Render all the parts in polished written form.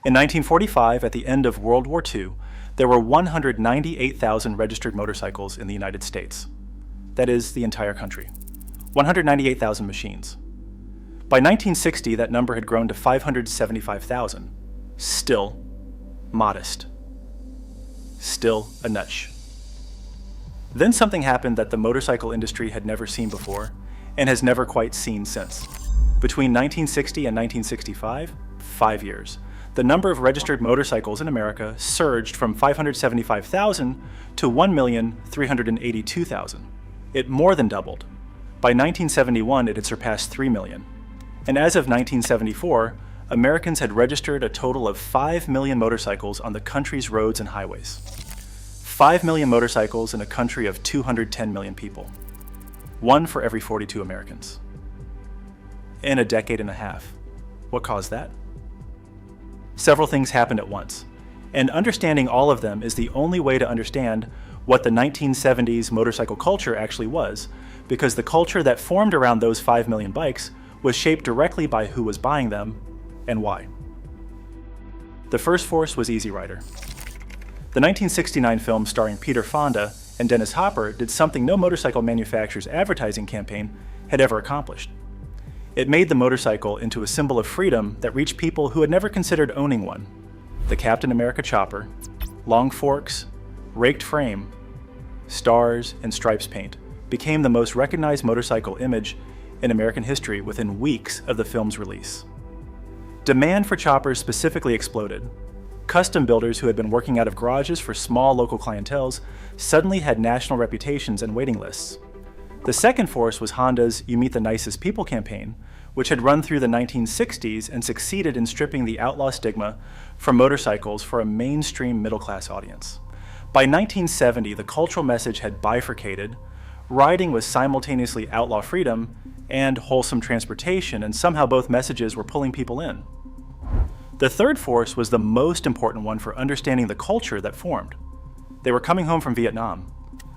In 1945, at the end of World War II, there were 198,000 registered motorcycles in the United States. That is the entire country. 198,000 machines. By 1960, that number had grown to 575,000. Still modest. Still a notch. Then something happened that the motorcycle industry had never seen before and has never quite seen since. Between 1960 and 1965, 5 years, the number of registered motorcycles in America surged from 575,000 to 1,382,000. It more than doubled. By 1971, it had surpassed 3 million. And as of 1974, Americans had registered a total of 5 million motorcycles on the country's roads and highways. 5 million motorcycles in a country of 210 million people. 1 for every 42 Americans. In a decade and a half. What caused that? Several things happened at once, and understanding all of them is the only way to understand what the 1970s motorcycle culture actually was, because the culture that formed around those 5 million bikes was shaped directly by who was buying them and why. The first force was Easy Rider. The 1969 film starring Peter Fonda and Dennis Hopper did something no motorcycle manufacturer's advertising campaign had ever accomplished. It made the motorcycle into a symbol of freedom that reached people who had never considered owning one. The Captain America chopper, long forks, raked frame, stars, and stripes paint became the most recognized motorcycle image in American history within weeks of the film's release. Demand for choppers specifically exploded. Custom builders who had been working out of garages for small local clienteles suddenly had national reputations and waiting lists. The second force was Honda's You Meet the Nicest People campaign, which had run through the 1960s and succeeded in stripping the outlaw stigma from motorcycles for a mainstream middle-class audience. By 1970, the cultural message had bifurcated. Riding was simultaneously outlaw freedom and wholesome transportation, and somehow both messages were pulling people in. The third force was the most important one for understanding the culture that formed. They were coming home from Vietnam.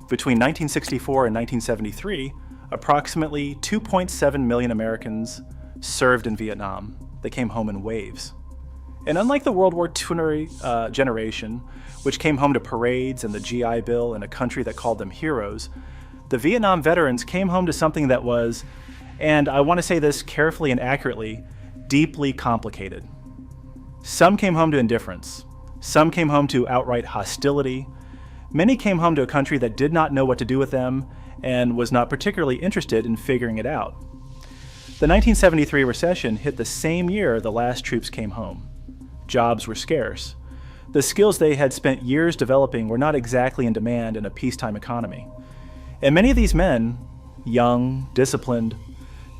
Between 1964 and 1973, approximately 2.7 million Americans served in Vietnam. They came home in waves. And unlike the World War II generation, which came home to parades and the GI Bill in a country that called them heroes, the Vietnam veterans came home to something that was, and I want to say this carefully and accurately, deeply complicated. Some came home to indifference. Some came home to outright hostility. Many came home to a country that did not know what to do with them and was not particularly interested in figuring it out. The 1973 recession hit the same year the last troops came home. Jobs were scarce. The skills they had spent years developing were not exactly in demand in a peacetime economy. And many of these men, young, disciplined,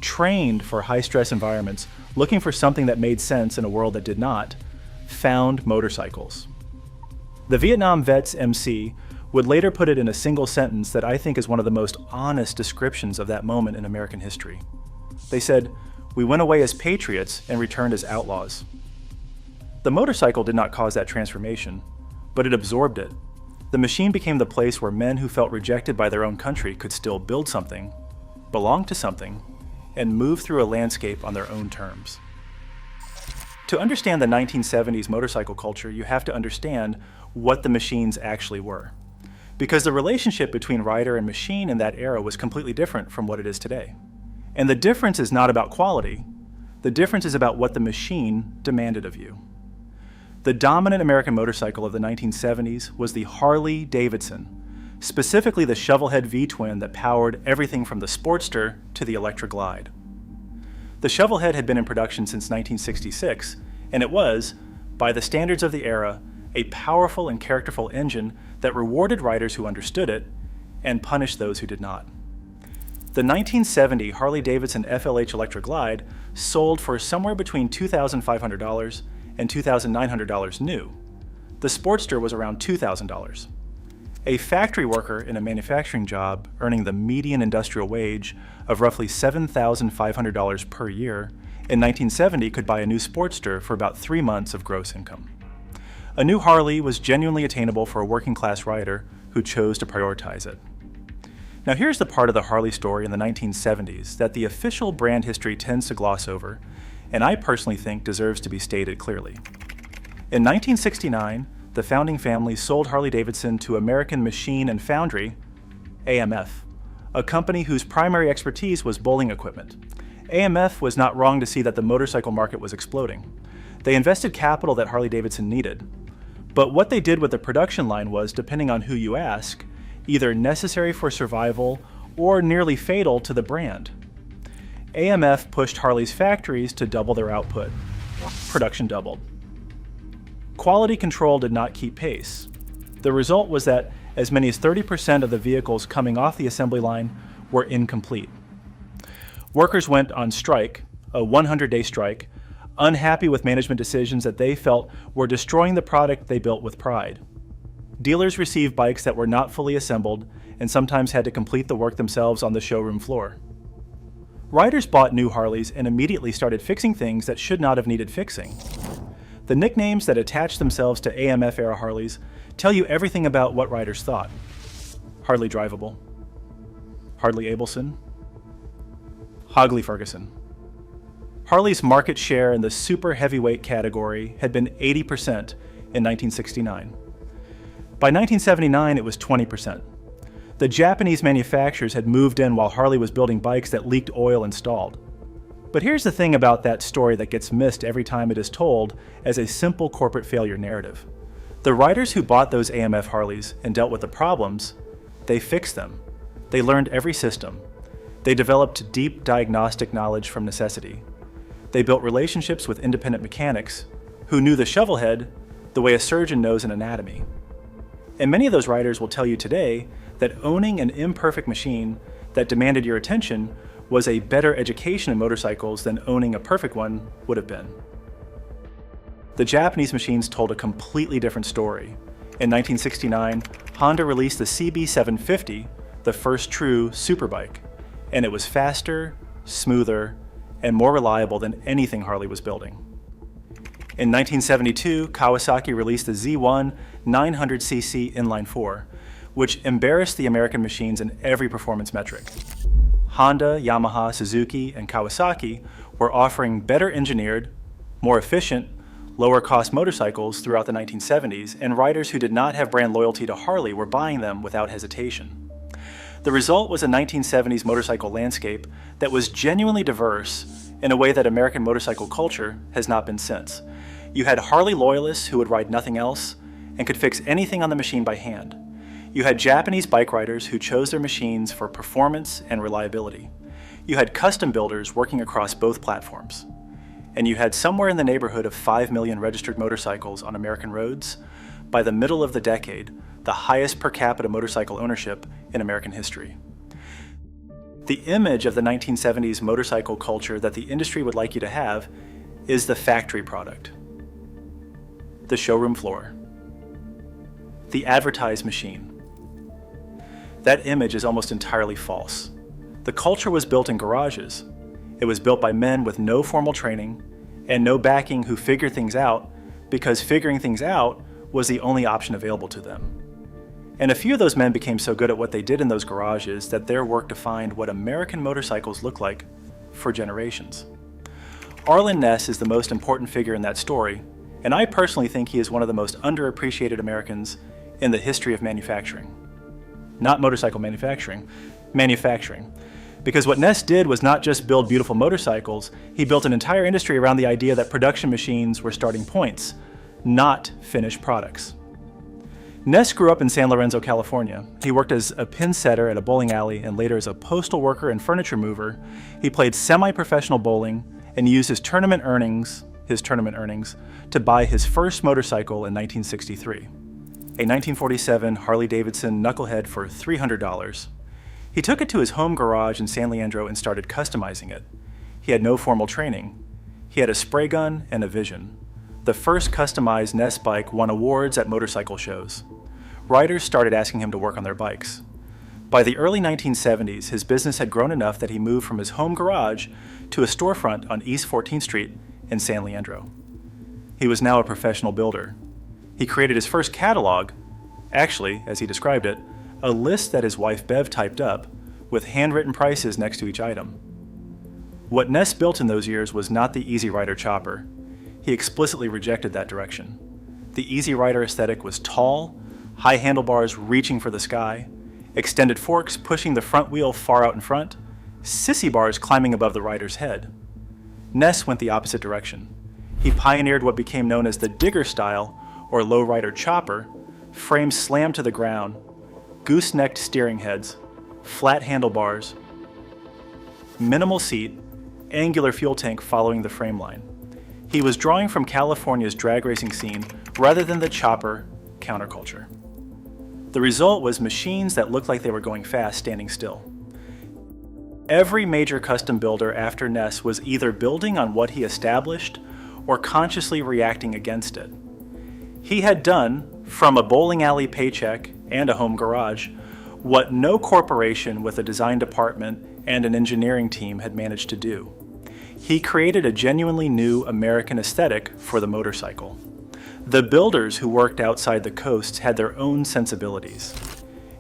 trained for high-stress environments, looking for something that made sense in a world that did not, found motorcycles. The Vietnam vet's MC would later put it in a single sentence that I think is one of the most honest descriptions of that moment in American history. They said, "We went away as patriots and returned as outlaws." The motorcycle did not cause that transformation, but it absorbed it. The machine became the place where men who felt rejected by their own country could still build something, belong to something, and move through a landscape on their own terms. To understand the 1970s motorcycle culture, you have to understand what the machines actually were. Because the relationship between rider and machine in that era was completely different from what it is today. And the difference is not about quality. The difference is about what the machine demanded of you. The dominant American motorcycle of the 1970s was the Harley Davidson, specifically the shovelhead V-twin that powered everything from the Sportster to the Electra Glide. The shovelhead had been in production since 1966, and it was, by the standards of the era, a powerful and characterful engine that rewarded riders who understood it and punished those who did not. The 1970 Harley-Davidson FLH Electra Glide sold for somewhere between $2,500 and $2,900 new. The Sportster was around $2,000. A factory worker in a manufacturing job earning the median industrial wage of roughly $7,500 per year in 1970 could buy a new Sportster for about 3 months of gross income. A new Harley was genuinely attainable for a working-class rider who chose to prioritize it. Now here's the part of the Harley story in the 1970s that the official brand history tends to gloss over, and I personally think deserves to be stated clearly. In 1969, the founding family sold Harley-Davidson to American Machine and Foundry, AMF, a company whose primary expertise was bowling equipment. AMF was not wrong to see that the motorcycle market was exploding. They invested capital that Harley-Davidson needed. But what they did with the production line was, depending on who you ask, either necessary for survival or nearly fatal to the brand. AMF pushed Harley's factories to double their output. Production doubled. Quality control did not keep pace. The result was that as many as 30% of the vehicles coming off the assembly line were incomplete. Workers went on strike, a 100-day strike, unhappy with management decisions that they felt were destroying the product they built with pride. Dealers received bikes that were not fully assembled and sometimes had to complete the work themselves on the showroom floor. Riders bought new Harleys and immediately started fixing things that should not have needed fixing. The nicknames that attach themselves to AMF-era Harleys tell you everything about what riders thought. Hardly drivable, Hardly Abelson, Hogley Ferguson. Harley's market share in the super heavyweight category had been 80% in 1969. By 1979, it was 20%. The Japanese manufacturers had moved in while Harley was building bikes that leaked oil and stalled. But here's the thing about that story that gets missed every time it is told as a simple corporate failure narrative. The riders who bought those AMF Harleys and dealt with the problems, they fixed them. They learned every system. They developed deep diagnostic knowledge from necessity. They built relationships with independent mechanics who knew the shovel head the way a surgeon knows an anatomy. And many of those riders will tell you today that owning an imperfect machine that demanded your attention was a better education in motorcycles than owning a perfect one would have been. The Japanese machines told a completely different story. In 1969, Honda released the CB750, the first true superbike, and it was faster, smoother, and more reliable than anything Harley was building. In 1972, Kawasaki released the Z1 900cc inline 4, which embarrassed the American machines in every performance metric. Honda, Yamaha, Suzuki, and Kawasaki were offering better engineered, more efficient, lower cost motorcycles throughout the 1970s, and riders who did not have brand loyalty to Harley were buying them without hesitation. The result was a 1970s motorcycle landscape that was genuinely diverse in a way that American motorcycle culture has not been since. You had Harley loyalists who would ride nothing else and could fix anything on the machine by hand. You had Japanese bike riders who chose their machines for performance and reliability. You had custom builders working across both platforms. And you had somewhere in the neighborhood of 5 million registered motorcycles on American roads. By the middle of the decade, the highest per capita motorcycle ownership in American history. The image of the 1970s motorcycle culture that the industry would like you to have is the factory product, the showroom floor, the advertised machine. That image is almost entirely false. The culture was built in garages. It was built by men with no formal training and no backing who figured things out because figuring things out was the only option available to them. And a few of those men became so good at what they did in those garages that their work defined what American motorcycles look like for generations. Arlen Ness is the most important figure in that story, and I personally think he is one of the most underappreciated Americans in the history of manufacturing. Not motorcycle manufacturing, manufacturing. Because what Ness did was not just build beautiful motorcycles, he built an entire industry around the idea that production machines were starting points, not finished products. Ness grew up in San Lorenzo, California. He worked as a pin setter at a bowling alley and later as a postal worker and furniture mover. He played semi-professional bowling and used his tournament earnings to buy his first motorcycle in 1963, a 1947 Harley-Davidson Knucklehead for $300. He took it to his home garage in San Leandro and started customizing it. He had no formal training. He had a spray gun and a vision. The first customized Ness bike won awards at motorcycle shows. Riders started asking him to work on their bikes. By the early 1970s, his business had grown enough that he moved from his home garage to a storefront on East 14th Street in San Leandro. He was now a professional builder. He created his first catalog, actually, as he described it, a list that his wife Bev typed up with handwritten prices next to each item. What Ness built in those years was not the Easy Rider chopper. He explicitly rejected that direction. The Easy Rider aesthetic was tall, high handlebars reaching for the sky, extended forks pushing the front wheel far out in front, sissy bars climbing above the rider's head. Ness went the opposite direction. He pioneered what became known as the digger style, or lowrider chopper, frames slammed to the ground, goose-necked steering heads, flat handlebars, minimal seat, angular fuel tank following the frame line. He was drawing from California's drag racing scene rather than the chopper counterculture. The result was machines that looked like they were going fast standing still. Every major custom builder after Ness was either building on what he established or consciously reacting against it. He had done, from a bowling alley paycheck and a home garage, what no corporation with a design department and an engineering team had managed to do. He created a genuinely new American aesthetic for the motorcycle. The builders who worked outside the coasts had their own sensibilities.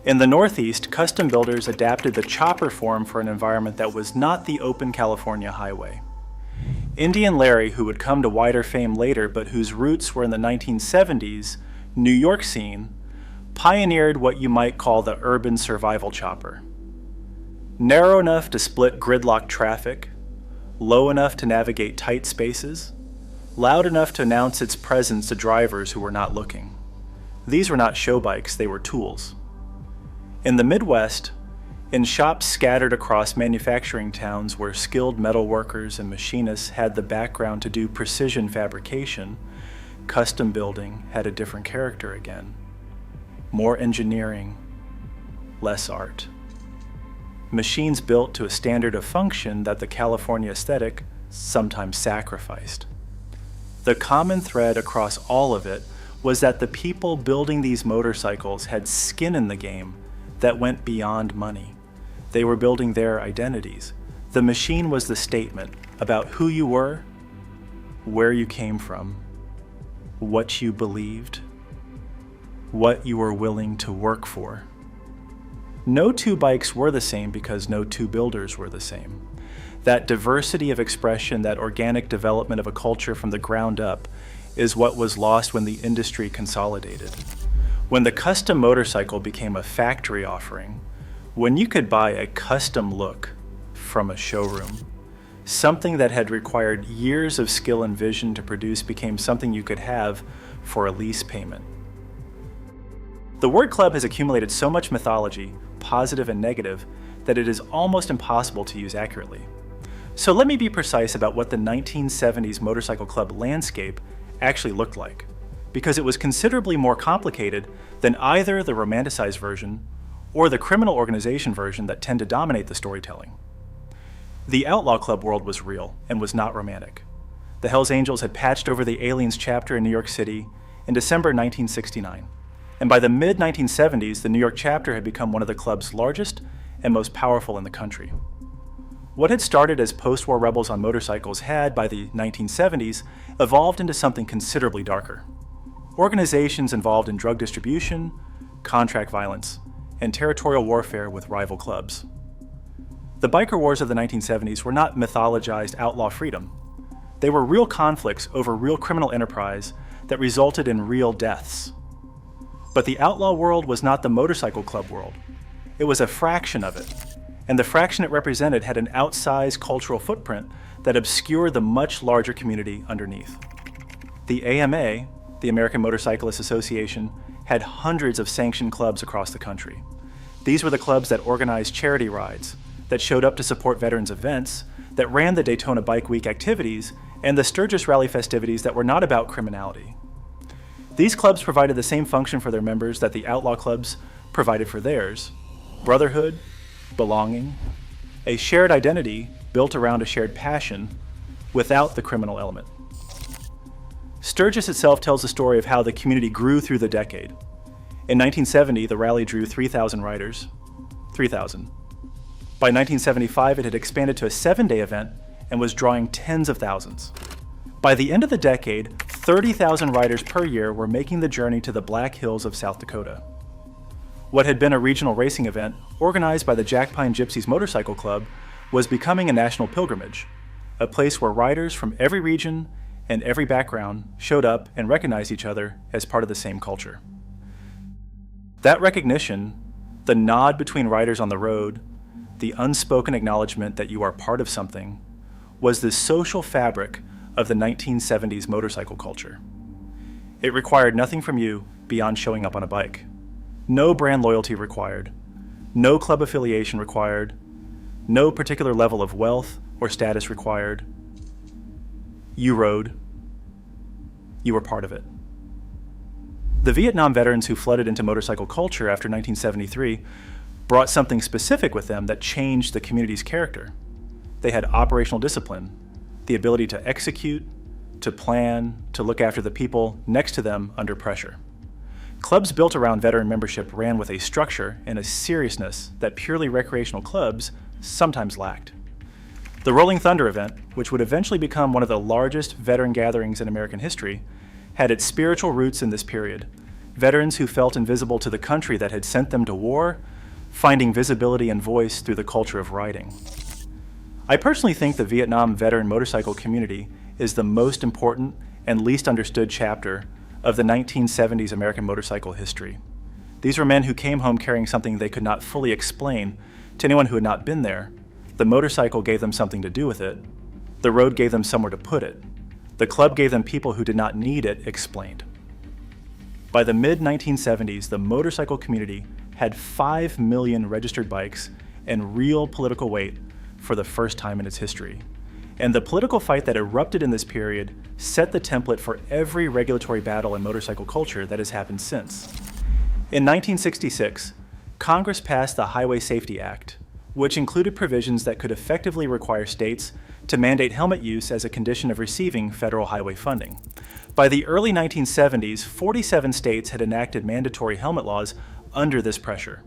In the Northeast, custom builders adapted the chopper form for an environment that was not the open California highway. Indian Larry, who would come to wider fame later but whose roots were in the 1970s New York scene, pioneered what you might call the urban survival chopper. Narrow enough to split gridlock traffic, low enough to navigate tight spaces, loud enough to announce its presence to drivers who were not looking. These were not show bikes, they were tools. In the Midwest, in shops scattered across manufacturing towns where skilled metal workers and machinists had the background to do precision fabrication, custom building had a different character again. More engineering, less art. Machines built to a standard of function that the California aesthetic sometimes sacrificed. The common thread across all of it was that the people building these motorcycles had skin in the game that went beyond money. They were building their identities. The machine was the statement about who you were, where you came from, what you believed, what you were willing to work for. No two bikes were the same because no two builders were the same. That diversity of expression, that organic development of a culture from the ground up, is what was lost when the industry consolidated. When the custom motorcycle became a factory offering, when you could buy a custom look from a showroom, something that had required years of skill and vision to produce became something you could have for a lease payment. The word club has accumulated so much mythology, positive and negative, that it is almost impossible to use accurately. So let me be precise about what the 1970s motorcycle club landscape actually looked like, because it was considerably more complicated than either the romanticized version or the criminal organization version that tend to dominate the storytelling. The outlaw club world was real and was not romantic. The Hells Angels had patched over the Aliens chapter in New York City in December 1969. And by the mid-1970s, the New York chapter had become one of the club's largest and most powerful in the country. What had started as post-war rebels on motorcycles had, by the 1970s, evolved into something considerably darker. Organizations involved in drug distribution, contract violence, and territorial warfare with rival clubs. The biker wars of the 1970s were not mythologized outlaw freedom. They were real conflicts over real criminal enterprise that resulted in real deaths. But the outlaw world was not the motorcycle club world. It was a fraction of it, and the fraction it represented had an outsized cultural footprint that obscured the much larger community underneath. The AMA, the American Motorcyclists Association, had hundreds of sanctioned clubs across the country. These were the clubs that organized charity rides, that showed up to support veterans events, that ran the Daytona Bike Week activities, and the Sturgis Rally festivities that were not about criminality. These clubs provided the same function for their members that the outlaw clubs provided for theirs: brotherhood, belonging, a shared identity built around a shared passion without the criminal element. Sturgis itself tells the story of how the community grew through the decade. In 1970, the rally drew 3,000 riders. 3,000. By 1975, it had expanded to a 7-day event and was drawing tens of thousands. By the end of the decade, 30,000 riders per year were making the journey to the Black Hills of South Dakota. What had been a regional racing event, organized by the Jack Pine Gypsies Motorcycle Club, was becoming a national pilgrimage, a place where riders from every region and every background showed up and recognized each other as part of the same culture. That recognition, the nod between riders on the road, the unspoken acknowledgement that you are part of something, was the social fabric of the 1970s motorcycle culture. It required nothing from you beyond showing up on a bike. No brand loyalty required, no club affiliation required, no particular level of wealth or status required. You rode. You were part of it. The Vietnam veterans who flooded into motorcycle culture after 1973 brought something specific with them that changed the community's character. They had operational discipline, the ability to execute, to plan, to look after the people next to them under pressure. Clubs built around veteran membership ran with a structure and a seriousness that purely recreational clubs sometimes lacked. The Rolling Thunder event, which would eventually become one of the largest veteran gatherings in American history, had its spiritual roots in this period. Veterans who felt invisible to the country that had sent them to war, finding visibility and voice through the culture of riding. I personally think the Vietnam veteran motorcycle community is the most important and least understood chapter of the 1970s American motorcycle history. These were men who came home carrying something they could not fully explain to anyone who had not been there. The motorcycle gave them something to do with it. The road gave them somewhere to put it. The club gave them people who did not need it explained. By the mid-1970s, the motorcycle community had 5 million registered bikes and real political weight for the first time in its history. And the political fight that erupted in this period set the template for every regulatory battle in motorcycle culture that has happened since. In 1966, Congress passed the Highway Safety Act, which included provisions that could effectively require states to mandate helmet use as a condition of receiving federal highway funding. By the early 1970s, 47 states had enacted mandatory helmet laws under this pressure.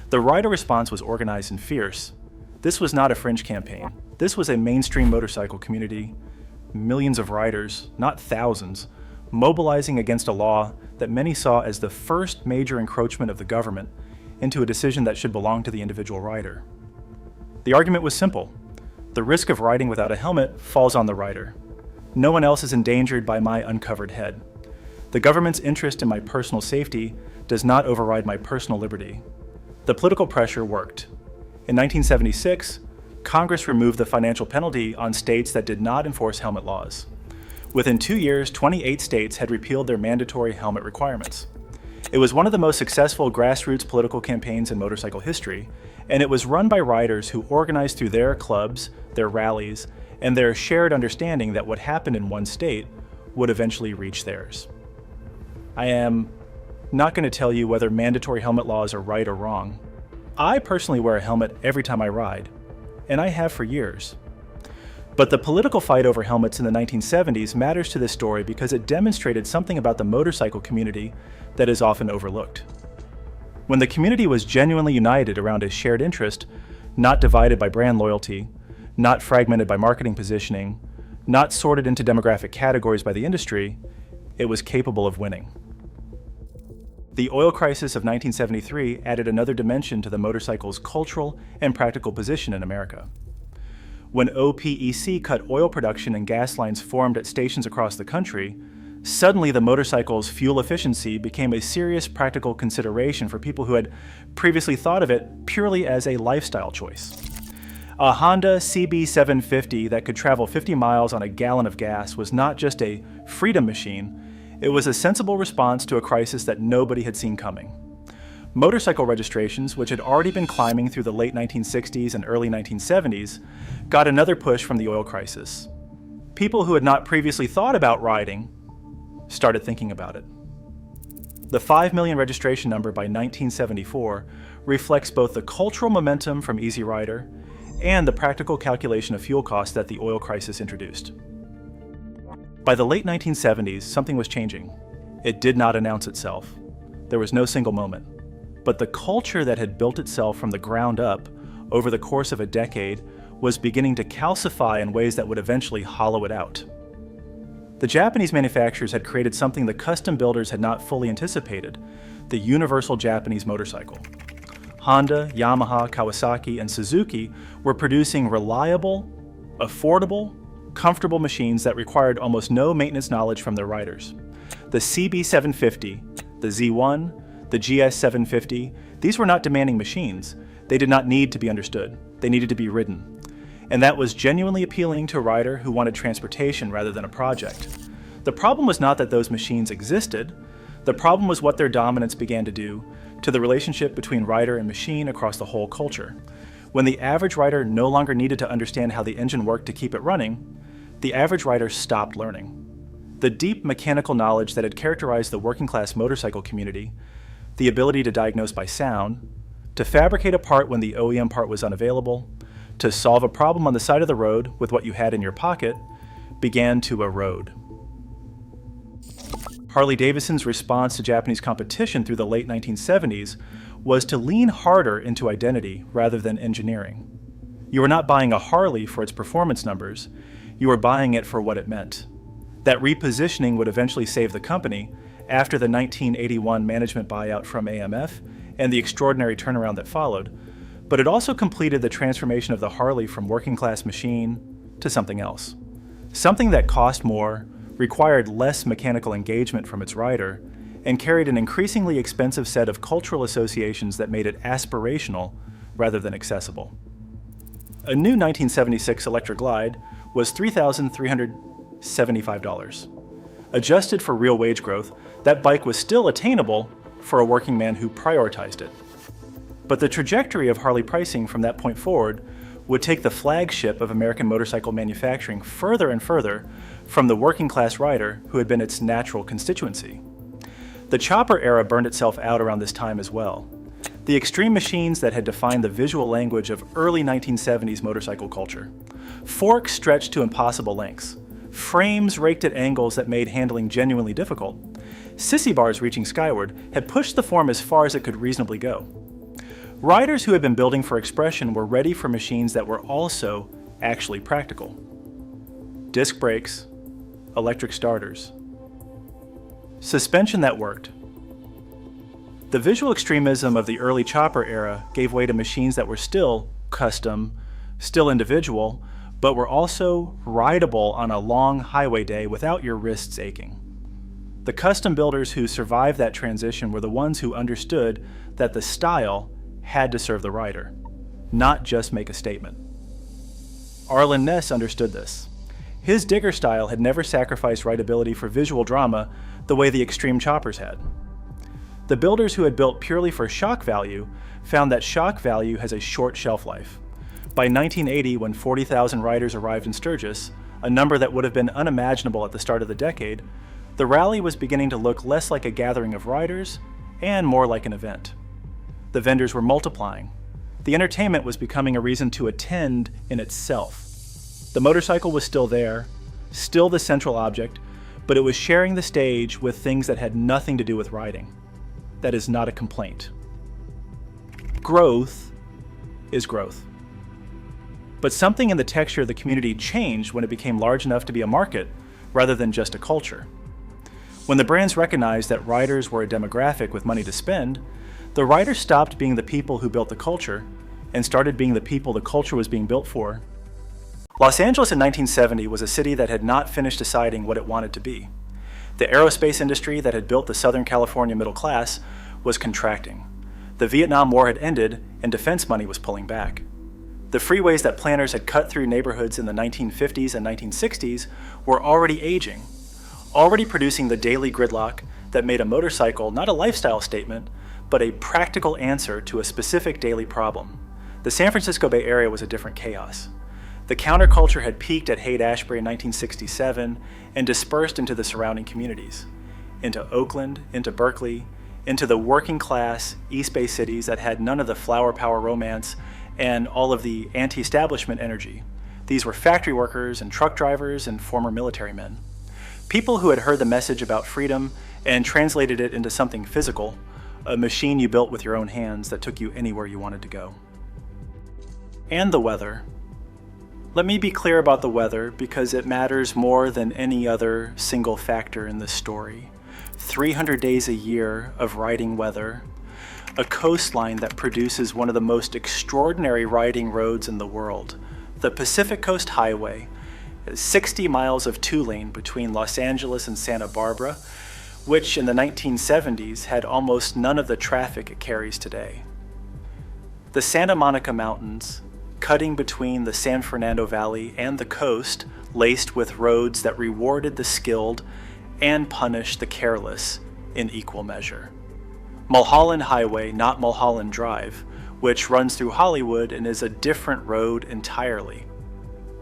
The rider response was organized and fierce. This was not a fringe campaign. This was a mainstream motorcycle community, millions of riders, not thousands, mobilizing against a law that many saw as the first major encroachment of the government into a decision that should belong to the individual rider. The argument was simple. The risk of riding without a helmet falls on the rider. No one else is endangered by my uncovered head. The government's interest in my personal safety does not override my personal liberty. The political pressure worked. In 1976, Congress removed the financial penalty on states that did not enforce helmet laws. Within 2 years, 28 states had repealed their mandatory helmet requirements. It was one of the most successful grassroots political campaigns in motorcycle history, and it was run by riders who organized through their clubs, their rallies, and their shared understanding that what happened in one state would eventually reach theirs. I am not going to tell you whether mandatory helmet laws are right or wrong. I personally wear a helmet every time I ride, and I have for years. But the political fight over helmets in the 1970s matters to this story because it demonstrated something about the motorcycle community that is often overlooked. When the community was genuinely united around a shared interest, not divided by brand loyalty, not fragmented by marketing positioning, not sorted into demographic categories by the industry, it was capable of winning. The oil crisis of 1973 added another dimension to the motorcycle's cultural and practical position in America. When OPEC cut oil production and gas lines formed at stations across the country, suddenly the motorcycle's fuel efficiency became a serious practical consideration for people who had previously thought of it purely as a lifestyle choice. A Honda CB750 that could travel 50 miles on a gallon of gas was not just a freedom machine, it was a sensible response to a crisis that nobody had seen coming. Motorcycle registrations, which had already been climbing through the late 1960s and early 1970s, got another push from the oil crisis. People who had not previously thought about riding started thinking about it. The 5 million registration number by 1974 reflects both the cultural momentum from Easy Rider and the practical calculation of fuel costs that the oil crisis introduced. By the late 1970s, something was changing. It did not announce itself. There was no single moment. But the culture that had built itself from the ground up over the course of a decade was beginning to calcify in ways that would eventually hollow it out. The Japanese manufacturers had created something the custom builders had not fully anticipated, the universal Japanese motorcycle. Honda, Yamaha, Kawasaki, and Suzuki were producing reliable, affordable, comfortable machines that required almost no maintenance knowledge from their riders. The CB750, the Z1, the GS750, these were not demanding machines. They did not need to be understood. They needed to be ridden. And that was genuinely appealing to a rider who wanted transportation rather than a project. The problem was not that those machines existed. The problem was what their dominance began to do to the relationship between rider and machine across the whole culture. When the average rider no longer needed to understand how the engine worked to keep it running, the average rider stopped learning. The deep mechanical knowledge that had characterized the working-class motorcycle community, the ability to diagnose by sound, to fabricate a part when the OEM part was unavailable, to solve a problem on the side of the road with what you had in your pocket, began to erode. Harley-Davidson's response to Japanese competition through the late 1970s was to lean harder into identity rather than engineering. You were not buying a Harley for its performance numbers, you were buying it for what it meant. That repositioning would eventually save the company after the 1981 management buyout from AMF and the extraordinary turnaround that followed, but it also completed the transformation of the Harley from working-class machine to something else. Something that cost more, required less mechanical engagement from its rider, and carried an increasingly expensive set of cultural associations that made it aspirational rather than accessible. A new 1976 Electra Glide was $3,375. Adjusted for real wage growth, that bike was still attainable for a working man who prioritized it. But the trajectory of Harley pricing from that point forward would take the flagship of American motorcycle manufacturing further and further from the working-class rider who had been its natural constituency. The chopper era burned itself out around this time as well. The extreme machines that had defined the visual language of early 1970s motorcycle culture. Forks stretched to impossible lengths. Frames raked at angles that made handling genuinely difficult. Sissy bars reaching skyward had pushed the form as far as it could reasonably go. Riders who had been building for expression were ready for machines that were also actually practical. Disc brakes, electric starters, suspension that worked. The visual extremism of the early chopper era gave way to machines that were still custom, still individual, but were also rideable on a long highway day without your wrists aching. The custom builders who survived that transition were the ones who understood that the style had to serve the rider, not just make a statement. Arlen Ness understood this. His digger style had never sacrificed rideability for visual drama the way the extreme choppers had. The builders who had built purely for shock value found that shock value has a short shelf life. By 1980, when 40,000 riders arrived in Sturgis, a number that would have been unimaginable at the start of the decade, the rally was beginning to look less like a gathering of riders and more like an event. The vendors were multiplying. The entertainment was becoming a reason to attend in itself. The motorcycle was still there, still the central object, but it was sharing the stage with things that had nothing to do with riding. That is not a complaint. Growth is growth. But something in the texture of the community changed when it became large enough to be a market rather than just a culture. When the brands recognized that riders were a demographic with money to spend, the riders stopped being the people who built the culture and started being the people the culture was being built for. Los Angeles in 1970 was a city that had not finished deciding what it wanted to be. The aerospace industry that had built the Southern California middle class was contracting. The Vietnam War had ended and defense money was pulling back. The freeways that planners had cut through neighborhoods in the 1950s and 1960s were already aging, already producing the daily gridlock that made a motorcycle not a lifestyle statement, but a practical answer to a specific daily problem. The San Francisco Bay Area was a different chaos. The counterculture had peaked at Haight-Ashbury in 1967 and dispersed into the surrounding communities, into Oakland, into Berkeley, into the working class East Bay cities that had none of the flower power romance and all of the anti-establishment energy. These were factory workers and truck drivers and former military men. People who had heard the message about freedom and translated it into something physical, a machine you built with your own hands that took you anywhere you wanted to go. And the weather. Let me be clear about the weather because it matters more than any other single factor in this story. 300 days a year of riding weather, a coastline that produces one of the most extraordinary riding roads in the world, the Pacific Coast Highway, 60 miles of two-lane between Los Angeles and Santa Barbara, which in the 1970s had almost none of the traffic it carries today. The Santa Monica Mountains, cutting between the San Fernando Valley and the coast, laced with roads that rewarded the skilled and punished the careless in equal measure. Mulholland Highway, not Mulholland Drive, which runs through Hollywood and is a different road entirely.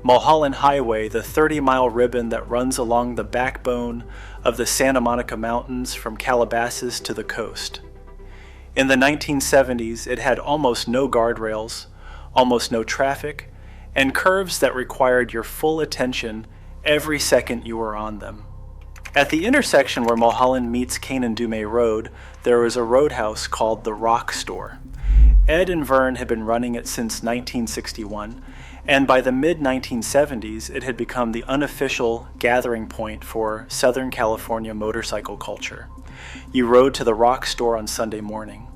Mulholland Highway, the 30-mile ribbon that runs along the backbone of the Santa Monica Mountains from Calabasas to the coast. In the 1970s, it had almost no guardrails, almost no traffic, and curves that required your full attention every second you were on them. At the intersection where Mulholland meets Canaan-Dume Road, there was a roadhouse called the Rock Store. Ed and Vern had been running it since 1961, and by the mid-1970s, it had become the unofficial gathering point for Southern California motorcycle culture. You rode to the Rock Store on Sunday morning.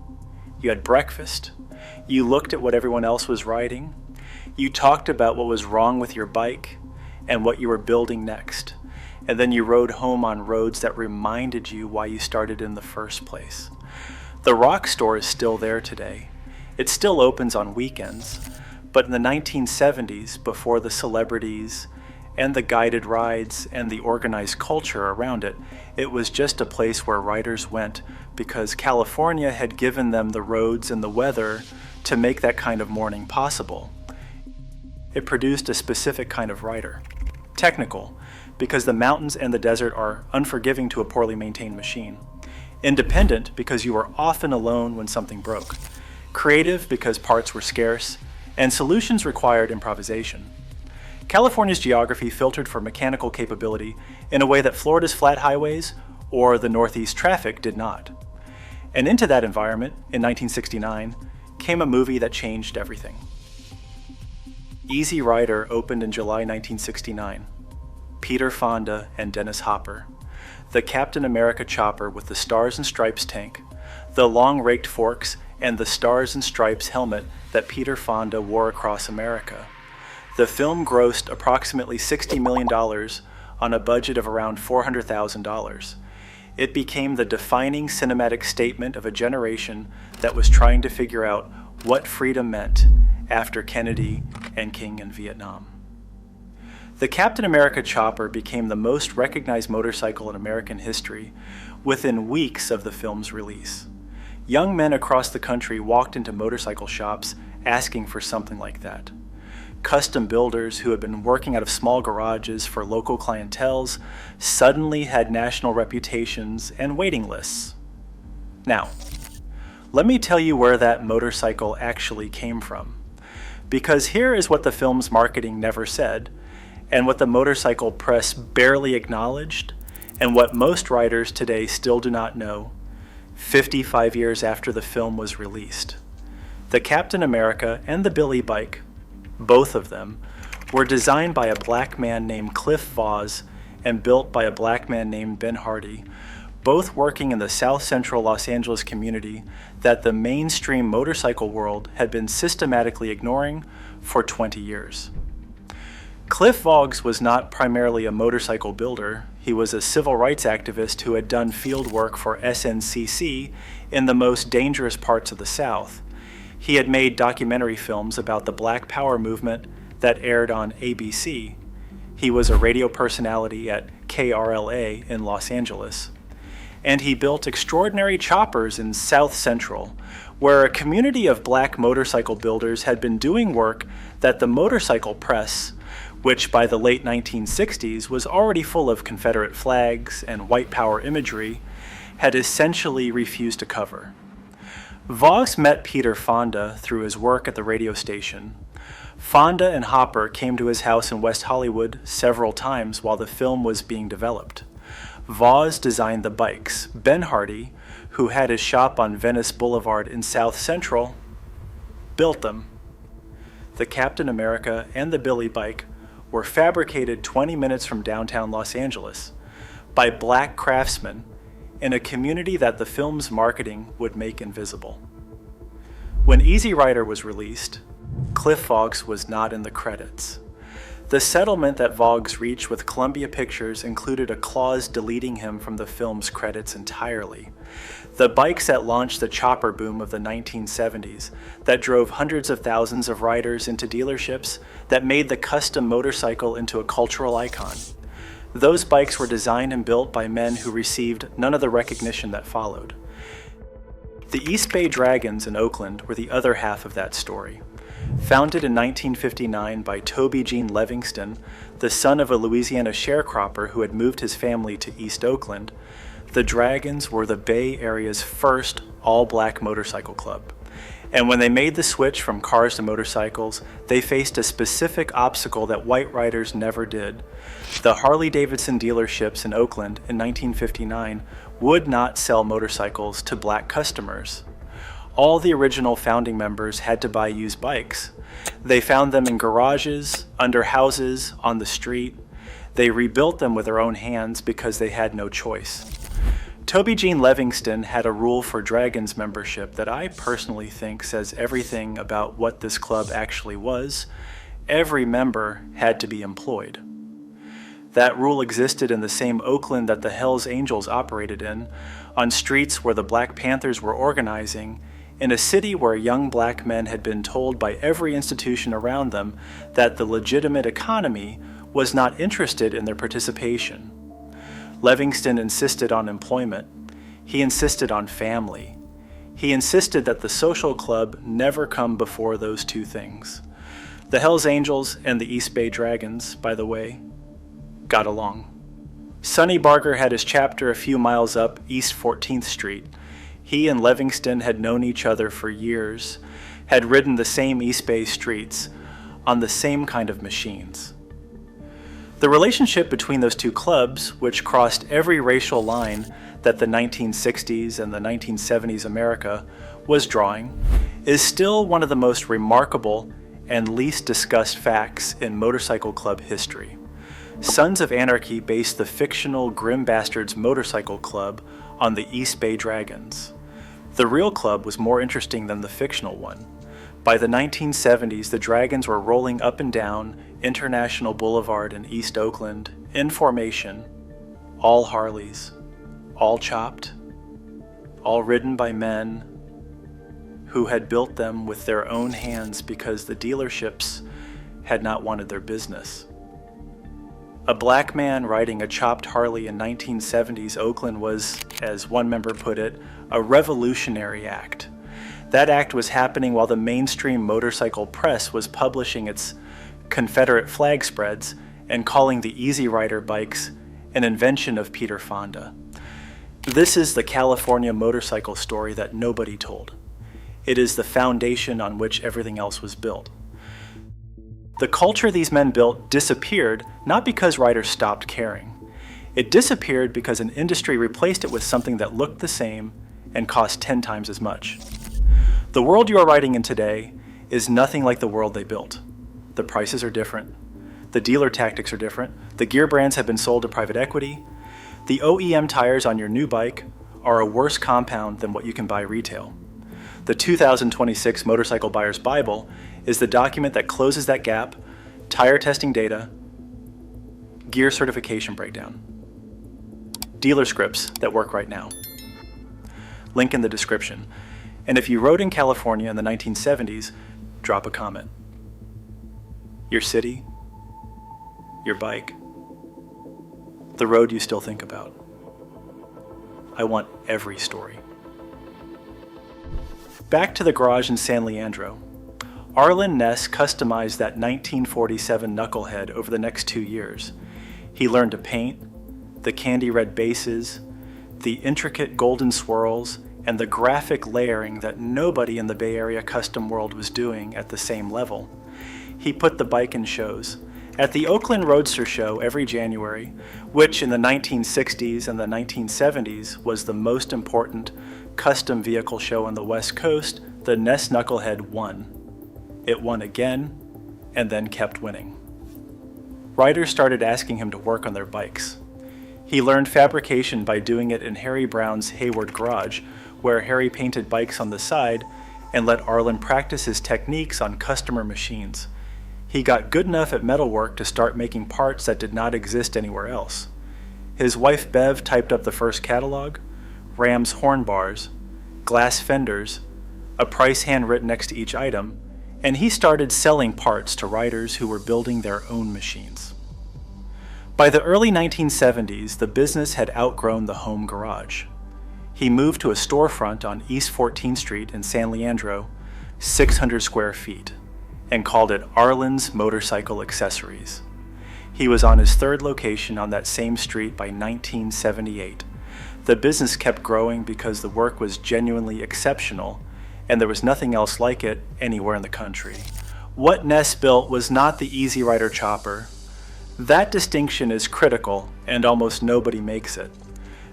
You had breakfast. You looked at what everyone else was riding. You talked about what was wrong with your bike and what you were building next. And then you rode home on roads that reminded you why you started in the first place. The Rock Store is still there today. It still opens on weekends, but in the 1970s, before the celebrities and the guided rides and the organized culture around it, it was just a place where riders went because California had given them the roads and the weather to make that kind of morning possible. It produced a specific kind of rider. Technical, because the mountains and the desert are unforgiving to a poorly maintained machine. Independent, because you were often alone when something broke. Creative, because parts were scarce, and solutions required improvisation. California's geography filtered for mechanical capability in a way that Florida's flat highways or the Northeast traffic did not. And into that environment, in 1969, came a movie that changed everything. Easy Rider opened in July 1969. Peter Fonda and Dennis Hopper. The Captain America chopper with the Stars and Stripes tank, the long raked forks, and the Stars and Stripes helmet that Peter Fonda wore across America. The film grossed approximately $60 million on a budget of around $400,000. It became the defining cinematic statement of a generation that was trying to figure out what freedom meant after Kennedy and King in Vietnam. The Captain America chopper became the most recognized motorcycle in American history within weeks of the film's release. Young men across the country walked into motorcycle shops asking for something like that. Custom builders who had been working out of small garages for local clienteles suddenly had national reputations and waiting lists. Now, let me tell you where that motorcycle actually came from. Because here is what the film's marketing never said, and what the motorcycle press barely acknowledged, and what most riders today still do not know, 55 years after the film was released. The Captain America and the Billy bike, both of them, were designed by a black man named Cliff Voss and built by a black man named Ben Hardy, both working in the South Central Los Angeles community that the mainstream motorcycle world had been systematically ignoring for 20 years. Cliff Voss was not primarily a motorcycle builder. He was a civil rights activist who had done field work for SNCC in the most dangerous parts of the South. He had made documentary films about the Black Power movement that aired on ABC. He was a radio personality at KRLA in Los Angeles. And he built extraordinary choppers in South Central, where a community of black motorcycle builders had been doing work that the motorcycle press, which by the late 1960s was already full of Confederate flags and white power imagery, had essentially refused to cover. Voss met Peter Fonda through his work at the radio station. Fonda and Hopper came to his house in West Hollywood several times while the film was being developed. Voss designed the bikes. Ben Hardy, who had his shop on Venice Boulevard in South Central, built them. The Captain America and the Billy bike were fabricated 20 minutes from downtown Los Angeles by black craftsmen in a community that the film's marketing would make invisible. When Easy Rider was released, Cliff Voss was not in the credits. The settlement that Voggs reached with Columbia Pictures included a clause deleting him from the film's credits entirely. The bikes that launched the chopper boom of the 1970s, that drove hundreds of thousands of riders into dealerships, that made the custom motorcycle into a cultural icon. Those bikes were designed and built by men who received none of the recognition that followed. The East Bay Dragons in Oakland were the other half of that story. Founded in 1959 by Toby Gene Livingston, the son of a Louisiana sharecropper who had moved his family to East Oakland, the Dragons were the Bay Area's first all-black motorcycle club. And when they made the switch from cars to motorcycles, they faced a specific obstacle that white riders never did. The Harley-Davidson dealerships in Oakland in 1959 would not sell motorcycles to black customers. All the original founding members had to buy used bikes. They found them in garages, under houses, on the street. They rebuilt them with their own hands because they had no choice. Toby Gene Livingston had a rule for Dragons membership that I personally think says everything about what this club actually was. Every member had to be employed. That rule existed in the same Oakland that the Hells Angels operated in, on streets where the Black Panthers were organizing, in a city where young black men had been told by every institution around them that the legitimate economy was not interested in their participation. Livingston insisted on employment. He insisted on family. He insisted that the social club never come before those two things. The Hells Angels and the East Bay Dragons, by the way, got along. Sonny Barger had his chapter a few miles up East 14th Street. He and Livingston had known each other for years, had ridden the same East Bay streets on the same kind of machines. The relationship between those two clubs, which crossed every racial line that the 1960s and the 1970s America was drawing, is still one of the most remarkable and least discussed facts in motorcycle club history. Sons of Anarchy based the fictional Grim Bastards Motorcycle Club on the East Bay Dragons. The real club was more interesting than the fictional one. By the 1970s, the Dragons were rolling up and down International Boulevard in East Oakland in formation, all Harleys, all chopped, all ridden by men who had built them with their own hands because the dealerships had not wanted their business. A black man riding a chopped Harley in 1970s Oakland was, as one member put it, a revolutionary act. That act was happening while the mainstream motorcycle press was publishing its Confederate flag spreads and calling the Easy Rider bikes an invention of Peter Fonda. This is the California motorcycle story that nobody told. It is the foundation on which everything else was built. The culture these men built disappeared not because riders stopped caring. It disappeared because an industry replaced it with something that looked the same and cost 10 times as much. The world you are riding in today is nothing like the world they built. The prices are different. The dealer tactics are different. The gear brands have been sold to private equity. The OEM tires on your new bike are a worse compound than what you can buy retail. The 2026 Motorcycle Buyer's Bible is the document that closes that gap, tire testing data, gear certification breakdown. Dealer scripts that work right now. Link in the description. And if you rode in California in the 1970s, drop a comment. Your city, your bike, the road you still think about. I want every story. Back to the garage in San Leandro. Arlen Ness customized that 1947 knucklehead over the next 2 years. He learned to paint, the candy red bases, the intricate golden swirls, and the graphic layering that nobody in the Bay Area custom world was doing at the same level. He put the bike in shows. At the Oakland Roadster Show every January, which in the 1960s and the 1970s was the most important custom vehicle show on the West Coast, the Ness Knucklehead won. It won again, and then kept winning. Riders started asking him to work on their bikes. He learned fabrication by doing it in Harry Brown's Hayward garage, where Harry painted bikes on the side and let Arlen practice his techniques on customer machines. He got good enough at metalwork to start making parts that did not exist anywhere else. His wife Bev typed up the first catalog, Ram's horn bars, glass fenders, a price handwritten next to each item, and he started selling parts to riders who were building their own machines. By the early 1970s, the business had outgrown the home garage. He moved to a storefront on East 14th Street in San Leandro, 600 square feet, and called it Arlen's Motorcycle Accessories. He was on his third location on that same street by 1978. The business kept growing because the work was genuinely exceptional, and there was nothing else like it anywhere in the country. What Ness built was not the Easy Rider chopper. That distinction is critical, and almost nobody makes it.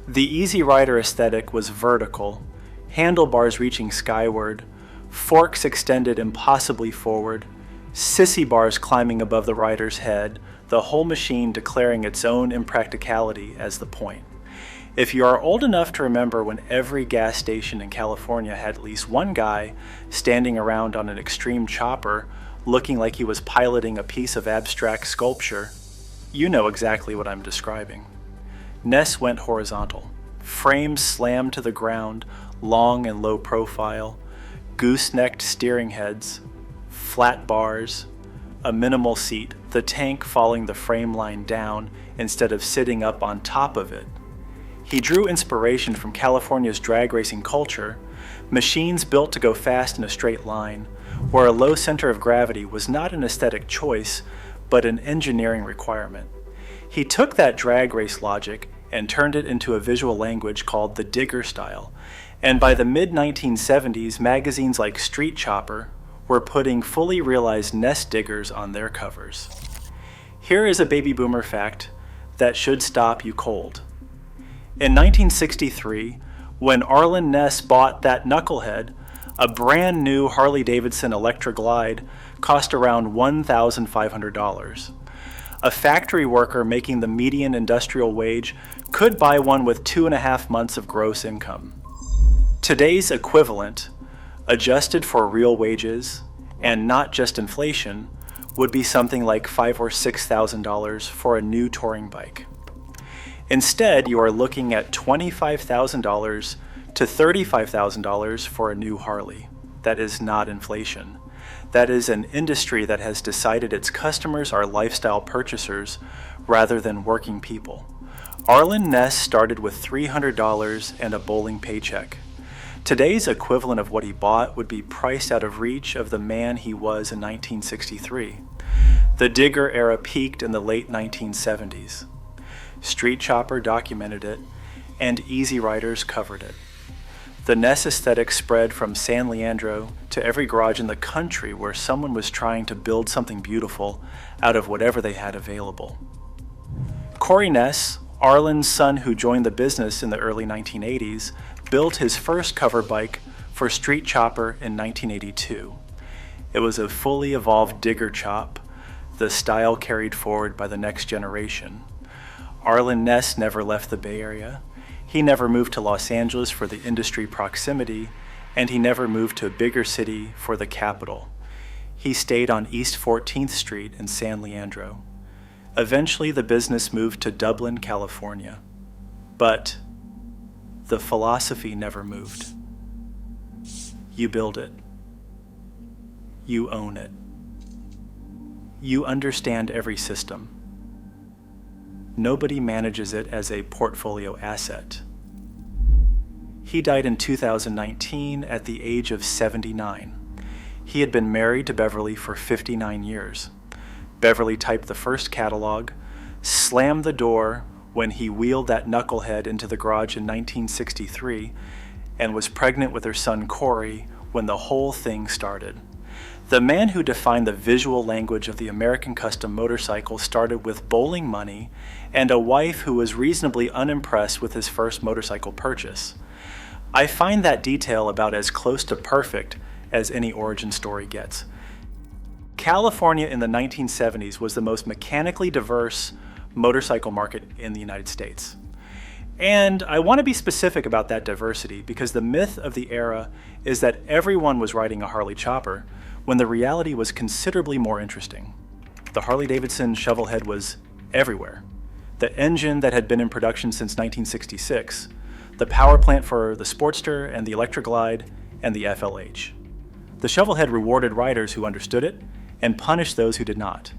The Easy Rider aesthetic was vertical, handlebars reaching skyward, forks extended impossibly forward, sissy bars climbing above the rider's head, the whole machine declaring its own impracticality as the point. If you are old enough to remember when every gas station in California had at least one guy standing around on an extreme chopper looking like he was piloting a piece of abstract sculpture, you know exactly what I'm describing. Ness went horizontal. Frames slammed to the ground, long and low profile, goose-necked steering heads, flat bars, a minimal seat, the tank falling the frame line down instead of sitting up on top of it. He drew inspiration from California's drag racing culture, machines built to go fast in a straight line, where a low center of gravity was not an aesthetic choice, but an engineering requirement. He took that drag race logic and turned it into a visual language called the digger style, and by the mid-1970s, magazines like Street Chopper were putting fully realized Ness diggers on their covers. Here is a baby boomer fact that should stop you cold. In 1963, when Arlen Ness bought that knucklehead, a brand new Harley-Davidson Electra Glide cost around $1,500. A factory worker making the median industrial wage could buy one with 2.5 months of gross income. Today's equivalent, adjusted for real wages and not just inflation, would be something like $5,000 or $6,000 for a new touring bike. Instead, you are looking at $25,000 to $35,000 for a new Harley. That is not inflation. That is an industry that has decided its customers are lifestyle purchasers rather than working people. Arlen Ness started with $300 and a bowling paycheck. Today's equivalent of what he bought would be priced out of reach of the man he was in 1963. The digger era peaked in the late 1970s. Street Chopper documented it, and Easy Riders covered it. The Ness aesthetic spread from San Leandro to every garage in the country where someone was trying to build something beautiful out of whatever they had available. Corey Ness, Arlen's son who joined the business in the early 1980s, built his first cover bike for Street Chopper in 1982. It was a fully evolved digger chop, the style carried forward by the next generation. Arlen Ness never left the Bay Area. He never moved to Los Angeles for the industry proximity, and he never moved to a bigger city for the capital. He stayed on East 14th Street in San Leandro. Eventually, the business moved to Dublin, California. But the philosophy never moved. You build it. You own it. You understand every system. Nobody manages it as a portfolio asset. He died in 2019 at the age of 79. He had been married to Beverly for 59 years. Beverly typed the first catalog, slammed the door when he wheeled that knucklehead into the garage in 1963, and was pregnant with her son Corey when the whole thing started. The man who defined the visual language of the American custom motorcycle started with bowling money and a wife who was reasonably unimpressed with his first motorcycle purchase. I find that detail about as close to perfect as any origin story gets. California in the 1970s was the most mechanically diverse motorcycle market in the United States. And I want to be specific about that diversity because the myth of the era is that everyone was riding a Harley chopper, when the reality was considerably more interesting. The Harley-Davidson shovelhead was everywhere. The engine that had been in production since 1966, the power plant for the Sportster and the Electra Glide, and the FLH. The shovelhead rewarded riders who understood it and punished those who did not.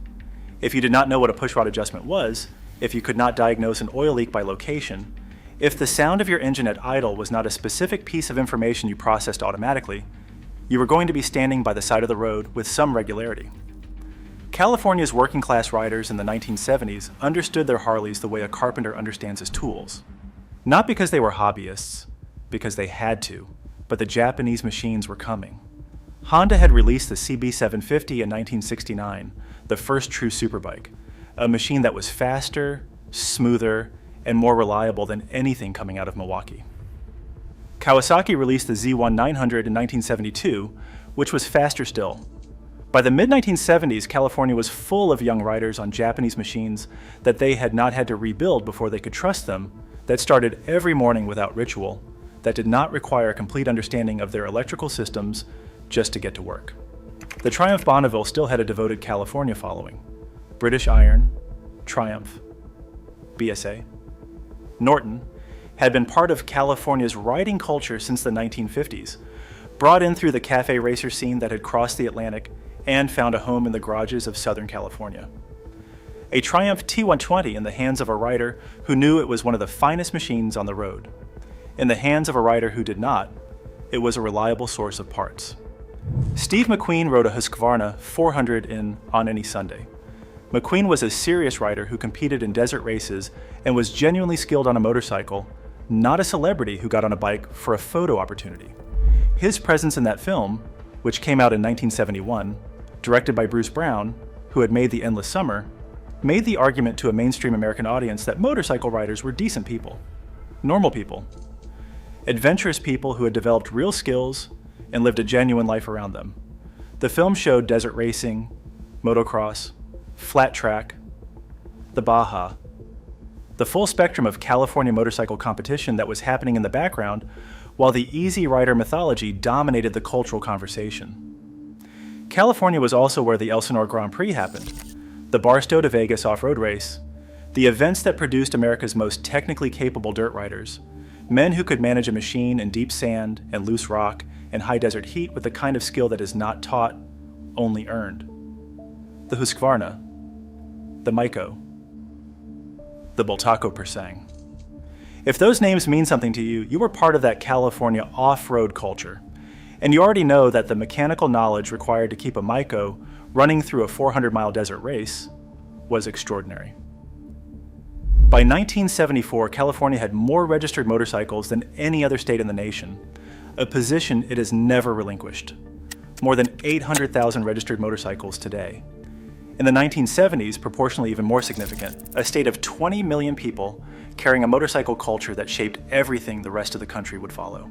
If you did not know what a pushrod adjustment was, if you could not diagnose an oil leak by location, if the sound of your engine at idle was not a specific piece of information you processed automatically, you were going to be standing by the side of the road with some regularity. California's working-class riders in the 1970s understood their Harleys the way a carpenter understands his tools. Not because they were hobbyists, because they had to, but the Japanese machines were coming. Honda had released the CB750 in 1969, the first true superbike, a machine that was faster, smoother, and more reliable than anything coming out of Milwaukee. Kawasaki released the Z1 900 in 1972, which was faster still. By the mid-1970s, California was full of young riders on Japanese machines that they had not had to rebuild before they could trust them, that started every morning without ritual, that did not require a complete understanding of their electrical systems just to get to work. The Triumph Bonneville still had a devoted California following. British Iron, Triumph, BSA, Norton had been part of California's riding culture since the 1950s, brought in through the cafe racer scene that had crossed the Atlantic and found a home in the garages of Southern California. A Triumph T120 in the hands of a rider who knew it was one of the finest machines on the road. In the hands of a rider who did not, it was a reliable source of parts. Steve McQueen rode a Husqvarna 400 in On Any Sunday. McQueen was a serious rider who competed in desert races and was genuinely skilled on a motorcycle, not a celebrity who got on a bike for a photo opportunity. His presence in that film, which came out in 1971, directed by Bruce Brown, who had made The Endless Summer, made the argument to a mainstream American audience that motorcycle riders were decent people, normal people, adventurous people who had developed real skills and lived a genuine life around them. The film showed desert racing, motocross, flat track, the Baja, the full spectrum of California motorcycle competition that was happening in the background, while the easy rider mythology dominated the cultural conversation. California was also where the Elsinore Grand Prix happened, the Barstow to Vegas off-road race, the events that produced America's most technically capable dirt riders, men who could manage a machine in deep sand and loose rock and high desert heat with the kind of skill that is not taught, only earned. The Husqvarna, the Maiko, the Bultaco Persang. If those names mean something to you, you were part of that California off-road culture, and you already know that the mechanical knowledge required to keep a Maiko running through a 400-mile desert race was extraordinary. By 1974, California had more registered motorcycles than any other state in the nation, a position it has never relinquished. More than 800,000 registered motorcycles today. In the 1970s, proportionally even more significant, a state of 20 million people carrying a motorcycle culture that shaped everything the rest of the country would follow.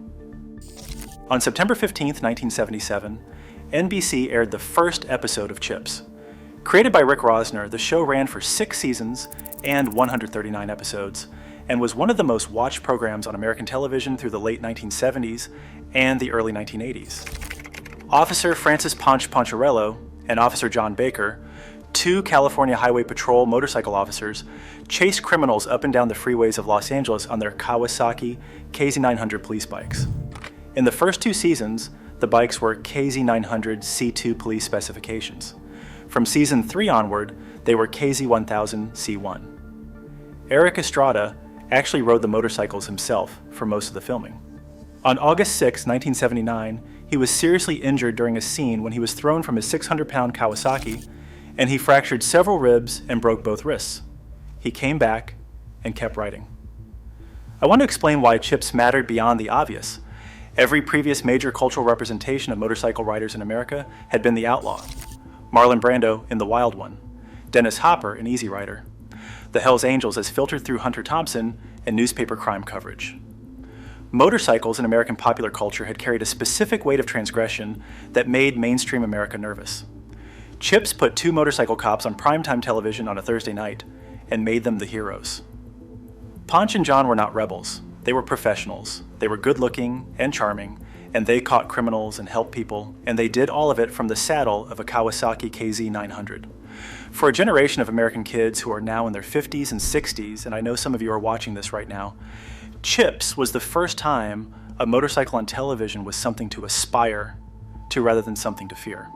On September 15, 1977, NBC aired the first episode of Chips. Created by Rick Rosner, the show ran for 6 seasons and 139 episodes, and was one of the most watched programs on American television through the late 1970s and the early 1980s. Officer Francis Ponch Poncherello and Officer John Baker, 2 California Highway Patrol motorcycle officers, chased criminals up and down the freeways of Los Angeles on their Kawasaki KZ900 police bikes. In the first 2 seasons, the bikes were KZ900 C2 police specifications. From season 3 onward, they were KZ1000 C1. Eric Estrada actually rode the motorcycles himself for most of the filming. On August 6, 1979, he was seriously injured during a scene when he was thrown from his 600-pound Kawasaki, and he fractured several ribs and broke both wrists. He came back and kept riding. I want to explain why Chips mattered beyond the obvious. Every previous major cultural representation of motorcycle riders in America had been the outlaw. Marlon Brando in The Wild One, Dennis Hopper in Easy Rider, the Hells Angels as filtered through Hunter Thompson and newspaper crime coverage. Motorcycles in American popular culture had carried a specific weight of transgression that made mainstream America nervous. Chips put 2 motorcycle cops on primetime television on a Thursday night and made them the heroes. Ponch and John were not rebels. They were professionals. They were good-looking and charming, and they caught criminals and helped people, and they did all of it from the saddle of a Kawasaki KZ900. For a generation of American kids who are now in their 50s and 60s, and I know some of you are watching this right now, Chips was the first time a motorcycle on television was something to aspire to rather than something to fear.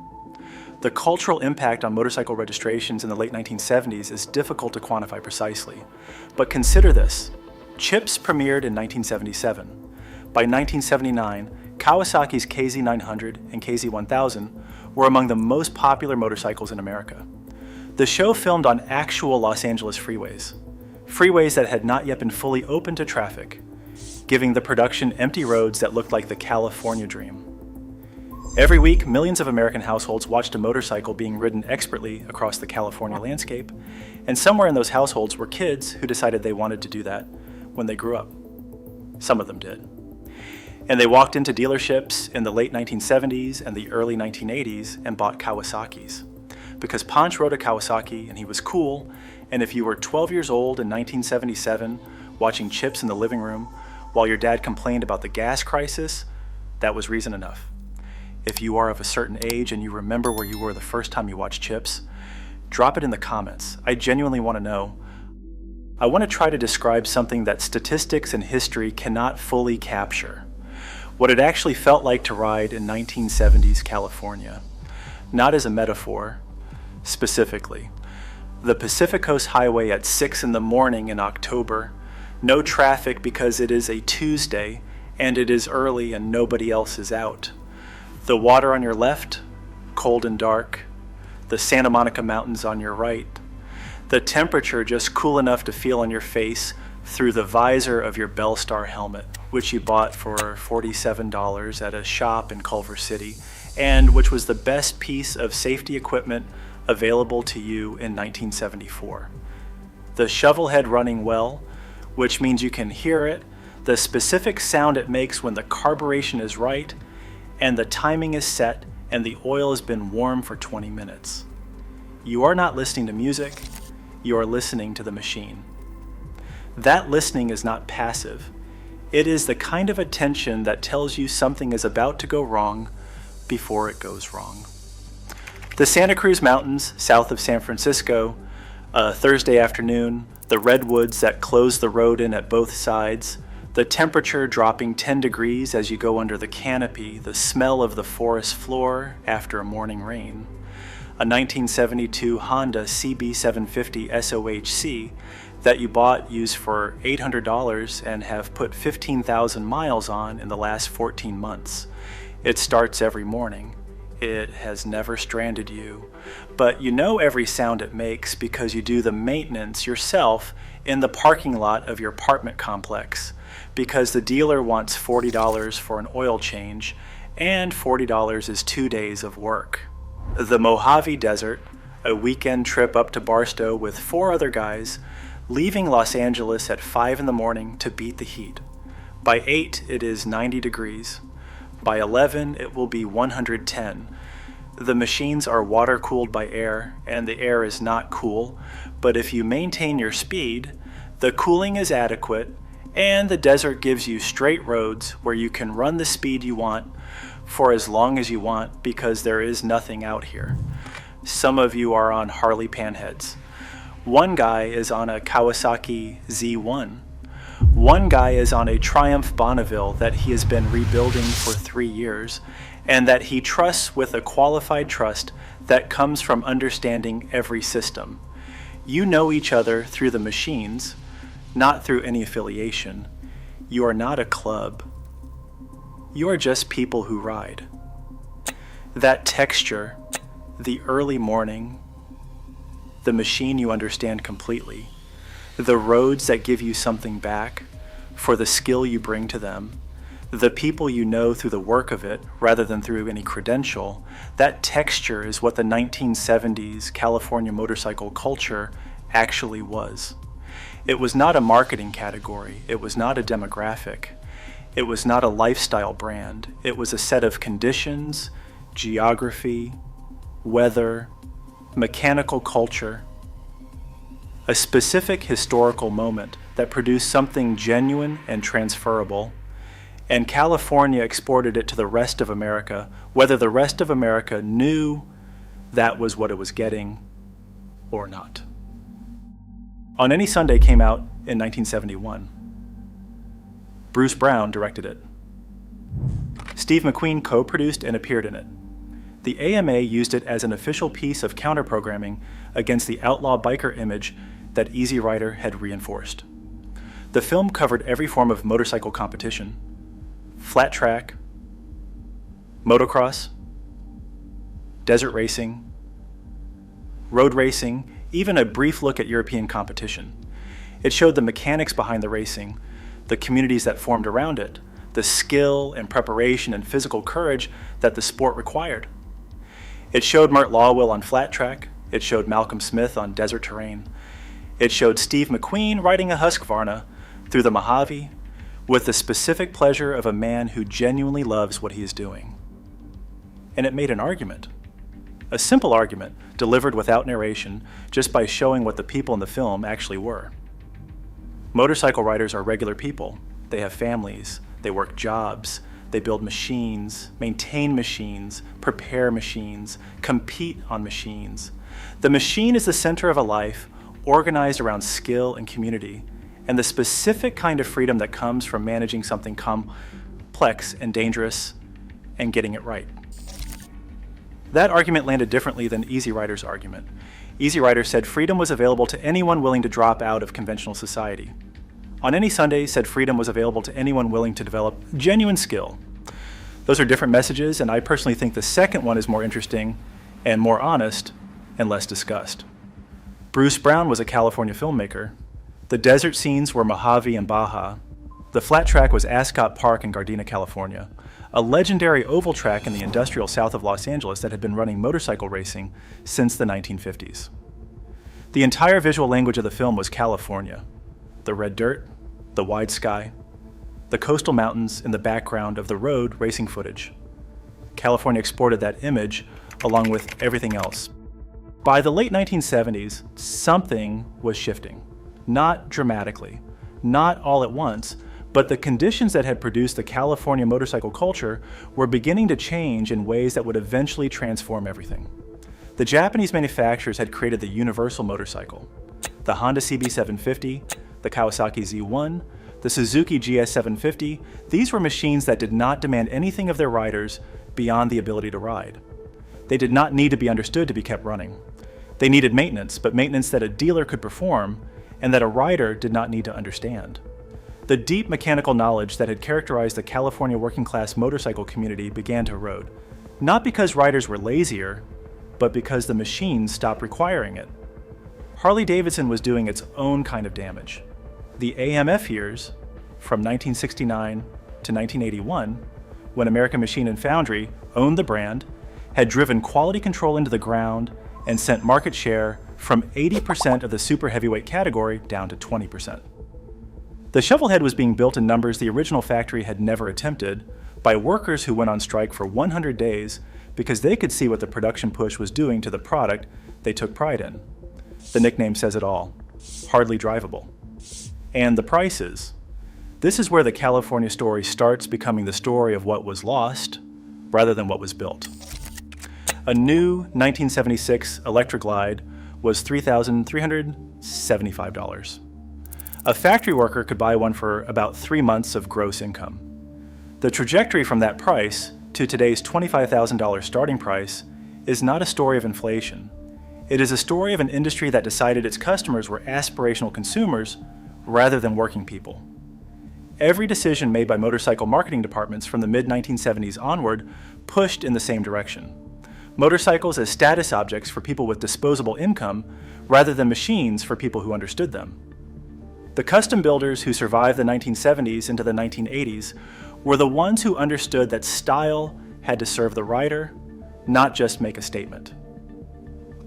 The cultural impact on motorcycle registrations in the late 1970s is difficult to quantify precisely, but consider this. Chips premiered in 1977. By 1979, Kawasaki's KZ900 and KZ1000 were among the most popular motorcycles in America. The show filmed on actual Los Angeles freeways that had not yet been fully open to traffic, giving the production empty roads that looked like the California dream. Every week, millions of American households watched a motorcycle being ridden expertly across the California landscape, and somewhere in those households were kids who decided they wanted to do that when they grew up. Some of them did. And they walked into dealerships in the late 1970s and the early 1980s and bought Kawasaki's. Because Ponch rode a Kawasaki and he was cool, and if you were 12 years old in 1977 watching Chips in the living room while your dad complained about the gas crisis, that was reason enough. If you are of a certain age and you remember where you were the first time you watched Chips, drop it in the comments. I genuinely want to know. I want to try to describe something that statistics and history cannot fully capture. What it actually felt like to ride in 1970s California. Not as a metaphor, specifically. The Pacific Coast Highway at 6 in the morning in October. No traffic because it is a Tuesday and it is early and nobody else is out. The water on your left, cold and dark. The Santa Monica Mountains on your right. The temperature just cool enough to feel on your face through the visor of your Bellstar helmet, which you bought for $47 at a shop in Culver City, and which was the best piece of safety equipment available to you in 1974. The shovel head running well, which means you can hear it, the specific sound it makes when the carburation is right, and the timing is set, and the oil has been warm for 20 minutes. You are not listening to music, you are listening to the machine. That listening is not passive. It is the kind of attention that tells you something is about to go wrong before it goes wrong. The Santa Cruz Mountains, south of San Francisco, Thursday afternoon, the redwoods that close the road in at both sides, the temperature dropping 10 degrees as you go under the canopy, the smell of the forest floor after a morning rain. A 1972 Honda CB750 SOHC that you bought used for $800 and have put 15,000 miles on in the last 14 months. It starts every morning. It has never stranded you, but you know every sound it makes because you do the maintenance yourself in the parking lot of your apartment complex, because the dealer wants $40 for an oil change, and $40 is 2 days of work. The Mojave Desert, a weekend trip up to Barstow with 4 other guys, leaving Los Angeles at 5 in the morning to beat the heat. By 8, it is 90 degrees. By 11, it will be 110. The machines are water-cooled by air, and the air is not cool, but if you maintain your speed, the cooling is adequate, and the desert gives you straight roads where you can run the speed you want for as long as you want because there is nothing out here. Some of you are on Harley panheads. One guy is on a Kawasaki Z1. One guy is on a Triumph Bonneville that he has been rebuilding for 3 years, and that he trusts with a qualified trust that comes from understanding every system. You know each other through the machines, not through any affiliation. You are not a club. You are just people who ride. That texture, the early morning, the machine you understand completely, the roads that give you something back for the skill you bring to them, the people you know through the work of it rather than through any credential, that texture is what the 1970s California motorcycle culture actually was. It was not a marketing category. It was not a demographic. It was not a lifestyle brand. It was a set of conditions, geography, weather, mechanical culture, a specific historical moment that produced something genuine and transferable, and California exported it to the rest of America, whether the rest of America knew that was what it was getting or not. On Any Sunday came out in 1971. Bruce Brown directed it. Steve McQueen co-produced and appeared in it. The AMA used it as an official piece of counter-programming against the outlaw biker image that Easy Rider had reinforced. The film covered every form of motorcycle competition: flat track, motocross, desert racing, road racing, even a brief look at European competition. It showed the mechanics behind the racing, the communities that formed around it, the skill and preparation and physical courage that the sport required. It showed Mert Lawwill on flat track. It showed Malcolm Smith on desert terrain. It showed Steve McQueen riding a Husqvarna through the Mojave with the specific pleasure of a man who genuinely loves what he is doing. And it made an argument. A simple argument delivered without narration, just by showing what the people in the film actually were. Motorcycle riders are regular people. They have families, they work jobs, they build machines, maintain machines, prepare machines, compete on machines. The machine is the center of a life organized around skill and community, and the specific kind of freedom that comes from managing something complex and dangerous and getting it right. That argument landed differently than Easy Rider's argument. Easy Rider said freedom was available to anyone willing to drop out of conventional society. On Any Sunday said freedom was available to anyone willing to develop genuine skill. Those are different messages, and I personally think the second one is more interesting and more honest and less discussed. Bruce Brown was a California filmmaker. The desert scenes were Mojave and Baja. The flat track was Ascot Park in Gardena, California, a legendary oval track in the industrial south of Los Angeles that had been running motorcycle racing since the 1950s. The entire visual language of the film was California. The red dirt, the wide sky, the coastal mountains in the background of the road racing footage. California exported that image along with everything else. By the late 1970s, something was shifting. Not dramatically, not all at once, but the conditions that had produced the California motorcycle culture were beginning to change in ways that would eventually transform everything. The Japanese manufacturers had created the universal motorcycle. The Honda CB750, the Kawasaki Z1, the Suzuki GS750, these were machines that did not demand anything of their riders beyond the ability to ride. They did not need to be understood to be kept running. They needed maintenance, but maintenance that a dealer could perform and that a rider did not need to understand. The deep mechanical knowledge that had characterized the California working-class motorcycle community began to erode, not because riders were lazier, but because the machines stopped requiring it. Harley-Davidson was doing its own kind of damage. The AMF years, from 1969 to 1981, when American Machine and Foundry owned the brand, had driven quality control into the ground and sent market share from 80% of the super heavyweight category down to 20%. The shovelhead was being built in numbers the original factory had never attempted by workers who went on strike for 100 days because they could see what the production push was doing to the product they took pride in. The nickname says it all: hardly drivable. And the prices. This is where the California story starts becoming the story of what was lost rather than what was built. A new 1976 Electra Glide was $3,375. A factory worker could buy one for about 3 months of gross income. The trajectory from that price to today's $25,000 starting price is not a story of inflation. It is a story of an industry that decided its customers were aspirational consumers rather than working people. Every decision made by motorcycle marketing departments from the mid-1970s onward pushed in the same direction. Motorcycles as status objects for people with disposable income rather than machines for people who understood them. The custom builders who survived the 1970s into the 1980s were the ones who understood that style had to serve the rider, not just make a statement.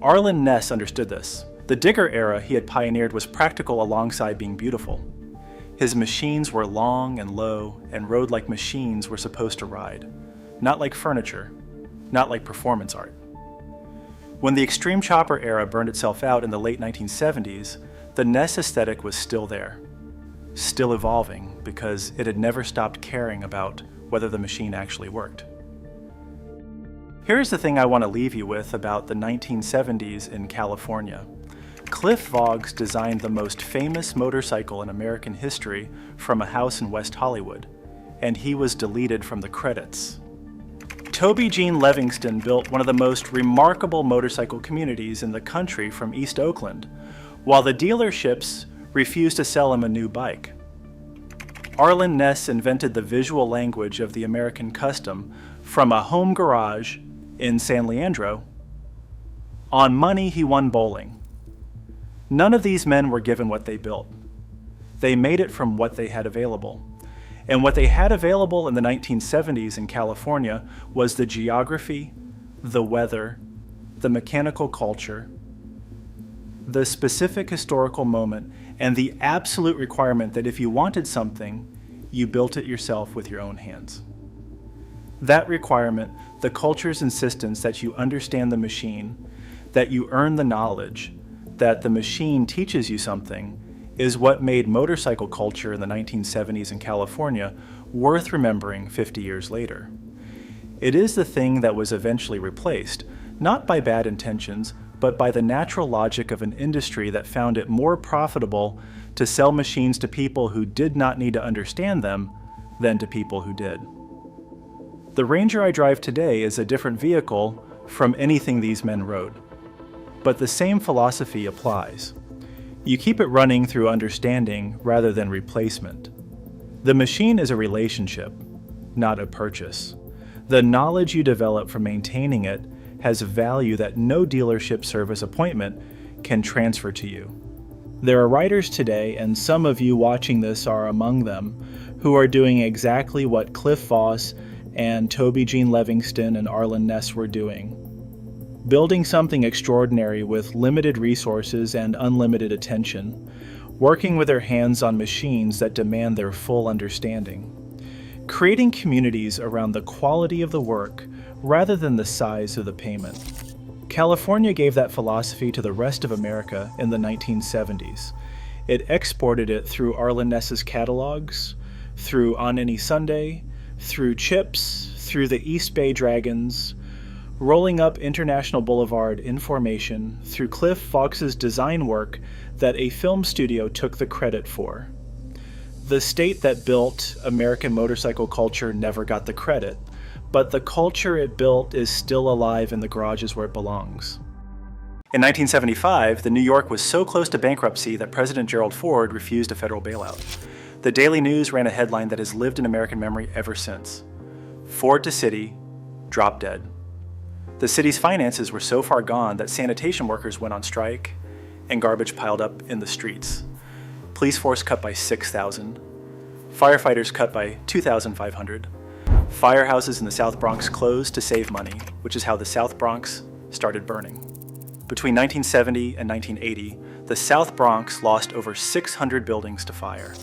Arlen Ness understood this. The digger era he had pioneered was practical alongside being beautiful. His machines were long and low and rode like machines were supposed to ride, not like furniture, not like performance art. When the extreme chopper era burned itself out in the late 1970s, the Ness aesthetic was still there, still evolving, built because it had never stopped caring about whether the machine actually worked. Here's the thing I want to leave you with about the 1970s in California. Cliff Voggs designed the most famous motorcycle in American history from a house in West Hollywood, and he was deleted from the credits. Toby Gene Livingston built one of the most remarkable motorcycle communities in the country from East Oakland, while the dealerships refused to sell him a new bike. Arlen Ness invented the visual language of the American custom from a home garage in San Leandro. On money, he won bowling. None of these men were given what they built. They made it from what they had available. And what they had available in the 1970s in California was the geography, the weather, the mechanical culture, the specific historical moment, and the absolute requirement that if you wanted something, you built it yourself with your own hands. That requirement, the culture's insistence that you understand the machine, that you earn the knowledge, that the machine teaches you something, is what made motorcycle culture in the 1970s in California worth remembering 50 years later. It is the thing that was eventually replaced, not by bad intentions, but by the natural logic of an industry that found it more profitable to sell machines to people who did not need to understand them than to people who did. The Ranger I drive today is a different vehicle from anything these men rode. But the same philosophy applies. You keep it running through understanding rather than replacement. The machine is a relationship, not a purchase. The knowledge you develop from maintaining it has value that no dealership service appointment can transfer to you. There are riders today, and some of you watching this are among them, who are doing exactly what Cliff Voss and Toby Gene Livingston and Arlen Ness were doing. Building something extraordinary with limited resources and unlimited attention, working with their hands on machines that demand their full understanding. Creating communities around the quality of the work rather than the size of the payment. California gave that philosophy to the rest of America in the 1970s. It exported it through Arlen Ness's catalogs, through On Any Sunday, through Chips, through the East Bay Dragons, rolling up International Boulevard in formation through Cliff Voggs's design work that a film studio took the credit for. The state that built American motorcycle culture never got the credit, but the culture it built is still alive in the garages where it belongs. In 1975, the New York was so close to bankruptcy that President Gerald Ford refused a federal bailout. The Daily News ran a headline that has lived in American memory ever since. Ford to city, drop dead. The city's finances were so far gone that sanitation workers went on strike and garbage piled up in the streets. Police force cut by 6,000. Firefighters cut by 2,500. Firehouses in the South Bronx closed to save money, which is how the South Bronx started burning. Between 1970 and 1980, the South Bronx lost over 600 buildings to fire.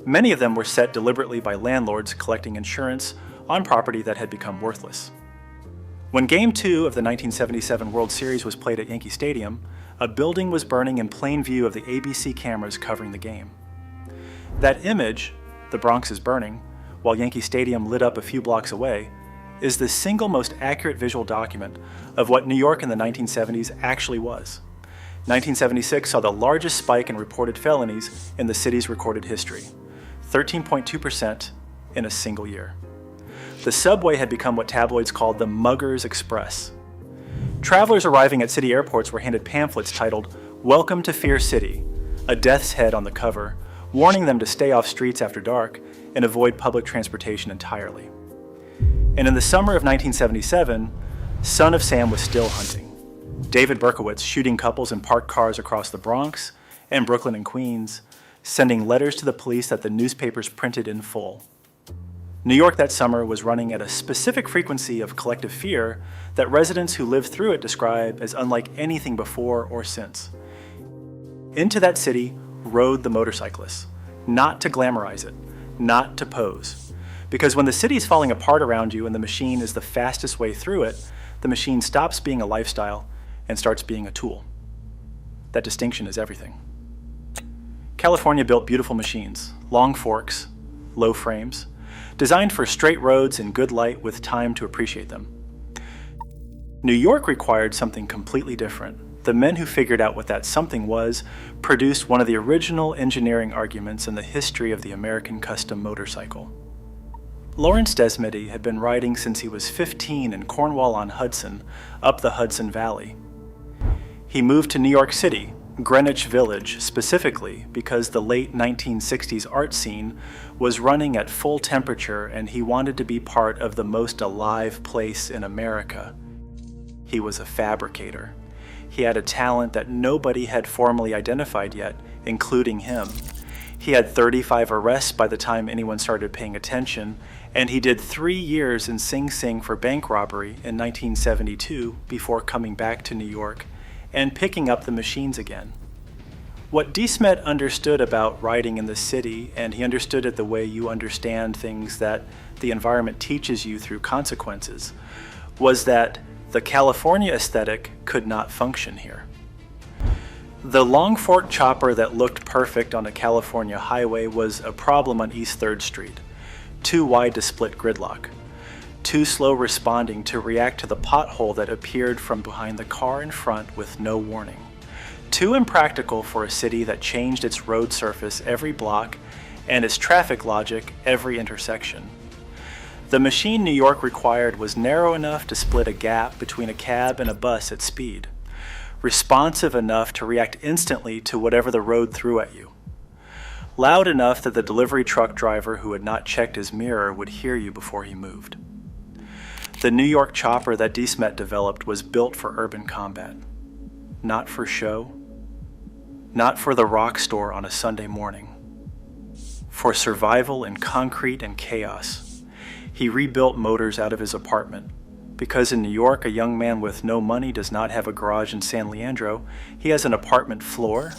Many of them were set deliberately by landlords collecting insurance on property that had become worthless. When Game 2 of the 1977 World Series was played at Yankee Stadium, a building was burning in plain view of the ABC cameras covering the game. That image, the Bronx is burning, while Yankee Stadium lit up a few blocks away, is the single most accurate visual document of what New York in the 1970s actually was. 1976 saw the largest spike in reported felonies in the city's recorded history, 13.2% in a single year. The subway had become what tabloids called the Muggers Express. Travelers arriving at city airports were handed pamphlets titled, "Welcome to Fear City," a death's head on the cover, warning them to stay off streets after dark and avoid public transportation entirely. And in the summer of 1977, Son of Sam was still hunting. David Berkowitz shooting couples in parked cars across the Bronx and Brooklyn and Queens, sending letters to the police that the newspapers printed in full. New York that summer was running at a specific frequency of collective fear that residents who lived through it describe as unlike anything before or since. Into that city rode the motorcyclists, not to glamorize it, not to pose. Because when the city is falling apart around you and the machine is the fastest way through it, the machine stops being a lifestyle and starts being a tool. That distinction is everything. California built beautiful machines, long forks, low frames, designed for straight roads and good light with time to appreciate them. New York required something completely different. The men who figured out what that something was produced one of the original engineering arguments in the history of the American custom motorcycle. Lawrence Desmady had been riding since he was 15 in Cornwall-on-Hudson, up the Hudson Valley. He moved to New York City, Greenwich Village specifically, because the late 1960s art scene was running at full temperature and he wanted to be part of the most alive place in America. He was a fabricator. He had a talent that nobody had formally identified yet, including him. He had 35 arrests by the time anyone started paying attention, and he did 3 years in Sing Sing for bank robbery in 1972 before coming back to New York and picking up the machines again. What DeSmet understood about riding in the city, and he understood it the way you understand things that the environment teaches you through consequences, was that the California aesthetic could not function here. The long fork chopper that looked perfect on a California highway was a problem on East 3rd Street. Too wide to split gridlock. Too slow responding to react to the pothole that appeared from behind the car in front with no warning. Too impractical for a city that changed its road surface every block and its traffic logic every intersection. The machine New York required was narrow enough to split a gap between a cab and a bus at speed, responsive enough to react instantly to whatever the road threw at you, loud enough that the delivery truck driver who had not checked his mirror would hear you before he moved. The New York chopper that DeSmet developed was built for urban combat, not for show, not for the rock store on a Sunday morning, for survival in concrete and chaos. He rebuilt motors out of his apartment. Because in New York, a young man with no money does not have a garage in San Leandro, he has an apartment floor.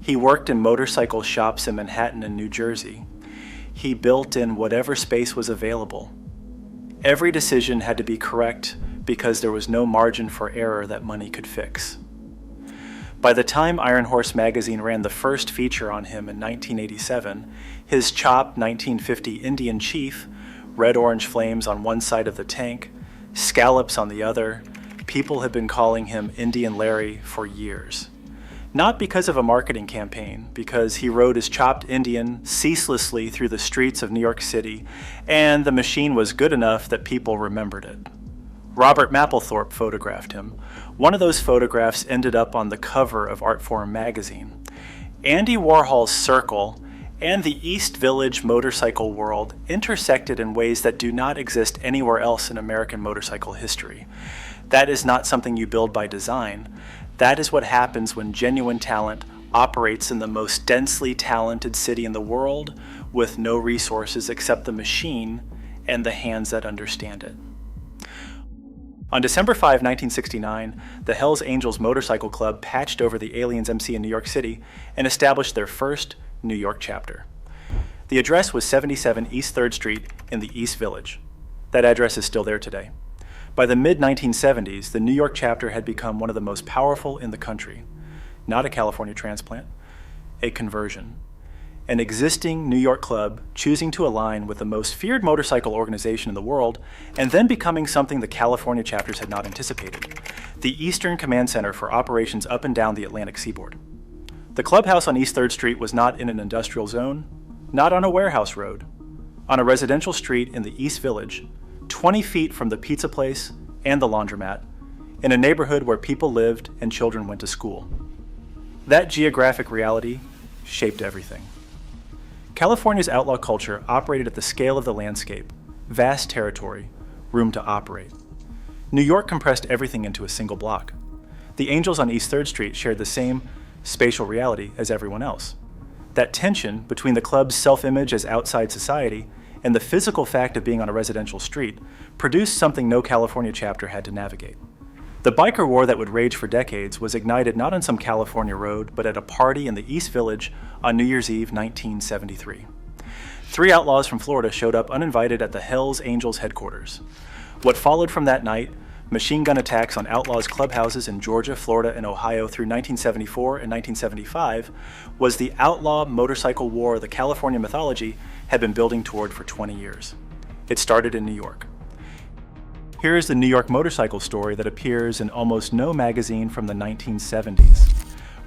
He worked in motorcycle shops in Manhattan and New Jersey. He built in whatever space was available. Every decision had to be correct because there was no margin for error that money could fix. By the time Iron Horse magazine ran the first feature on him in 1987, his chopped 1950 Indian Chief, red-orange flames on one side of the tank, scallops on the other, people have been calling him Indian Larry for years. Not because of a marketing campaign, because he rode his chopped Indian ceaselessly through the streets of New York City, and the machine was good enough that people remembered it. Robert Mapplethorpe photographed him. One of those photographs ended up on the cover of Artforum magazine. Andy Warhol's circle and the East Village motorcycle world intersected in ways that do not exist anywhere else in American motorcycle history. That is not something you build by design. That is what happens when genuine talent operates in the most densely talented city in the world with no resources except the machine and the hands that understand it. On December 5, 1969, the Hells Angels Motorcycle Club patched over the Aliens MC in New York City and established their first New York chapter. The address was 77 East 3rd Street in the East Village. That address is still there today. By the mid-1970s, the New York chapter had become one of the most powerful in the country. Not a California transplant, a conversion. An existing New York club choosing to align with the most feared motorcycle organization in the world, and then becoming something the California chapters had not anticipated: the Eastern Command Center for operations up and down the Atlantic seaboard. The clubhouse on East 3rd Street was not in an industrial zone, not on a warehouse road, on a residential street in the East Village, 20 feet from the pizza place and the laundromat, in a neighborhood where people lived and children went to school. That geographic reality shaped everything. California's outlaw culture operated at the scale of the landscape, vast territory, room to operate. New York compressed everything into a single block. The Angels on East 3rd Street shared the same spatial reality as everyone else. That tension between the club's self-image as outside society and the physical fact of being on a residential street produced something no California chapter had to navigate. The biker war that would rage for decades was ignited not on some California road, but at a party in the East Village on New Year's Eve 1973. 3 outlaws from Florida showed up uninvited at the Hells Angels headquarters. What followed from that night, machine gun attacks on outlaws' clubhouses in Georgia, Florida, and Ohio through 1974 and 1975, was the outlaw motorcycle war the California mythology had been building toward for 20 years. It started in New York. Here is the New York motorcycle story that appears in almost no magazine from the 1970s.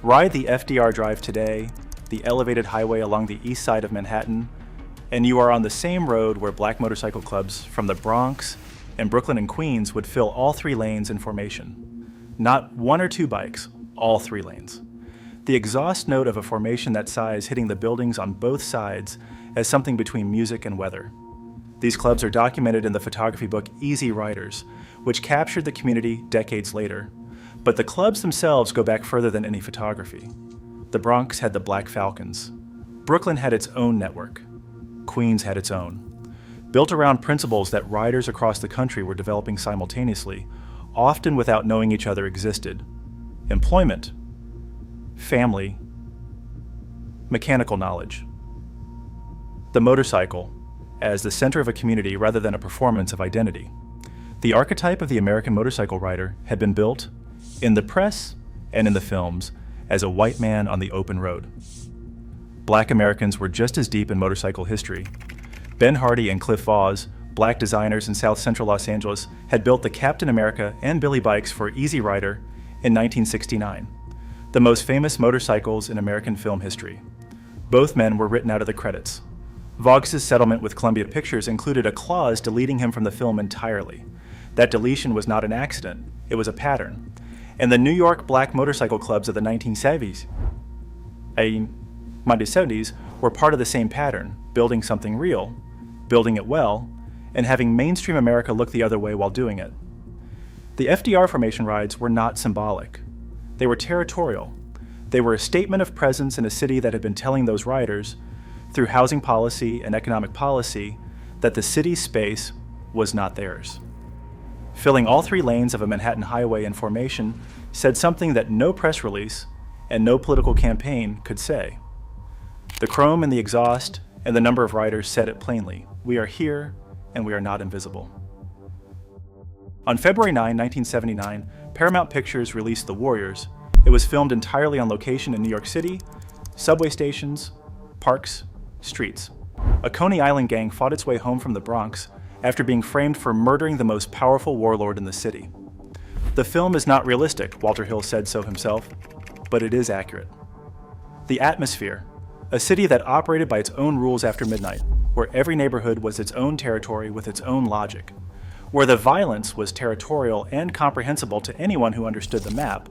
Ride the FDR Drive today, the elevated highway along the east side of Manhattan, and you are on the same road where black motorcycle clubs from the Bronx and Brooklyn and Queens would fill all 3 lanes in formation. Not 1 or 2 bikes, all 3 lanes. The exhaust note of a formation that size hitting the buildings on both sides as something between music and weather. These clubs are documented in the photography book Easy Riders, which captured the community decades later. But the clubs themselves go back further than any photography. The Bronx had the Black Falcons. Brooklyn had its own network. Queens had its own. Built around principles that riders across the country were developing simultaneously, often without knowing each other existed. Employment, family, mechanical knowledge. The motorcycle, as the center of a community rather than a performance of identity. The archetype of the American motorcycle rider had been built, in the press and in the films, as a white man on the open road. Black Americans were just as deep in motorcycle history. Ben Hardy and Cliff Voss, black designers in South Central Los Angeles, had built the Captain America and Billy bikes for Easy Rider in 1969, the most famous motorcycles in American film history. Both men were written out of the credits. Voss's settlement with Columbia Pictures included a clause deleting him from the film entirely. That deletion was not an accident, it was a pattern. And the New York black motorcycle clubs of the 1970s were part of the same pattern, building something real, building it well, and having mainstream America look the other way while doing it. The FDR formation rides were not symbolic. They were territorial. They were a statement of presence in a city that had been telling those riders, through housing policy and economic policy, that the city's space was not theirs. Filling all 3 lanes of a Manhattan highway in formation said something that no press release and no political campaign could say. The chrome and the exhaust and the number of riders said it plainly. We are here and we are not invisible. On February 9, 1979, Paramount Pictures released The Warriors. It was filmed entirely on location in New York City, subway stations, parks, streets. A Coney Island gang fought its way home from the Bronx after being framed for murdering the most powerful warlord in the city. The film is not realistic, Walter Hill said so himself, but it is accurate. The atmosphere, a city that operated by its own rules after midnight, where every neighborhood was its own territory with its own logic, where the violence was territorial and comprehensible to anyone who understood the map,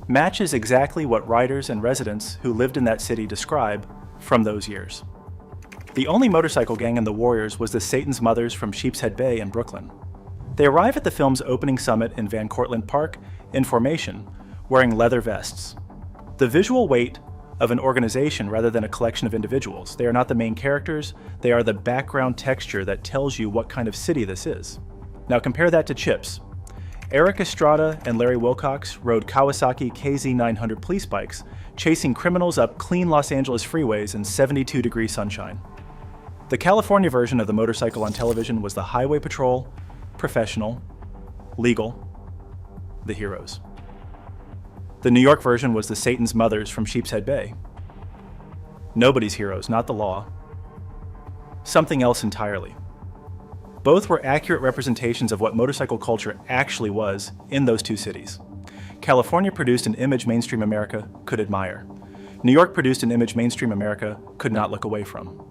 matches exactly what riders and residents who lived in that city describe from those years. The only motorcycle gang in The Warriors was the Satan's Mothers from Sheepshead Bay in Brooklyn. They arrive at the film's opening summit in Van Cortlandt Park in formation, wearing leather vests. The visual weight of an organization rather than a collection of individuals. They are not the main characters, they are the background texture that tells you what kind of city this is. Now compare that to Chips. Eric Estrada and Larry Wilcox rode Kawasaki KZ900 police bikes, chasing criminals up clean Los Angeles freeways in 72-degree sunshine. The California version of the motorcycle on television was the Highway Patrol, Professional, Legal, the Heroes. The New York version was the Satan's Mothers from Sheepshead Bay. Nobody's Heroes, not the law. Something else entirely. Both were accurate representations of what motorcycle culture actually was in those 2 cities. California produced an image mainstream America could admire. New York produced an image mainstream America could not look away from.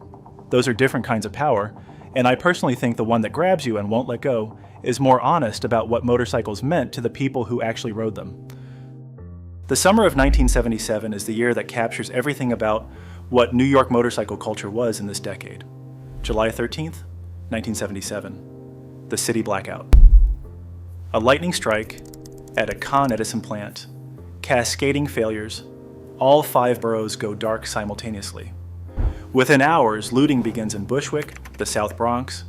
Those are different kinds of power, and I personally think the one that grabs you and won't let go is more honest about what motorcycles meant to the people who actually rode them. The summer of 1977 is the year that captures everything about what New York motorcycle culture was in this decade. July 13th, 1977, the city blackout. A lightning strike at a Con Edison plant, cascading failures, all 5 boroughs go dark simultaneously. Within hours, looting begins in Bushwick, the South Bronx,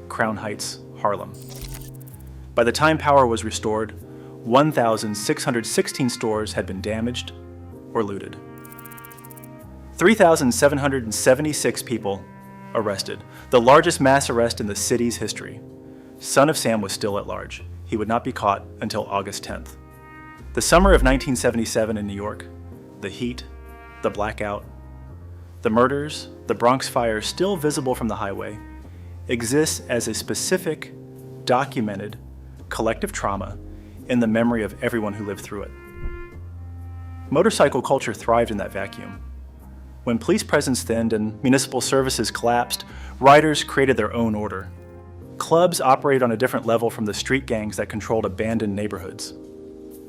Crown Heights, Harlem. By the time power was restored, 1,616 stores had been damaged or looted. 3,776 people arrested, the largest mass arrest in the city's history. Son of Sam was still at large. He would not be caught until August 10th. The summer of 1977 in New York, the heat, the blackout, The murders, the Bronx fire still visible from the highway, exists as a specific, documented, collective trauma in the memory of everyone who lived through it. Motorcycle culture thrived in that vacuum. When police presence thinned and municipal services collapsed, riders created their own order. Clubs operated on a different level from the street gangs that controlled abandoned neighborhoods.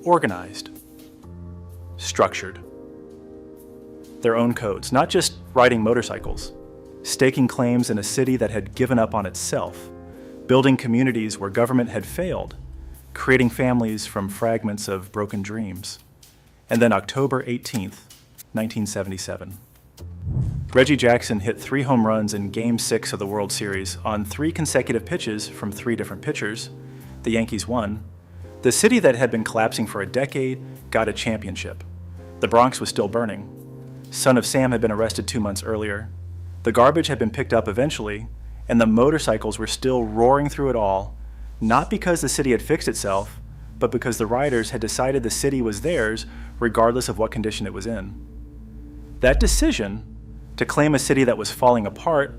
Organized. Structured. Their own codes, not just riding motorcycles. Staking claims in a city that had given up on itself. Building communities where government had failed. Creating families from fragments of broken dreams. And then October 18th, 1977. Reggie Jackson hit 3 home runs in Game 6 of the World Series on 3 consecutive pitches from 3 different pitchers. The Yankees won. The city that had been collapsing for a decade got a championship. The Bronx was still burning. Son of Sam had been arrested 2 months earlier. The garbage had been picked up eventually, and the motorcycles were still roaring through it all, not because the city had fixed itself, but because the riders had decided the city was theirs regardless of what condition it was in. That decision, to claim a city that was falling apart,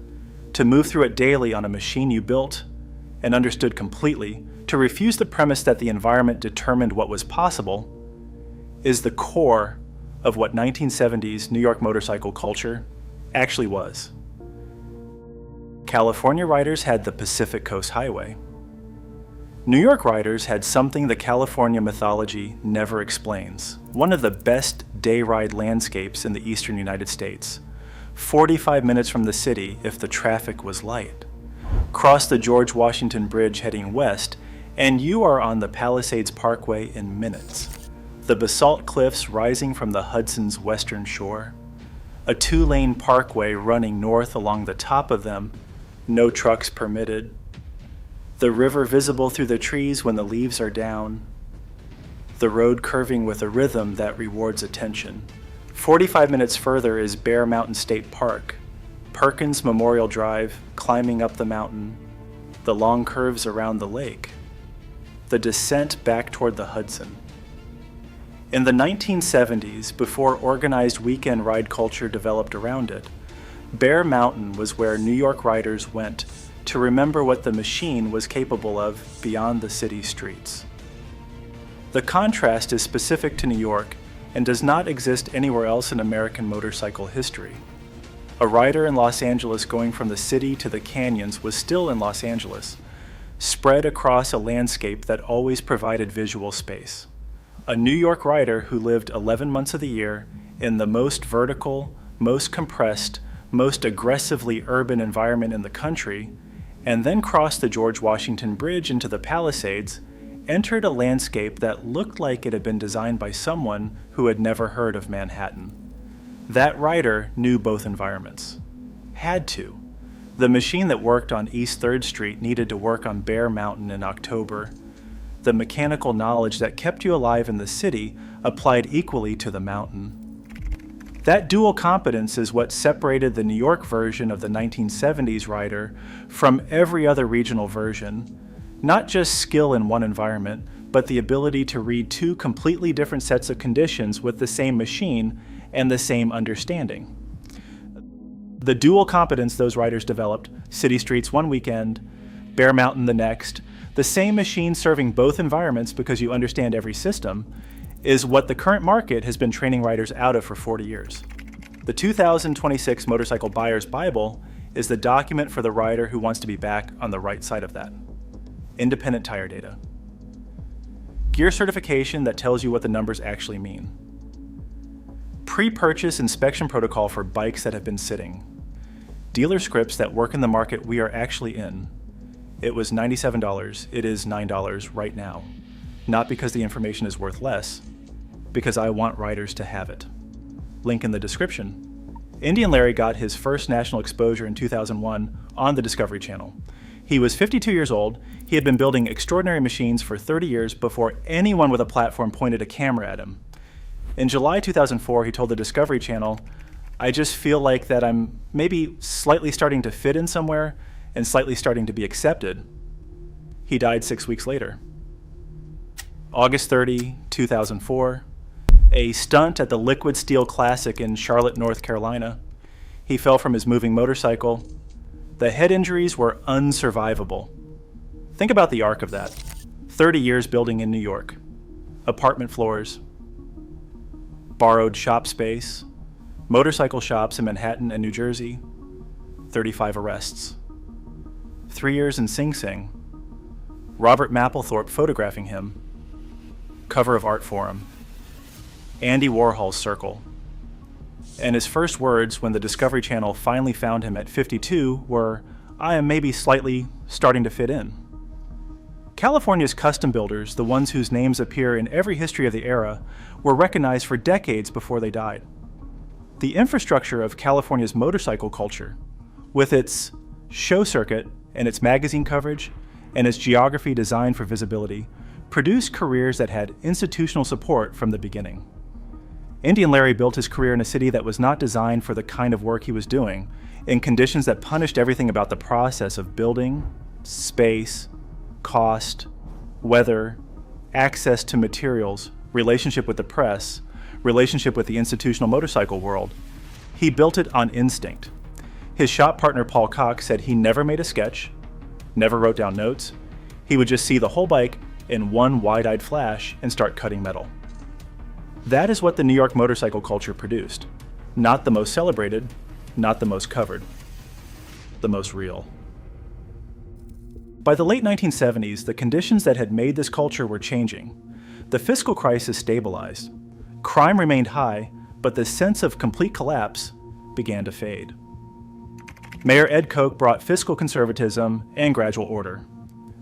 to move through it daily on a machine you built and understood completely, to refuse the premise that the environment determined what was possible, is the core of what 1970s New York motorcycle culture actually was. California riders had the Pacific Coast Highway. New York riders had something the California mythology never explains, one of the best day ride landscapes in the eastern United States. 45 minutes from the city if the traffic was light. Cross the George Washington Bridge heading west, and you are on the Palisades Parkway in minutes. The basalt cliffs rising from the Hudson's western shore. A 2-lane parkway running north along the top of them, no trucks permitted. The river visible through the trees when the leaves are down. The road curving with a rhythm that rewards attention. 45 minutes further is Bear Mountain State Park, Perkins Memorial Drive, climbing up the mountain, the long curves around the lake, the descent back toward the Hudson. In the 1970s, before organized weekend ride culture developed around it, Bear Mountain was where New York riders went to remember what the machine was capable of beyond the city streets. The contrast is specific to New York and does not exist anywhere else in American motorcycle history. A rider in Los Angeles going from the city to the canyons was still in Los Angeles, spread across a landscape that always provided visual space. A New York rider who lived 11 months of the year in the most vertical, most compressed, most aggressively urban environment in the country, and then crossed the George Washington Bridge into the Palisades, entered a landscape that looked like it had been designed by someone who had never heard of Manhattan. That rider knew both environments. Had to. The machine that worked on East 3rd Street needed to work on Bear Mountain in October. The mechanical knowledge that kept you alive in the city applied equally to the mountain. That dual competence is what separated the New York version of the 1970s rider from every other regional version. Not just skill in one environment, but the ability to read 2 completely different sets of conditions with the same machine and the same understanding. The dual competence those riders developed, city streets one weekend, Bear Mountain the next, the same machine serving both environments because you understand every system, is what the current market has been training riders out of for 40 years. The 2026 Motorcycle Buyer's Bible is the document for the rider who wants to be back on the right side of that. Independent tire data. Gear certification that tells you what the numbers actually mean. Pre-purchase inspection protocol for bikes that have been sitting. Dealer scripts that work in the market we are actually in. It was $97, it is $9 right now. Not because the information is worth less, because I want riders to have it. Link in the description. Indian Larry got his first national exposure in 2001 on the Discovery Channel. He was 52 years old. He had been building extraordinary machines for 30 years before anyone with a platform pointed a camera at him. In July 2004, he told the Discovery Channel, "I just feel like that I'm maybe slightly starting to fit in somewhere and slightly starting to be accepted." He died 6 weeks later. August 30, 2004, a stunt at the Liquid Steel Classic in Charlotte, North Carolina. He fell from his moving motorcycle. The head injuries were unsurvivable. Think about the arc of that. 30 years building in New York. Apartment floors. Borrowed shop space. Motorcycle shops in Manhattan and New Jersey. 35 arrests. 3 years in Sing Sing. Robert Mapplethorpe photographing him. Cover of Art Forum. Andy Warhol's circle. And his first words when the Discovery Channel finally found him at 52 were, "I am maybe slightly starting to fit in." California's custom builders, the ones whose names appear in every history of the era, were recognized for decades before they died. The infrastructure of California's motorcycle culture, with its show circuit and its magazine coverage and its geography designed for visibility, produced careers that had institutional support from the beginning. Indian Larry built his career in a city that was not designed for the kind of work he was doing, in conditions that punished everything about the process of building, space, cost, weather, access to materials, relationship with the press, relationship with the institutional motorcycle world. He built it on instinct. His shop partner Paul Cox said he never made a sketch, never wrote down notes. He would just see the whole bike in one wide-eyed flash and start cutting metal. That is what the New York motorcycle culture produced. Not the most celebrated, not the most covered, the most real. By the late 1970s, the conditions that had made this culture were changing. The fiscal crisis stabilized. Crime remained high, but the sense of complete collapse began to fade. Mayor Ed Koch brought fiscal conservatism and gradual order.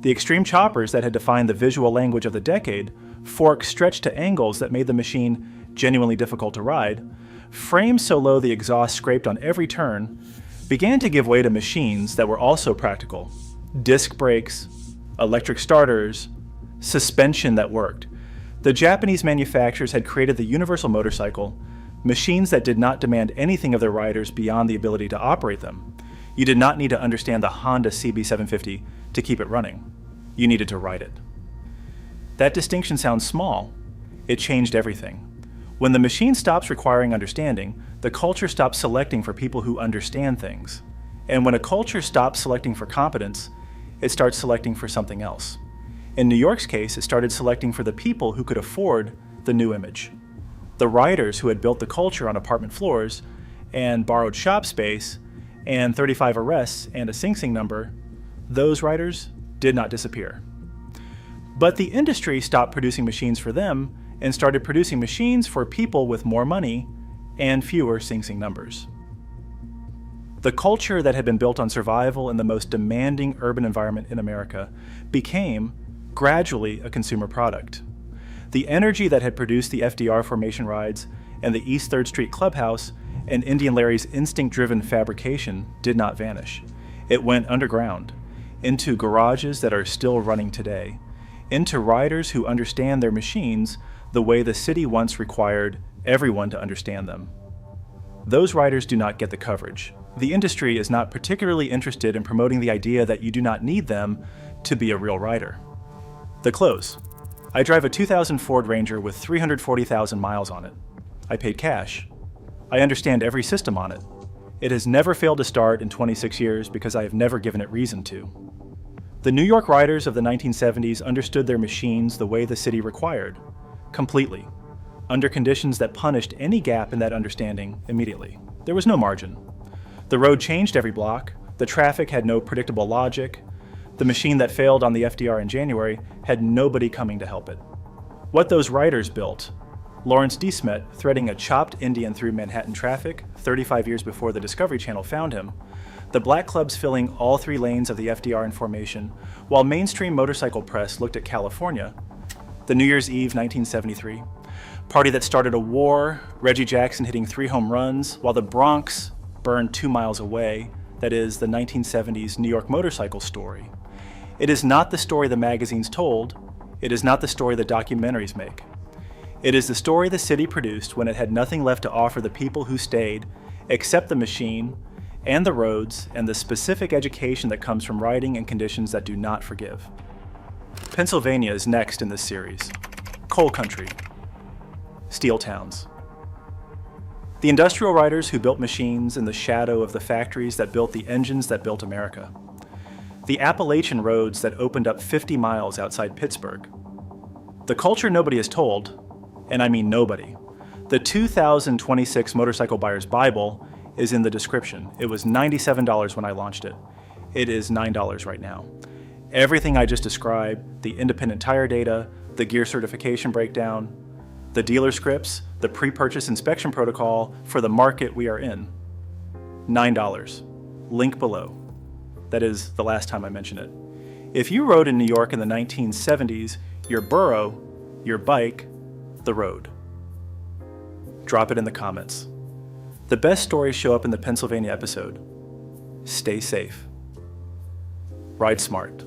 The extreme choppers that had defined the visual language of the decade, forks stretched to angles that made the machine genuinely difficult to ride, frames so low the exhaust scraped on every turn, began to give way to machines that were also practical. Disc brakes, electric starters, suspension that worked. The Japanese manufacturers had created the universal motorcycle, machines that did not demand anything of their riders beyond the ability to operate them. You did not need to understand the Honda CB750 to keep it running. You needed to ride it. That distinction sounds small. It changed everything. When the machine stops requiring understanding, the culture stops selecting for people who understand things. And when a culture stops selecting for competence, it starts selecting for something else. In New York's case, it started selecting for the people who could afford the new image. The riders who had built the culture on apartment floors and borrowed shop space and 35 arrests and a Sing Sing number, those riders did not disappear. But the industry stopped producing machines for them and started producing machines for people with more money and fewer Sing Sing numbers. The culture that had been built on survival in the most demanding urban environment in America became, gradually, a consumer product. The energy that had produced the FDR formation rides and the East 3rd Street Clubhouse and Indian Larry's instinct-driven fabrication did not vanish. It went underground, into garages that are still running today, into riders who understand their machines the way the city once required everyone to understand them. Those riders do not get the coverage. The industry is not particularly interested in promoting the idea that you do not need them to be a real rider. The close. I drive a 2000 Ford Ranger with 340,000 miles on it. I paid cash. I understand every system on it. It has never failed to start in 26 years because I have never given it reason to. The New York riders of the 1970s understood their machines the way the city required, completely, under conditions that punished any gap in that understanding immediately. There was no margin. The road changed every block, the traffic had no predictable logic, the machine that failed on the FDR in January had nobody coming to help it. What those riders built, Lawrence D. Smet threading a chopped Indian through Manhattan traffic 35 years before the Discovery Channel found him, the black clubs filling all 3 lanes of the FDR in formation, while mainstream motorcycle press looked at California, the New Year's Eve 1973, party that started a war, Reggie Jackson hitting 3 home runs, while the Bronx burned 2 miles away, that is the 1970s New York motorcycle story. It is not the story the magazines told, it is not the story the documentaries make. It is the story the city produced when it had nothing left to offer the people who stayed, except the machine, and the roads, and the specific education that comes from riding in conditions that do not forgive. Pennsylvania is next in this series. Coal country. Steel towns. The industrial riders who built machines in the shadow of the factories that built the engines that built America. The Appalachian roads that opened up 50 miles outside Pittsburgh. The culture nobody is told, and I mean nobody. The 2026 Motorcycle Buyer's Bible is in the description. It was $97 when I launched it. It is $9 right now. Everything I just described, the independent tire data, the gear certification breakdown, the dealer scripts, the pre-purchase inspection protocol for the market we are in. $9. Link below. That is the last time I mention it. If you rode in New York in the 1970s, your burro, your bike, the road. Drop it in the comments. The best stories show up in the Pennsylvania episode. Stay safe. Ride smart.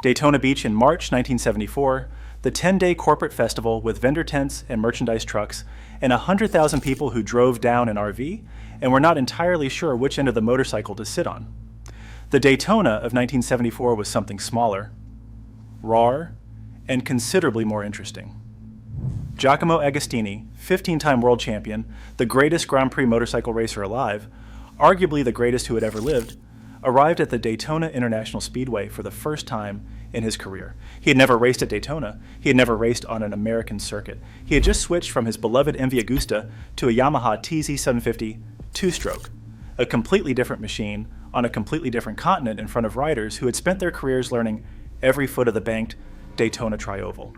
Daytona Beach in March 1974, the 10-day corporate festival with vendor tents and merchandise trucks and 100,000 people who drove down an RV and were not entirely sure which end of the motorcycle to sit on. The Daytona of 1974 was something smaller, raw, and considerably more interesting. Giacomo Agostini, 15-time world champion, the greatest Grand Prix motorcycle racer alive, arguably the greatest who had ever lived, arrived at the Daytona International Speedway for the first time in his career. He had never raced at Daytona. He had never raced on an American circuit. He had just switched from his beloved MV Agusta to a Yamaha TZ750 two-stroke, a completely different machine on a completely different continent in front of riders who had spent their careers learning every foot of the banked Daytona Tri-Oval.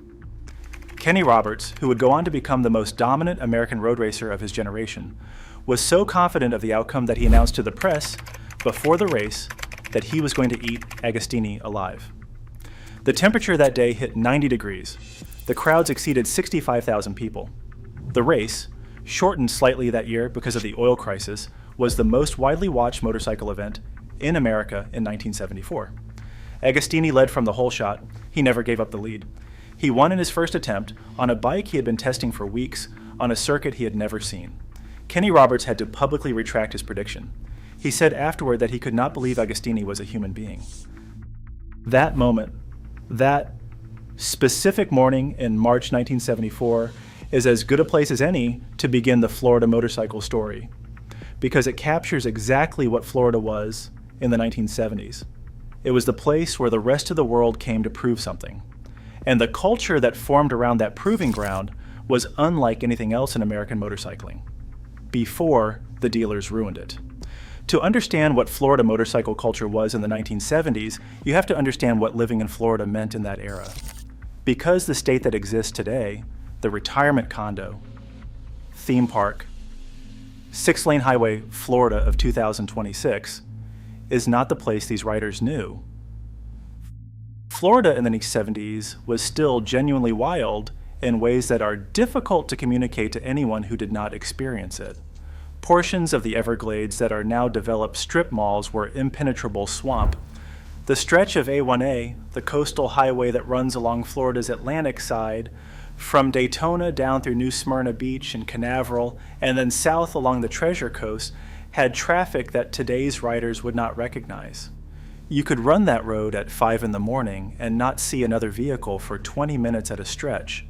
Kenny Roberts, who would go on to become the most dominant American road racer of his generation, was so confident of the outcome that he announced to the press before the race that he was going to eat Agostini alive. The temperature that day hit 90 degrees. The crowds exceeded 65,000 people. The race, shortened slightly that year because of the oil crisis, was the most widely watched motorcycle event in America in 1974. Agostini led from the whole shot. He never gave up the lead. He won in his first attempt on a bike he had been testing for weeks on a circuit he had never seen. Kenny Roberts had to publicly retract his prediction. He said afterward that he could not believe Agostini was a human being. That moment, that specific morning in March 1974, is as good a place as any to begin the Florida motorcycle story, because it captures exactly what Florida was in the 1970s. It was the place where the rest of the world came to prove something. And the culture that formed around that proving ground was unlike anything else in American motorcycling, before the dealers ruined it. To understand what Florida motorcycle culture was in the 1970s, you have to understand what living in Florida meant in that era. Because the state that exists today, the retirement condo, theme park, 6-lane highway Florida of 2026, is not the place these riders knew. Florida in the 70s was still genuinely wild in ways that are difficult to communicate to anyone who did not experience it. Portions of the Everglades that are now developed strip malls were impenetrable swamp. The stretch of A1A, the coastal highway that runs along Florida's Atlantic side, from Daytona down through New Smyrna Beach and Canaveral, and then south along the Treasure Coast, had traffic that today's riders would not recognize. You could run that road at 5 in the morning and not see another vehicle for 20 minutes at a stretch.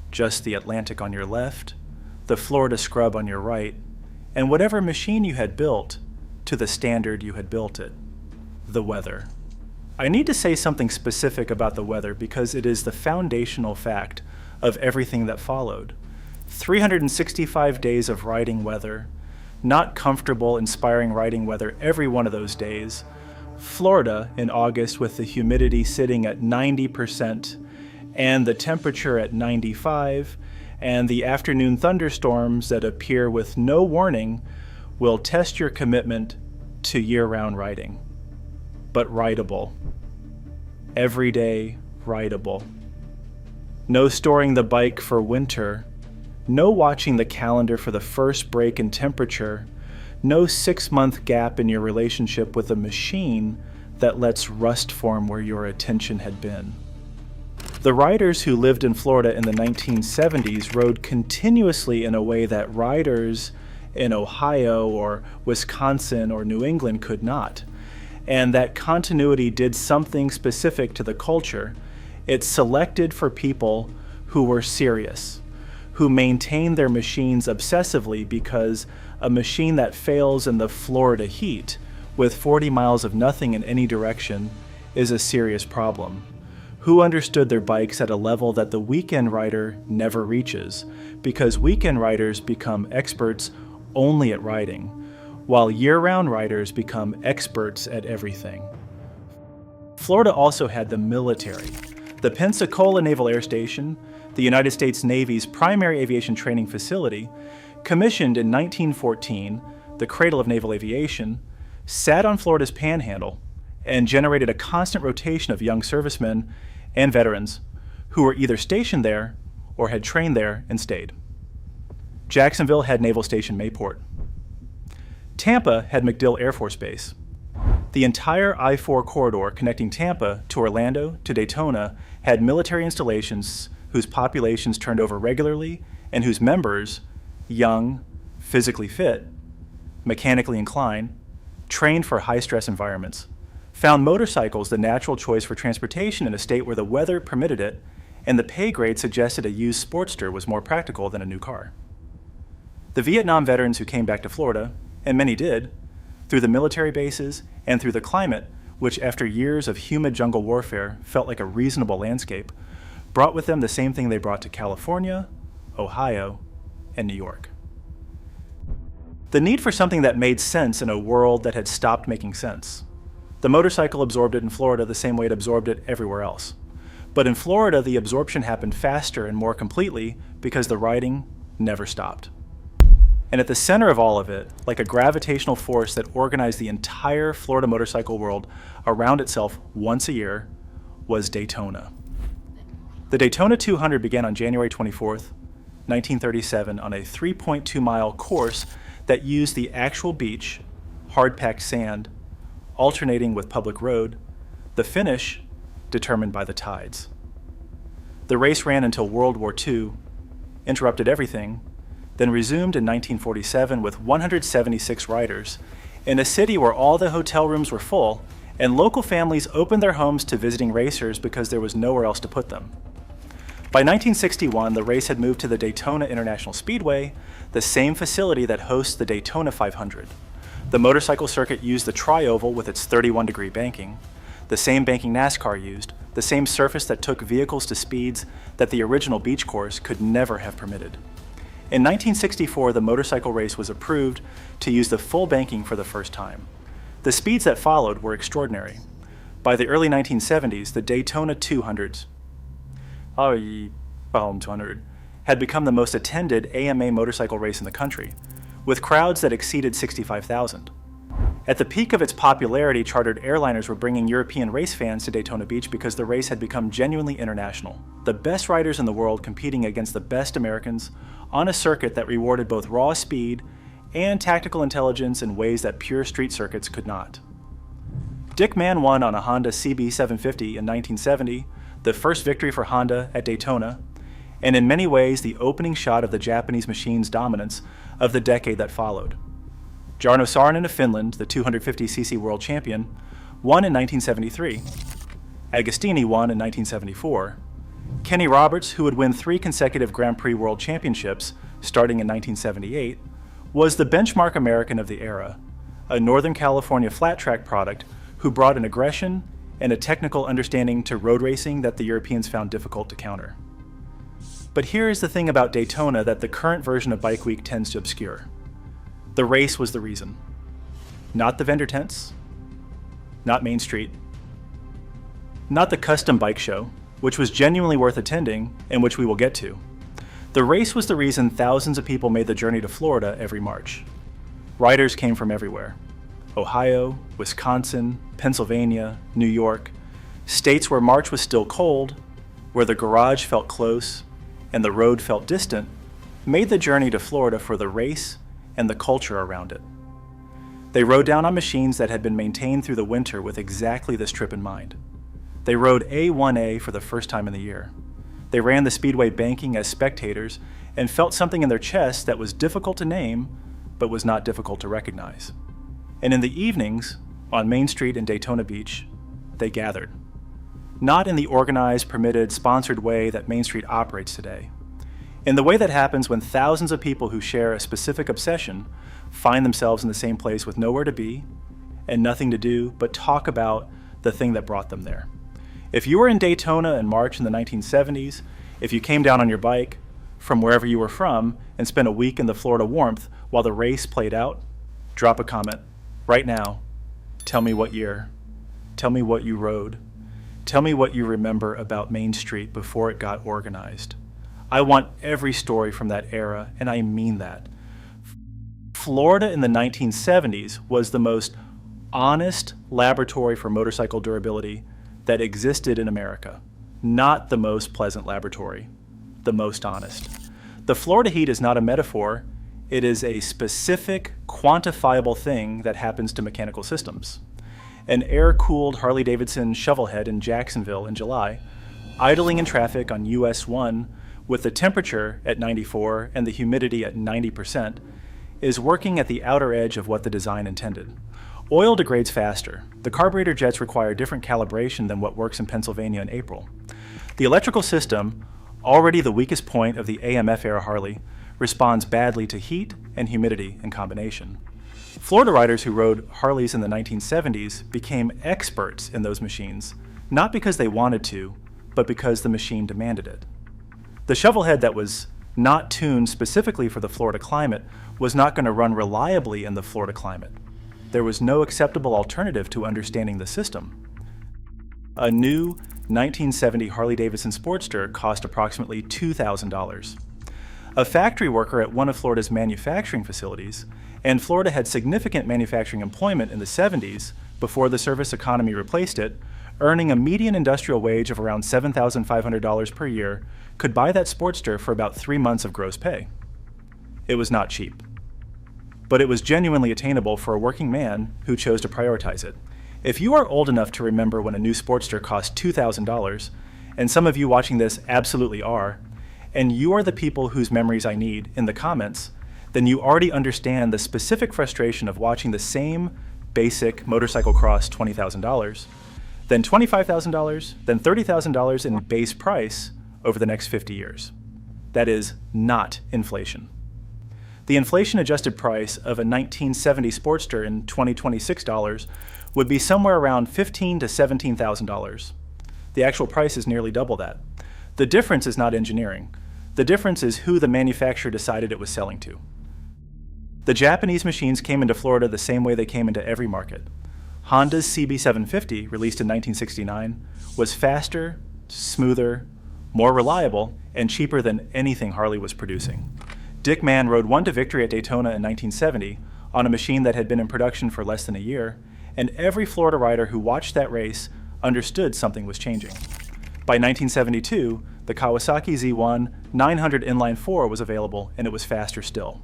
Just the Atlantic on your left, the Florida scrub on your right, and whatever machine you had built to the standard you had built it, the weather. I need to say something specific about the weather because it is the foundational fact of everything that followed. 365 days of riding weather, not comfortable, inspiring riding weather every one of those days. Florida in August with the humidity sitting at 90% and the temperature at 95, and the afternoon thunderstorms that appear with no warning will test your commitment to year-round riding. But rideable. Everyday rideable. No storing the bike for winter. No watching the calendar for the first break in temperature. No 6-month gap in your relationship with a machine that lets rust form where your attention had been. The riders who lived in Florida in the 1970s rode continuously in a way that riders in Ohio or Wisconsin or New England could not. And that continuity did something specific to the culture. It selected for people who were serious, who maintain their machines obsessively because a machine that fails in the Florida heat with 40 miles of nothing in any direction is a serious problem, who understood their bikes at a level that the weekend rider never reaches, because weekend riders become experts only at riding, while year-round riders become experts at everything. Florida also had the military. The Pensacola Naval Air Station, the United States Navy's primary aviation training facility, commissioned in 1914, the cradle of naval aviation, sat on Florida's panhandle and generated a constant rotation of young servicemen and veterans who were either stationed there or had trained there and stayed. Jacksonville had Naval Station Mayport. Tampa had MacDill Air Force Base. The entire I-4 corridor connecting Tampa to Orlando to Daytona had military installations whose populations turned over regularly and whose members, young, physically fit, mechanically inclined, trained for high-stress environments, found motorcycles the natural choice for transportation in a state where the weather permitted it and the pay grade suggested a used Sportster was more practical than a new car. The Vietnam veterans who came back to Florida, and many did, through the military bases and through the climate, which after years of humid jungle warfare felt like a reasonable landscape, brought with them the same thing they brought to California, Ohio, and New York. The need for something that made sense in a world that had stopped making sense. The motorcycle absorbed it in Florida the same way it absorbed it everywhere else. But in Florida, the absorption happened faster and more completely because the riding never stopped. And at the center of all of it, like a gravitational force that organized the entire Florida motorcycle world around itself once a year, was Daytona. The Daytona 200 began on January 24th, 1937 on a 3.2-mile course that used the actual beach, hard-packed sand, alternating with public road, the finish determined by the tides. The race ran until World War II, interrupted everything, then resumed in 1947 with 176 riders, in a city where all the hotel rooms were full and local families opened their homes to visiting racers because there was nowhere else to put them. By 1961, the race had moved to the Daytona International Speedway, the same facility that hosts the Daytona 500. The motorcycle circuit used the tri-oval with its 31-degree banking, the same banking NASCAR used, the same surface that took vehicles to speeds that the original beach course could never have permitted. In 1964, the motorcycle race was approved to use the full banking for the first time. The speeds that followed were extraordinary. By the early 1970s, the Daytona 200 had become the most attended AMA motorcycle race in the country, with crowds that exceeded 65,000. At the peak of its popularity, chartered airliners were bringing European race fans to Daytona Beach because the race had become genuinely international. The best riders in the world competing against the best Americans on a circuit that rewarded both raw speed and tactical intelligence in ways that pure street circuits could not. Dick Mann won on a Honda CB750 in 1970, the first victory for Honda at Daytona, and in many ways the opening shot of the Japanese machine's dominance of the decade that followed. Jarno Saarinen of Finland, the 250cc world champion, won in 1973. Agostini won in 1974. Kenny Roberts, who would win 3 consecutive Grand Prix World Championships starting in 1978, was the benchmark American of the era, a Northern California flat track product who brought an aggression and a technical understanding to road racing that the Europeans found difficult to counter. But here is the thing about Daytona that the current version of Bike Week tends to obscure. The race was the reason. Not the vendor tents, not Main Street, not the custom bike show, which was genuinely worth attending and which we will get to. The race was the reason thousands of people made the journey to Florida every March. Riders came from everywhere. Ohio, Wisconsin, Pennsylvania, New York, states where March was still cold, where the garage felt close and the road felt distant, made the journey to Florida for the race and the culture around it. They rode down on machines that had been maintained through the winter with exactly this trip in mind. They rode A1A for the first time in the year. They ran the speedway banking as spectators and felt something in their chests that was difficult to name, but was not difficult to recognize. And in the evenings, on Main Street in Daytona Beach, they gathered. Not in the organized, permitted, sponsored way that Main Street operates today. in the way that happens when thousands of people who share a specific obsession find themselves in the same place with nowhere to be and nothing to do but talk about the thing that brought them there. If you were in Daytona in March in the 1970s, if you came down on your bike from wherever you were from and spent a week in the Florida warmth while the race played out, drop a comment right now. Tell me what year. Tell me what you rode. Tell me what you remember about Main Street before it got organized. I want every story from that era, and I mean that. Florida in the 1970s was the most honest laboratory for motorcycle durability that existed in America. Not the most pleasant laboratory, the most honest. The Florida heat is not a metaphor. It is a specific, quantifiable thing that happens to mechanical systems. An air-cooled Harley-Davidson shovelhead in Jacksonville in July, idling in traffic on US 1 with the temperature at 94 and the humidity at 90%, is working at the outer edge of what the design intended. Oil degrades faster. The carburetor jets require different calibration than what works in Pennsylvania in April. The electrical system, already the weakest point of the AMF-era Harley, responds badly to heat and humidity in combination. Florida riders who rode Harleys in the 1970s became experts in those machines, not because they wanted to, but because the machine demanded it. The shovelhead that was not tuned specifically for the Florida climate was not going to run reliably in the Florida climate. There was no acceptable alternative to understanding the system. A new 1970 Harley-Davidson Sportster cost approximately $2,000. A factory worker at one of Florida's manufacturing facilities, and Florida had significant manufacturing employment in the 70s before the service economy replaced it, earning a median industrial wage of around $7,500 per year, could buy that Sportster for about 3 months of gross pay. It was not cheap, but it was genuinely attainable for a working man who chose to prioritize it. If you are old enough to remember when a new Sportster cost $2,000, and some of you watching this absolutely are, and you are the people whose memories I need in the comments, then you already understand the specific frustration of watching the same basic motorcycle cost $20,000, then $25,000, then $30,000 in base price over the next 50 years. That is not inflation. The inflation-adjusted price of a 1970 Sportster in 2026 dollars would be somewhere around $15,000 to $17,000. The actual price is nearly double that. The difference is not engineering. The difference is who the manufacturer decided it was selling to. The Japanese machines came into Florida the same way they came into every market. Honda's CB750, released in 1969, was faster, smoother, more reliable, and cheaper than anything Harley was producing. Dick Mann rode one to victory at Daytona in 1970 on a machine that had been in production for less than a year, and every Florida rider who watched that race understood something was changing. By 1972, the Kawasaki Z1 900 inline 4 was available, and it was faster still.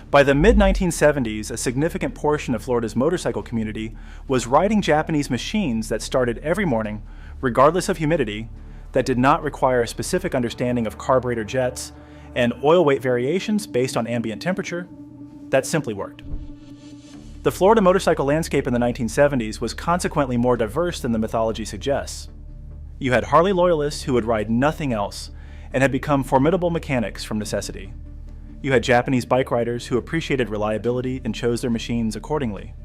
By the mid-1970s, a significant portion of Florida's motorcycle community was riding Japanese machines that started every morning, regardless of humidity, that did not require a specific understanding of carburetor jets and oil weight variations based on ambient temperature. That simply worked. The Florida motorcycle landscape in the 1970s was consequently more diverse than the mythology suggests. You had Harley loyalists who would ride nothing else and had become formidable mechanics from necessity. You had Japanese bike riders who appreciated reliability and chose their machines accordingly.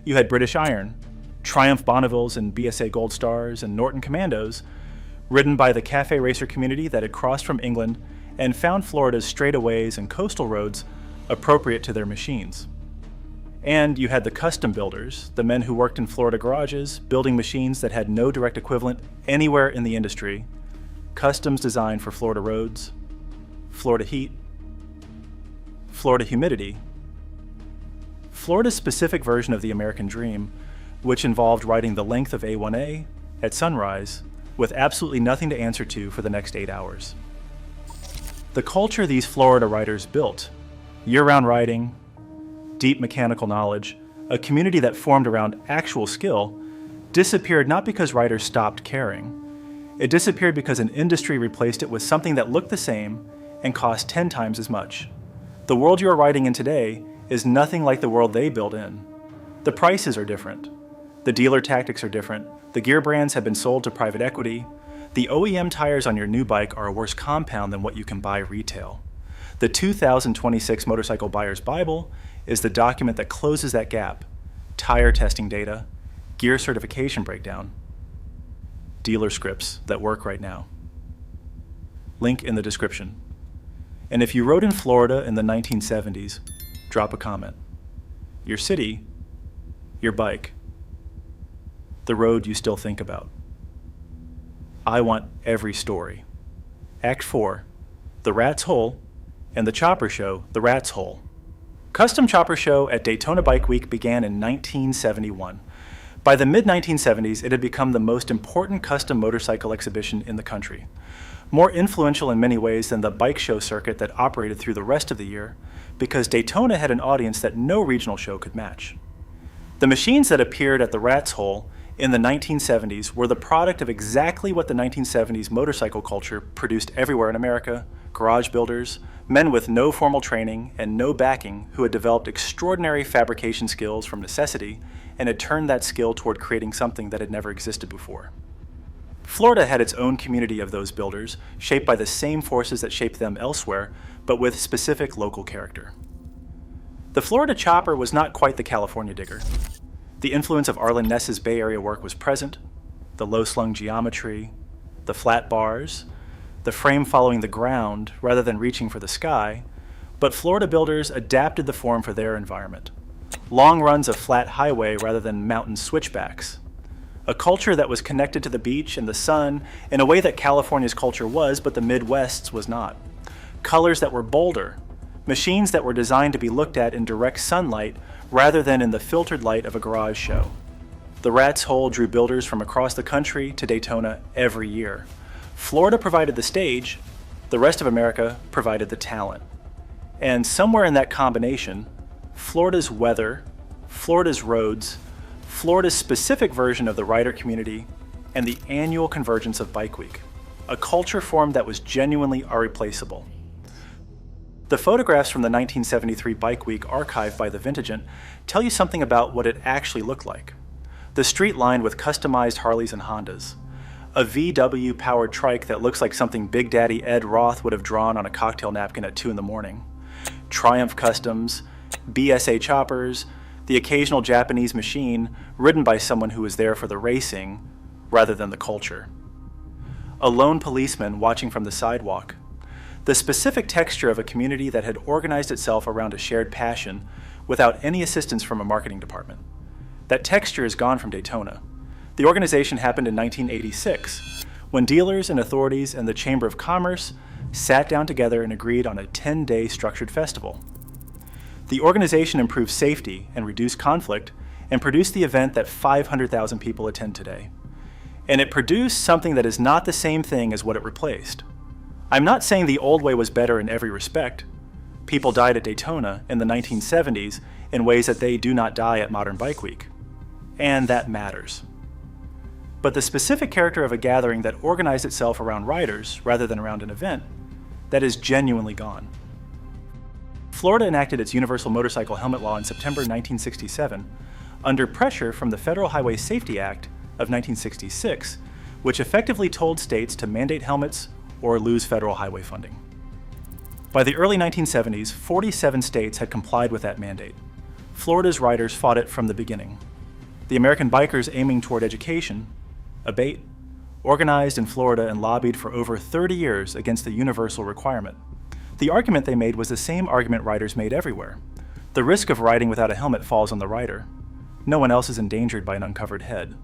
You had British Iron, Triumph Bonnevilles and BSA Gold Stars and Norton Commandos, ridden by the cafe racer community that had crossed from England and found Florida's straightaways and coastal roads appropriate to their machines. And you had the custom builders, the men who worked in Florida garages, building machines that had no direct equivalent anywhere in the industry, customs designed for Florida roads, Florida heat, Florida humidity, Florida's specific version of the American dream, which involved riding the length of A1A at sunrise with absolutely nothing to answer to for the next 8 hours. The culture these Florida riders built, year-round riding, deep mechanical knowledge, a community that formed around actual skill, disappeared not because riders stopped caring. It disappeared because an industry replaced it with something that looked the same and cost 10 times as much. The world you are riding in today is nothing like the world they built in. The prices are different. The dealer tactics are different. The gear brands have been sold to private equity. The OEM tires on your new bike are a worse compound than what you can buy retail. The 2026 Motorcycle Buyer's Bible is the document that closes that gap. Tire testing data, gear certification breakdown, dealer scripts that work right now. Link in the description. And if you rode in Florida in the 1970s, drop a comment. Your city, your bike, the road you still think about. I want every story. Act 4, The Rat's Hole, and the Chopper Show, The Rat's Hole. Custom Chopper Show at Daytona Bike Week began in 1971. By the mid-1970s, it had become the most important custom motorcycle exhibition in the country. More influential in many ways than the bike show circuit that operated through the rest of the year, because Daytona had an audience that no regional show could match. The machines that appeared at the Rat's Hole in the 1970s were the product of exactly what the 1970s motorcycle culture produced everywhere in America: garage builders, men with no formal training and no backing who had developed extraordinary fabrication skills from necessity and had turned that skill toward creating something that had never existed before. Florida had its own community of those builders, shaped by the same forces that shaped them elsewhere, but with specific local character. The Florida chopper was not quite the California digger. The influence of Arlen Ness's Bay Area work was present: the low-slung geometry, the flat bars, the frame following the ground rather than reaching for the sky, but Florida builders adapted the form for their environment. Long runs of flat highway rather than mountain switchbacks. A culture that was connected to the beach and the sun in a way that California's culture was, but the Midwest's was not. Colors that were bolder. Machines that were designed to be looked at in direct sunlight rather than in the filtered light of a garage show. The Rat's Hole drew builders from across the country to Daytona every year. Florida provided the stage, the rest of America provided the talent. And somewhere in that combination, Florida's weather, Florida's roads, Florida's specific version of the rider community, and the annual convergence of Bike Week, a culture form that was genuinely irreplaceable. The photographs from the 1973 Bike Week archived by the Vintagent tell you something about what it actually looked like. The street lined with customized Harleys and Hondas, a VW-powered trike that looks like something Big Daddy Ed Roth would have drawn on a cocktail napkin at 2 in the morning, Triumph Customs, BSA choppers, the occasional Japanese machine ridden by someone who was there for the racing rather than the culture. A lone policeman watching from the sidewalk. The specific texture of a community that had organized itself around a shared passion without any assistance from a marketing department. That texture is gone from Daytona. The organization happened in 1986, when dealers and authorities and the Chamber of Commerce sat down together and agreed on a 10-day structured festival. The organization improved safety and reduced conflict and produced the event that 500,000 people attend today. And it produced something that is not the same thing as what it replaced. I'm not saying the old way was better in every respect. People died at Daytona in the 1970s in ways that they do not die at modern Bike Week. And that matters. But the specific character of a gathering that organized itself around riders rather than around an event, that is genuinely gone. Florida enacted its universal motorcycle helmet law in September 1967 under pressure from the Federal Highway Safety Act of 1966, which effectively told states to mandate helmets or lose federal highway funding. By the early 1970s, 47 states had complied with that mandate. Florida's riders fought it from the beginning. The American bikers aiming toward education, ABATE, organized in Florida and lobbied for over 30 years against the universal requirement. The argument they made was the same argument riders made everywhere. The risk of riding without a helmet falls on the rider. No one else is endangered by an uncovered head.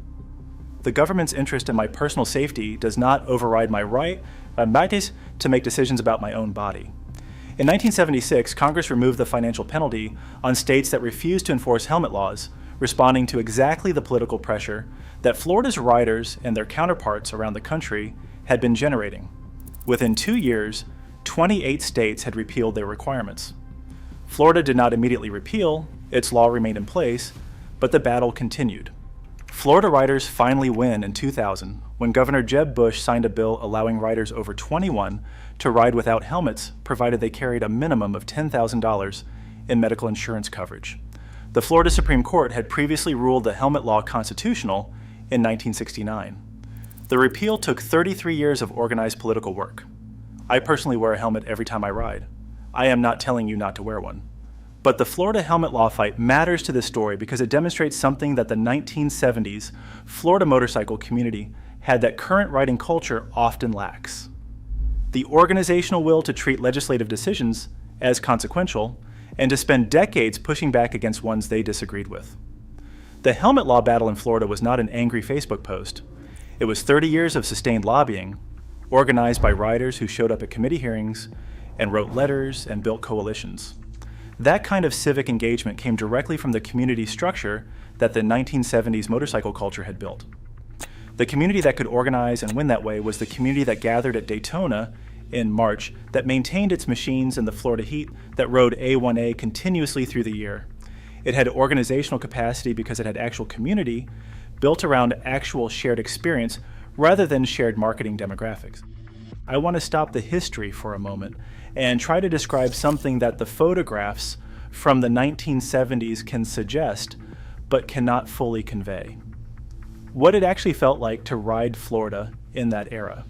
The government's interest in my personal safety does not override my right to make decisions about my own body. In 1976, Congress removed the financial penalty on states that refused to enforce helmet laws, responding to exactly the political pressure that Florida's riders and their counterparts around the country had been generating. Within 2 years, 28 states had repealed their requirements. Florida did not immediately repeal, its law remained in place, but the battle continued. Florida riders finally win in 2000 when Governor Jeb Bush signed a bill allowing riders over 21 to ride without helmets provided they carried a minimum of $10,000 in medical insurance coverage. The Florida Supreme Court had previously ruled the helmet law constitutional in 1969. The repeal took 33 years of organized political work. I personally wear a helmet every time I ride. I am not telling you not to wear one. But the Florida helmet law fight matters to this story because it demonstrates something that the 1970s Florida motorcycle community had that current riding culture often lacks: the organizational will to treat legislative decisions as consequential and to spend decades pushing back against ones they disagreed with. The helmet law battle in Florida was not an angry Facebook post. It was 30 years of sustained lobbying, organized by riders who showed up at committee hearings and wrote letters and built coalitions. That kind of civic engagement came directly from the community structure that the 1970s motorcycle culture had built. The community that could organize and win that way was the community that gathered at Daytona in March, that maintained its machines in the Florida heat, that rode A1A continuously through the year. It had organizational capacity because it had actual community built around actual shared experience rather than shared marketing demographics. I want to stop the history for a moment and try to describe something that the photographs from the 1970s can suggest but cannot fully convey. What it actually felt like to ride Florida in that era.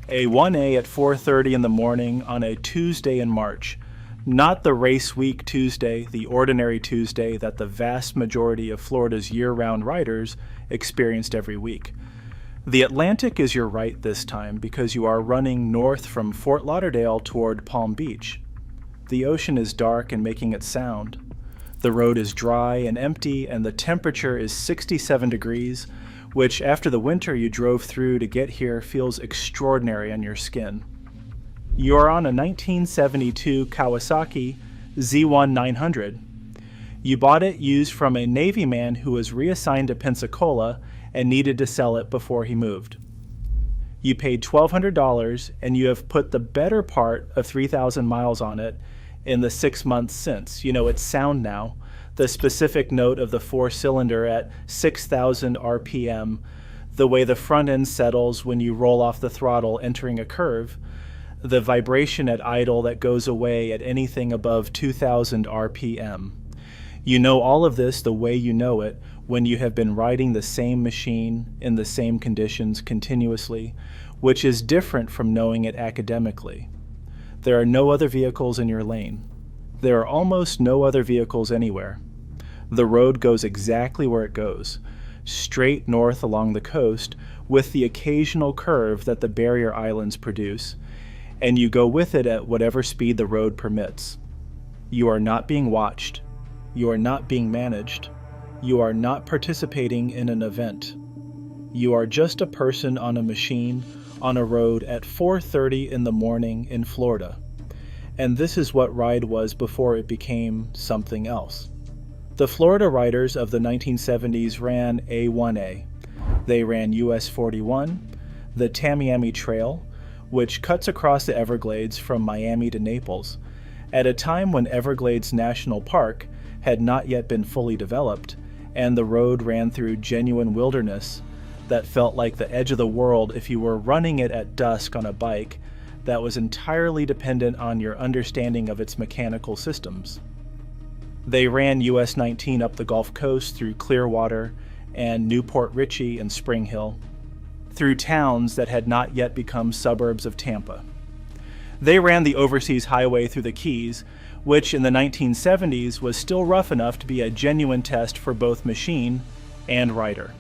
A 1A at 4:30 in the morning on a Tuesday in March, not the race week Tuesday, the ordinary Tuesday that the vast majority of Florida's year-round riders experienced every week. The Atlantic is your right this time because you are running north from Fort Lauderdale toward Palm Beach. The ocean is dark and making it sound. The road is dry and empty, and the temperature is 67 degrees, which after the winter you drove through to get here feels extraordinary on your skin. You are on a 1972 Kawasaki Z1 900. You bought it used from a Navy man who was reassigned to Pensacola and needed to sell it before he moved. You paid $1,200 and you have put the better part of 3,000 miles on it in the 6 months since. You know its sound now, the specific note of the four-cylinder at 6,000 RPM, the way the front end settles when you roll off the throttle entering a curve, the vibration at idle that goes away at anything above 2,000 RPM. You know all of this the way you know it when you have been riding the same machine in the same conditions continuously, which is different from knowing it academically. There are no other vehicles in your lane. There are almost no other vehicles anywhere. The road goes exactly where it goes, straight north along the coast with the occasional curve that the barrier islands produce, and you go with it at whatever speed the road permits. You are not being watched. You are not being managed. You are not participating in an event. You are just a person on a machine on a road at 4:30 in the morning in Florida. And this is what ride was before it became something else. The Florida riders of the 1970s ran A1A. They ran US 41, the Tamiami Trail, which cuts across the Everglades from Miami to Naples, at a time when Everglades National Park had not yet been fully developed, and the road ran through genuine wilderness that felt like the edge of the world if you were running it at dusk on a bike that was entirely dependent on your understanding of its mechanical systems. They ran US 19 up the Gulf Coast through Clearwater and Newport Richey and Spring Hill, through towns that had not yet become suburbs of Tampa. They ran the overseas highway through the Keys, which in the 1970s was still rough enough to be a genuine test for both machine and rider.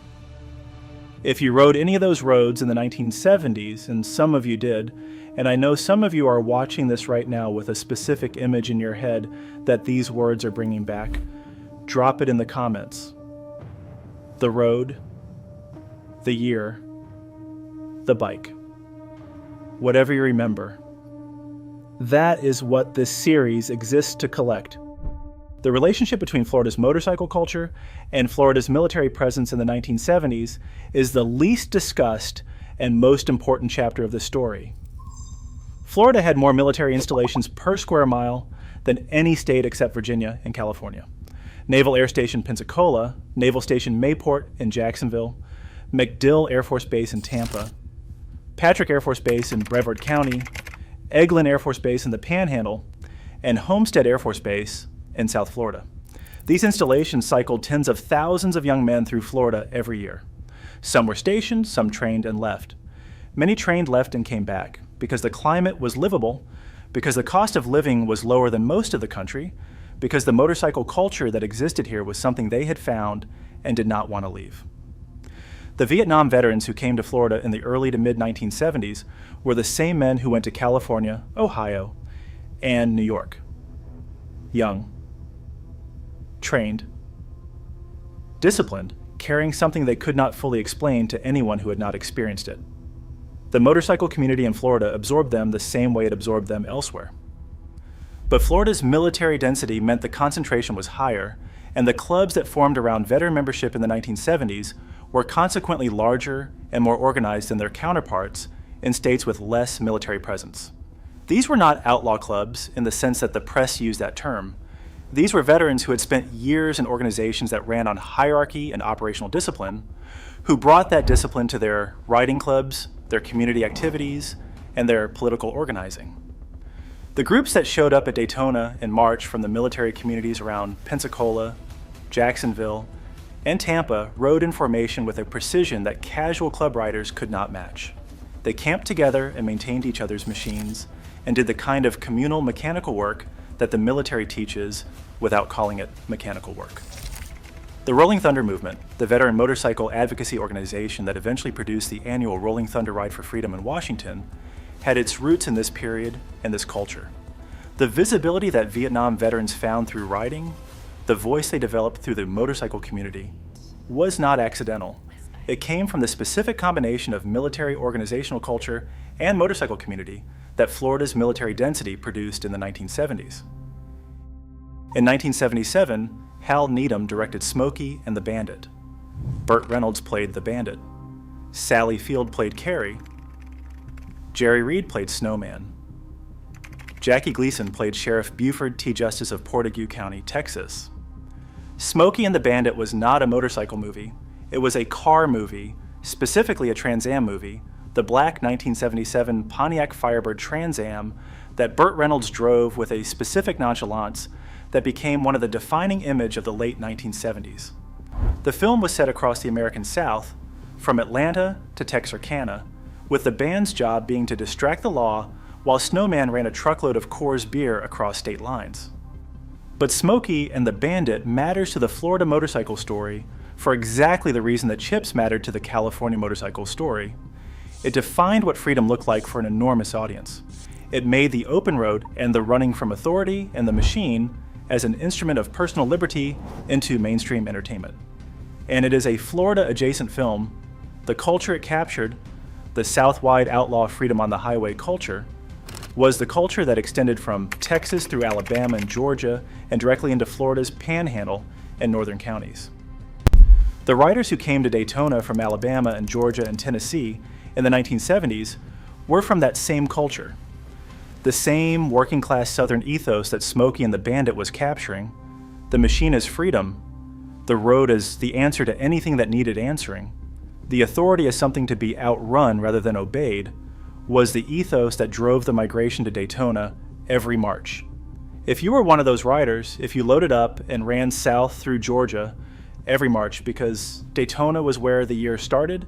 If you rode any of those roads in the 1970s, and some of you did, and I know some of you are watching this right now with a specific image in your head that these words are bringing back, drop it in the comments. The road, the year, the bike. Whatever you remember. That is what this series exists to collect. The relationship between Florida's motorcycle culture and Florida's military presence in the 1970s is the least discussed and most important chapter of the story. Florida had more military installations per square mile than any state except Virginia and California. Naval Air Station Pensacola, Naval Station Mayport in Jacksonville, MacDill Air Force Base in Tampa, Patrick Air Force Base in Brevard County, Eglin Air Force Base in the Panhandle, and Homestead Air Force Base in South Florida. These installations cycled tens of thousands of young men through Florida every year. Some were stationed, some trained and left. Many trained, left, and came back because the climate was livable, because the cost of living was lower than most of the country, because the motorcycle culture that existed here was something they had found and did not want to leave. The Vietnam veterans who came to Florida in the early to mid-1970s were the same men who went to California, Ohio, and New York. Young, trained, disciplined, carrying something they could not fully explain to anyone who had not experienced it. The motorcycle community in Florida absorbed them the same way it absorbed them elsewhere. But Florida's military density meant the concentration was higher, and the clubs that formed around veteran membership in the 1970s were consequently larger and more organized than their counterparts in states with less military presence. These were not outlaw clubs in the sense that the press used that term. These were veterans who had spent years in organizations that ran on hierarchy and operational discipline, who brought that discipline to their riding clubs, their community activities, and their political organizing. The groups that showed up at Daytona in March from the military communities around Pensacola, Jacksonville, and Tampa rode in formation with a precision that casual club riders could not match. They camped together and maintained each other's machines and did the kind of communal mechanical work that the military teaches without calling it mechanical work. The Rolling Thunder Movement, the veteran motorcycle advocacy organization that eventually produced the annual Rolling Thunder Ride for Freedom in Washington, had its roots in this period and this culture. The visibility that Vietnam veterans found through riding, the voice they developed through the motorcycle community, was not accidental. It came from the specific combination of military organizational culture and motorcycle community that Florida's military density produced in the 1970s. In 1977, Hal Needham directed Smokey and the Bandit. Burt Reynolds played the Bandit. Sally Field played Carrie. Jerry Reed played Snowman. Jackie Gleason played Sheriff Buford T. Justice of Portague County, Texas. Smokey and the Bandit was not a motorcycle movie. It was a car movie, specifically a Trans Am movie, the black 1977 Pontiac Firebird Trans Am that Burt Reynolds drove with a specific nonchalance that became one of the defining image of the late 1970s. The film was set across the American South, from Atlanta to Texarkana, with the band's job being to distract the law while Snowman ran a truckload of Coors beer across state lines. But Smokey and the Bandit matters to the Florida motorcycle story for exactly the reason that Chips mattered to the California motorcycle story. It defined what freedom looked like for an enormous audience. It made the open road and the running from authority and the machine as an instrument of personal liberty into mainstream entertainment. And it is a Florida-adjacent film. The culture it captured, the Southwide outlaw freedom on the highway culture, was the culture that extended from Texas through Alabama and Georgia and directly into Florida's panhandle and northern counties. The riders who came to Daytona from Alabama and Georgia and Tennessee in the 1970s were from that same culture. The same working-class Southern ethos that Smokey and the Bandit was capturing, the machine as freedom, the road as the answer to anything that needed answering, the authority as something to be outrun rather than obeyed, was the ethos that drove the migration to Daytona every March. If you were one of those riders, if you loaded up and ran south through Georgia every March because Daytona was where the year started,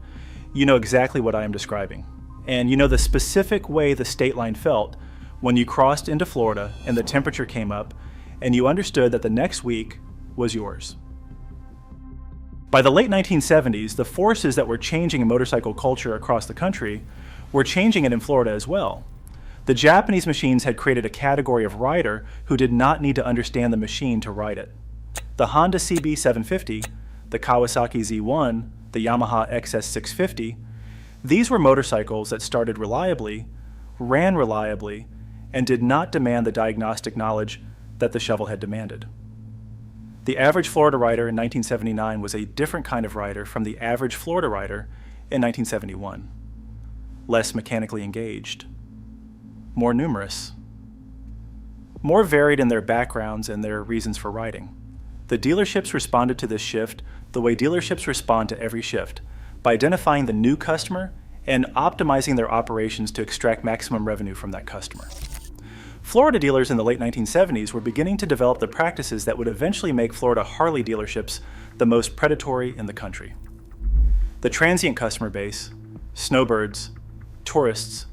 you know exactly what I am describing. And you know the specific way the state line felt when you crossed into Florida and the temperature came up and you understood that the next week was yours. By the late 1970s, the forces that were changing in motorcycle culture across the country were changing it in Florida as well. The Japanese machines had created a category of rider who did not need to understand the machine to ride it. The Honda CB 750, the Kawasaki Z1, the Yamaha XS 650, these were motorcycles that started reliably, ran reliably, and did not demand the diagnostic knowledge that the shovelhead demanded. The average Florida rider in 1979 was a different kind of rider from the average Florida rider in 1971. Less mechanically engaged, more numerous, more varied in their backgrounds and their reasons for riding. The dealerships responded to this shift the way dealerships respond to every shift, by identifying the new customer and optimizing their operations to extract maximum revenue from that customer. Florida dealers in the late 1970s were beginning to develop the practices that would eventually make Florida Harley dealerships the most predatory in the country. The transient customer base, snowbirds, tourists,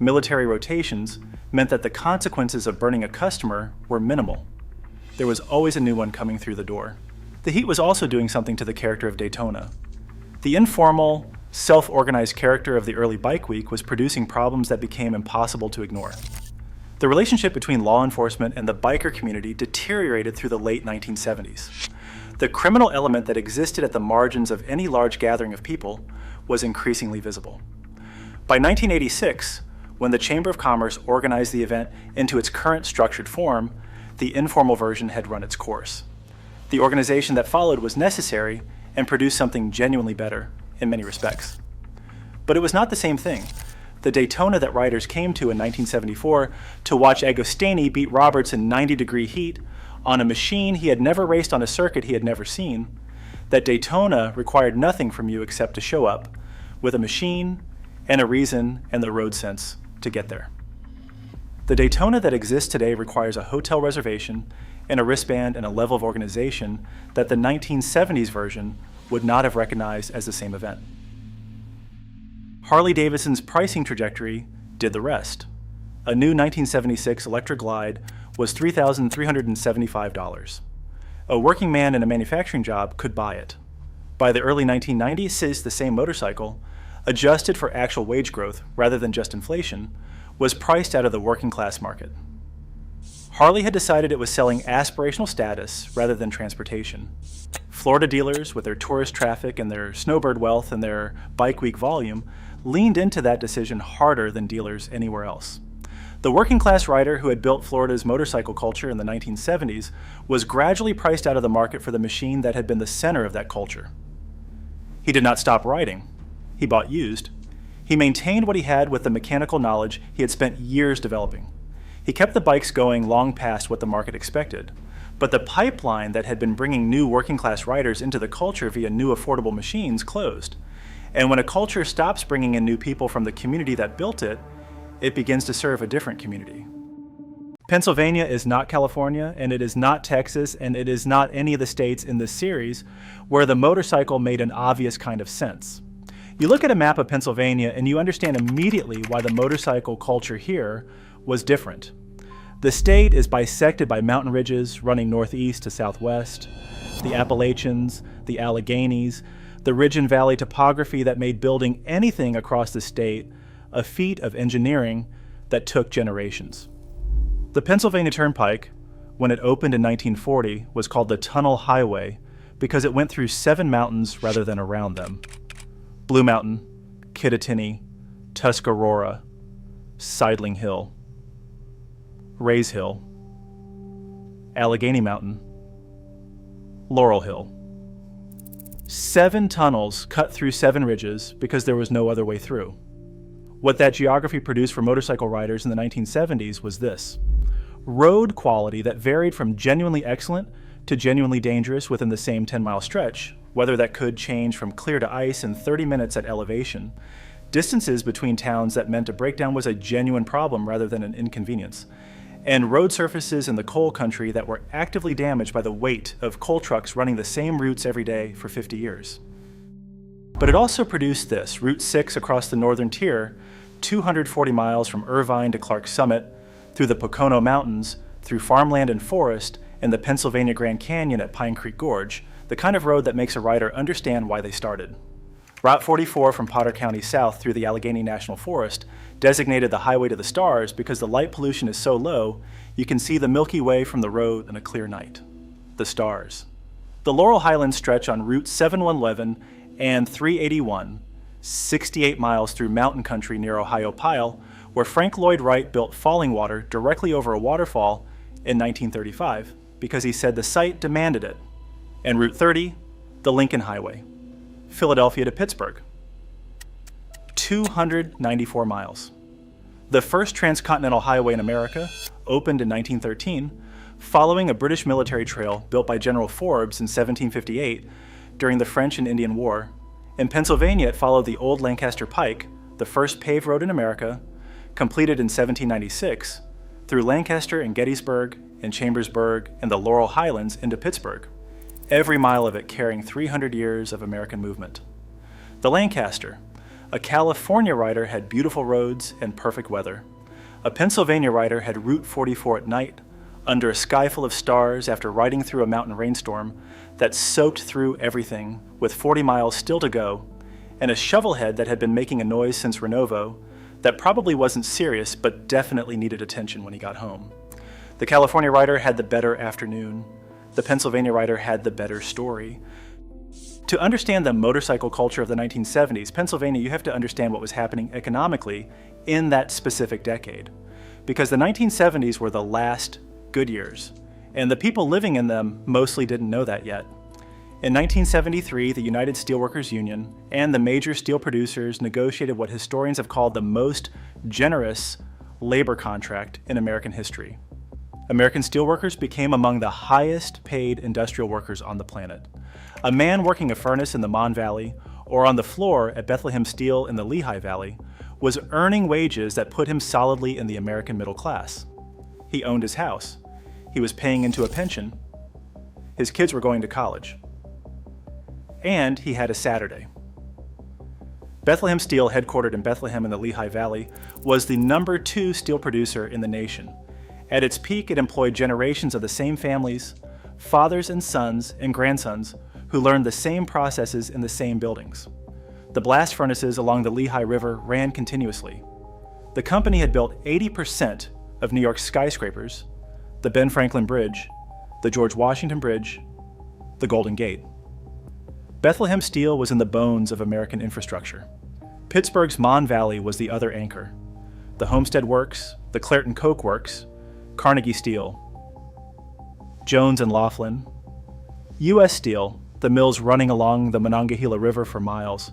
military rotations meant that the consequences of burning a customer were minimal. There was always a new one coming through the door. The heat was also doing something to the character of Daytona. The informal, self-organized character of the early bike week was producing problems that became impossible to ignore. The relationship between law enforcement and the biker community deteriorated through the late 1970s. The criminal element that existed at the margins of any large gathering of people was increasingly visible. By 1986, when the Chamber of Commerce organized the event into its current structured form, the informal version had run its course. The organization that followed was necessary and produced something genuinely better in many respects. But it was not the same thing. The Daytona that riders came to in 1974 to watch Agostini beat Roberts in 90-degree heat on a machine he had never raced on a circuit he had never seen, that Daytona required nothing from you except to show up with a machine and a reason and the road sense to get there. The Daytona that exists today requires a hotel reservation and a wristband and a level of organization that the 1970s version would not have recognized as the same event. Harley-Davidson's pricing trajectory did the rest. A new 1976 Electra Glide was $3,375. A working man in a manufacturing job could buy it. By the early 1990s, the same motorcycle, adjusted for actual wage growth rather than just inflation, was priced out of the working class market. Harley had decided it was selling aspirational status rather than transportation. Florida dealers, with their tourist traffic and their snowbird wealth and their bike week volume, leaned into that decision harder than dealers anywhere else. The working class rider who had built Florida's motorcycle culture in the 1970s was gradually priced out of the market for the machine that had been the center of that culture. He did not stop riding. He bought used. He maintained what he had with the mechanical knowledge he had spent years developing. He kept the bikes going long past what the market expected. But the pipeline that had been bringing new working class riders into the culture via new affordable machines closed. And when a culture stops bringing in new people from the community that built it, it begins to serve a different community. Pennsylvania is not California, and it is not Texas, and it is not any of the states in this series where the motorcycle made an obvious kind of sense. You look at a map of Pennsylvania and you understand immediately why the motorcycle culture here was different. The state is bisected by mountain ridges running northeast to southwest, the Appalachians, the Alleghenies, the ridge and valley topography that made building anything across the state a feat of engineering that took generations. The Pennsylvania Turnpike, when it opened in 1940, was called the Tunnel Highway because it went through 7 mountains rather than around them. Blue Mountain, Kittatinny, Tuscarora, Sidling Hill, Rays Hill, Allegheny Mountain, Laurel Hill. 7 tunnels cut through 7 ridges because there was no other way through. What that geography produced for motorcycle riders in the 1970s was this: road quality that varied from genuinely excellent to genuinely dangerous within the same 10-mile stretch, whether that could change from clear to ice in 30 minutes at elevation, distances between towns that meant a breakdown was a genuine problem rather than an inconvenience, and road surfaces in the coal country that were actively damaged by the weight of coal trucks running the same routes every day for 50 years. But it also produced this: Route 6 across the northern tier, 240 miles from Irvine to Clark Summit, through the Pocono Mountains, through farmland and forest, and the Pennsylvania Grand Canyon at Pine Creek Gorge, the kind of road that makes a rider understand why they started. Route 44 from Potter County south through the Allegheny National Forest, designated the Highway to the Stars because the light pollution is so low, you can see the Milky Way from the road on a clear night. The stars. The Laurel Highlands stretch on Route 711 and 381, 68 miles through mountain country near Ohiopyle, where Frank Lloyd Wright built falling water directly over a waterfall in 1935 because he said the site demanded it. And Route 30, the Lincoln Highway, Philadelphia to Pittsburgh, 294 miles. The first transcontinental highway in America opened in 1913, following a British military trail built by General Forbes in 1758 during the French and Indian War. In Pennsylvania, it followed the Old Lancaster Pike, the first paved road in America, completed in 1796, through Lancaster and Gettysburg and Chambersburg and the Laurel Highlands into Pittsburgh, every mile of it carrying 300 years of American movement. The Lancaster, A California rider had beautiful roads and perfect weather. A Pennsylvania rider had Route 44 at night, under a sky full of stars after riding through a mountain rainstorm that soaked through everything, with 40 miles still to go, and a shovelhead that had been making a noise since Renovo that probably wasn't serious but definitely needed attention when he got home. The California rider had the better afternoon. The Pennsylvania rider had the better story. To understand the motorcycle culture of the 1970s, Pennsylvania, you have to understand what was happening economically in that specific decade. Because the 1970s were the last good years, and the people living in them mostly didn't know that yet. In 1973, the United Steelworkers Union and the major steel producers negotiated what historians have called the most generous labor contract in American history. American steelworkers became among the highest paid industrial workers on the planet. A man working a furnace in the Mon Valley or on the floor at Bethlehem Steel in the Lehigh Valley was earning wages that put him solidly in the American middle class. He owned his house. He was paying into a pension. His kids were going to college. And he had a Saturday. Bethlehem Steel, headquartered in Bethlehem in the Lehigh Valley, was the #2 steel producer in the nation. At its peak, it employed generations of the same families, fathers and sons and grandsons, who learned the same processes in the same buildings. The blast furnaces along the Lehigh River ran continuously. The company had built 80% of New York's skyscrapers, the Ben Franklin Bridge, the George Washington Bridge, the Golden Gate. Bethlehem Steel was in the bones of American infrastructure. Pittsburgh's Mon Valley was the other anchor. The Homestead Works, the Clairton Coke Works, Carnegie Steel, Jones and Laughlin, U.S. Steel, the mills running along the Monongahela River for miles,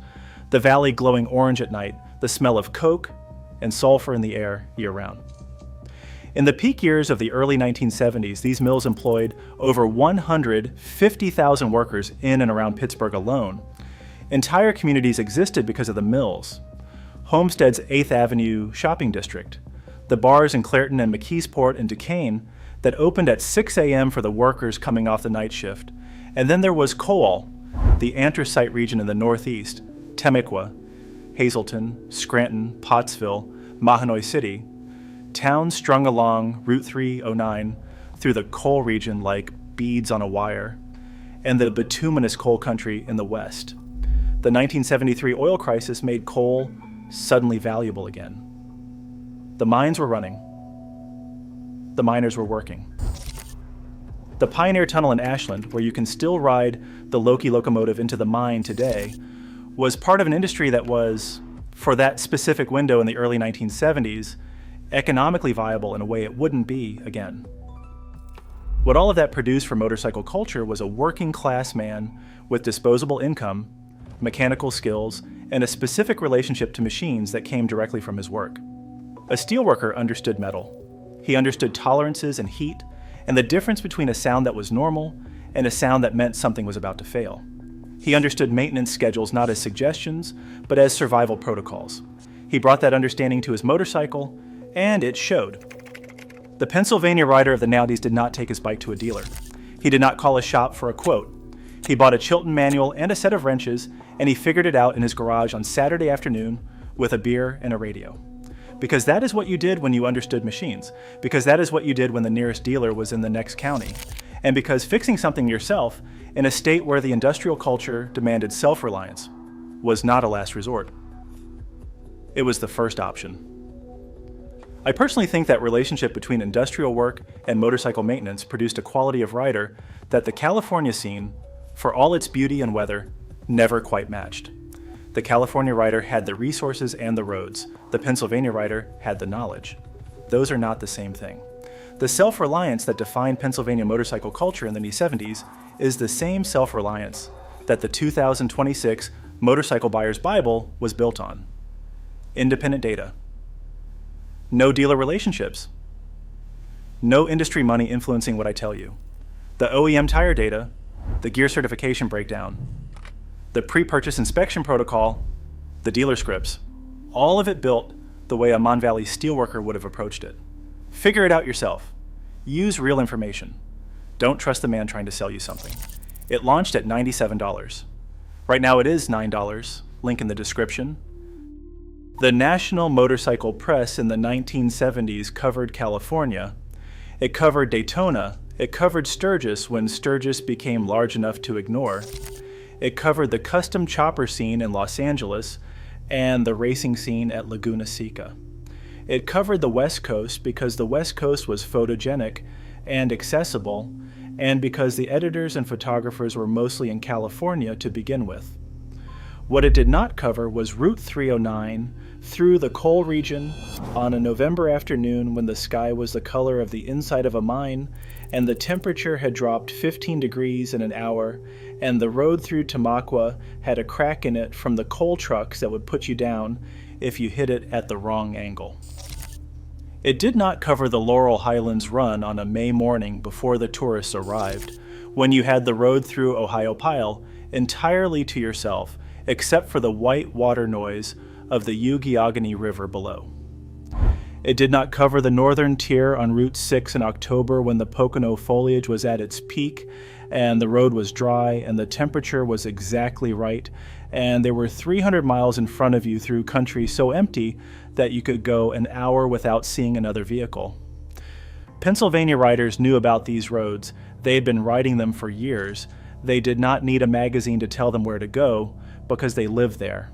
the valley glowing orange at night, the smell of coke and sulfur in the air year-round. In the peak years of the early 1970s, these mills employed over 150,000 workers in and around Pittsburgh alone. Entire communities existed because of the mills. Homestead's 8th Avenue shopping district, the bars in Clairton and McKeesport and Duquesne that opened at 6 a.m. for the workers coming off the night shift. And then there was Coal, the anthracite region in the Northeast, Temecula, Hazleton, Scranton, Pottsville, Mahanoy City, towns strung along Route 309 through the coal region like beads on a wire, and the bituminous coal country in the West. The 1973 oil crisis made coal suddenly valuable again. The mines were running. The miners were working. The Pioneer Tunnel in Ashland, where you can still ride the Loki locomotive into the mine today, was part of an industry that was, for that specific window in the early 1970s, economically viable in a way it wouldn't be again. What all of that produced for motorcycle culture was a working class man with disposable income, mechanical skills, and a specific relationship to machines that came directly from his work. A steelworker understood metal. He understood tolerances and heat, and the difference between a sound that was normal and a sound that meant something was about to fail. He understood maintenance schedules not as suggestions, but as survival protocols. He brought that understanding to his motorcycle, and it showed. The Pennsylvania rider of the Nowdies did not take his bike to a dealer. He did not call a shop for a quote. He bought a Chilton manual and a set of wrenches, and he figured it out in his garage on Saturday afternoon with a beer and a radio. Because that is what you did when you understood machines. Because that is what you did when the nearest dealer was in the next county. And because fixing something yourself in a state where the industrial culture demanded self-reliance was not a last resort. It was the first option. I personally think that relationship between industrial work and motorcycle maintenance produced a quality of rider that the California scene, for all its beauty and weather, never quite matched. The California rider had the resources and the roads. The Pennsylvania rider had the knowledge. Those are not the same thing. The self-reliance that defined Pennsylvania motorcycle culture in the 70s is the same self-reliance that the 2026 Motorcycle Buyer's Bible was built on. Independent data. No dealer relationships. No industry money influencing what I tell you. The OEM tire data, the gear certification breakdown, the pre-purchase inspection protocol, the dealer scripts, all of it built the way a Mon Valley steelworker would have approached it. Figure it out yourself. Use real information. Don't trust the man trying to sell you something. It launched at $97. Right now it is $9, link in the description. The national motorcycle press in the 1970s covered California. It covered Daytona. It covered Sturgis when Sturgis became large enough to ignore. It covered the custom chopper scene in Los Angeles and the racing scene at Laguna Seca. It covered the West Coast because the West Coast was photogenic and accessible, and because the editors and photographers were mostly in California to begin with. What it did not cover was Route 309 through the coal region on a November afternoon when the sky was the color of the inside of a mine and the temperature had dropped 15 degrees in an hour, and the road through Tamaqua had a crack in it from the coal trucks that would put you down if you hit it at the wrong angle. It did not cover the Laurel Highlands run on a May morning before the tourists arrived, when you had the road through Ohiopyle entirely to yourself, except for the white water noise of the Youghiogheny River below. It did not cover the northern tier on Route 6 in October when the Pocono foliage was at its peak and the road was dry and the temperature was exactly right, and there were 300 miles in front of you through country so empty that you could go an hour without seeing another vehicle. Pennsylvania riders knew about these roads. They had been riding them for years. They did not need a magazine to tell them where to go because they lived there.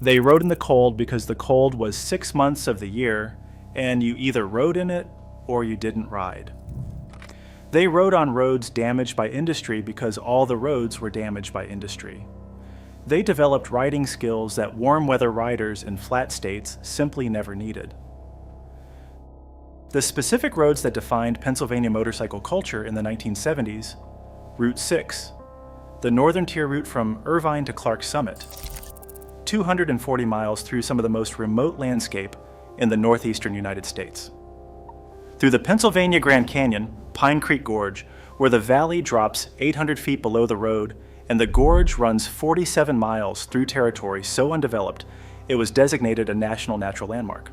They rode in the cold because the cold was 6 months of the year, and you either rode in it or you didn't ride. They rode on roads damaged by industry because all the roads were damaged by industry. They developed riding skills that warm weather riders in flat states simply never needed. The specific roads that defined Pennsylvania motorcycle culture in the 1970s: Route 6, the northern tier route from Irvine to Clark Summit, 240 miles through some of the most remote landscape in the northeastern United States. Through the Pennsylvania Grand Canyon, Pine Creek Gorge, where the valley drops 800 feet below the road, and the gorge runs 47 miles through territory so undeveloped it was designated a National Natural Landmark.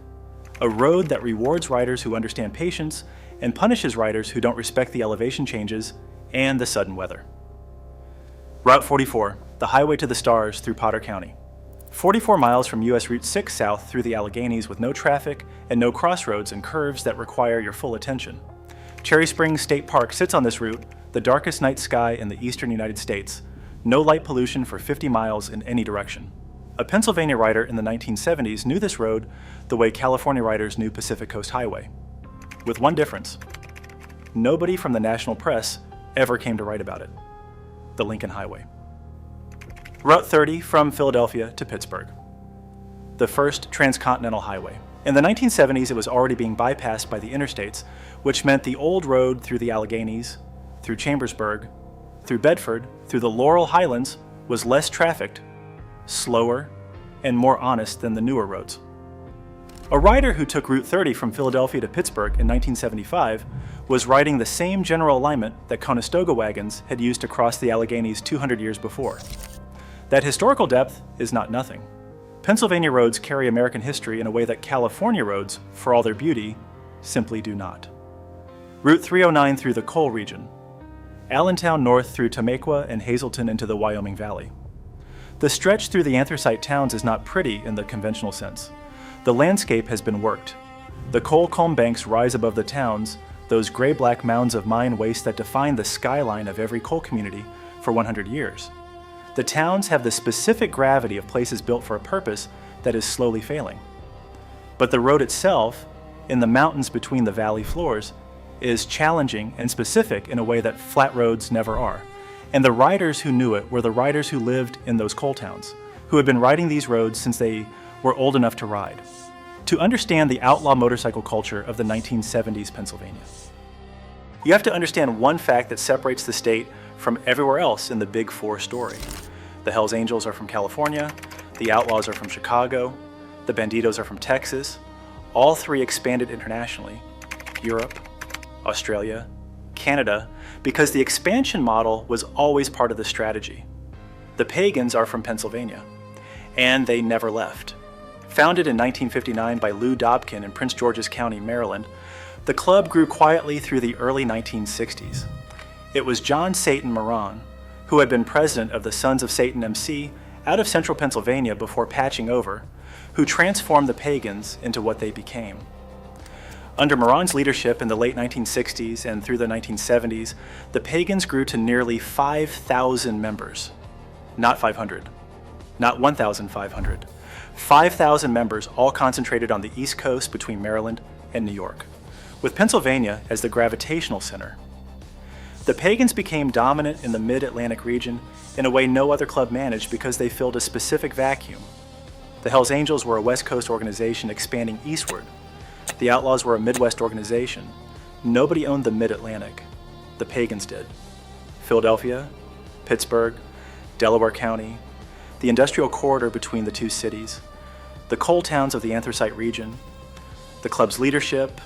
A road that rewards riders who understand patience and punishes riders who don't respect the elevation changes and the sudden weather. Route 44, the highway to the stars through Potter County. 44 miles from US Route 6 south through the Alleghenies with no traffic and no crossroads and curves that require your full attention. Cherry Springs State Park sits on this route, the darkest night sky in the eastern United States. No light pollution for 50 miles in any direction. A Pennsylvania rider in the 1970s knew this road the way California riders knew Pacific Coast Highway. With one difference: nobody from the national press ever came to write about it. The Lincoln Highway. Route 30 from Philadelphia to Pittsburgh. The first transcontinental highway. In the 1970s, it was already being bypassed by the interstates, which meant the old road through the Alleghenies, through Chambersburg, through Bedford, through the Laurel Highlands was less trafficked, slower, and more honest than the newer roads. A rider who took Route 30 from Philadelphia to Pittsburgh in 1975 was riding the same general alignment that Conestoga wagons had used to cross the Alleghenies 200 years before. That historical depth is not nothing. Pennsylvania roads carry American history in a way that California roads, for all their beauty, simply do not. Route 309 through the coal region. Allentown north through Tamaqua and Hazleton into the Wyoming Valley. The stretch through the anthracite towns is not pretty in the conventional sense. The landscape has been worked. The coal comb banks rise above the towns, those gray-black mounds of mine waste that define the skyline of every coal community for 100 years. The towns have the specific gravity of places built for a purpose that is slowly failing. But the road itself, in the mountains between the valley floors, is challenging and specific in a way that flat roads never are. And the riders who knew it were the riders who lived in those coal towns, who had been riding these roads since they were old enough to ride. To understand the outlaw motorcycle culture of the 1970s Pennsylvania, you have to understand one fact that separates the state from everywhere else in the Big Four story. The Hells Angels are from California, the Outlaws are from Chicago, the Bandidos are from Texas. All three expanded internationally: Europe, Australia, Canada, because the expansion model was always part of the strategy. The Pagans are from Pennsylvania, and they never left. Founded in 1959 by Lou Dobkin in Prince George's County, Maryland, the club grew quietly through the early 1960s. It was John Satan Moran, who had been president of the Sons of Satan MC out of central Pennsylvania before patching over, who transformed the Pagans into what they became. Under Moran's leadership in the late 1960s and through the 1970s, the Pagans grew to nearly 5,000 members. Not 500. Not 1,500. 5,000 members, all concentrated on the East Coast between Maryland and New York, with Pennsylvania as the gravitational center. The Pagans became dominant in the mid-Atlantic region in a way no other club managed because they filled a specific vacuum. The Hells Angels were a West Coast organization expanding eastward. The Outlaws were a Midwest organization. Nobody owned the Mid-Atlantic. The Pagans did. Philadelphia, Pittsburgh, Delaware County, the industrial corridor between the two cities, the coal towns of the anthracite region, the club's leadership,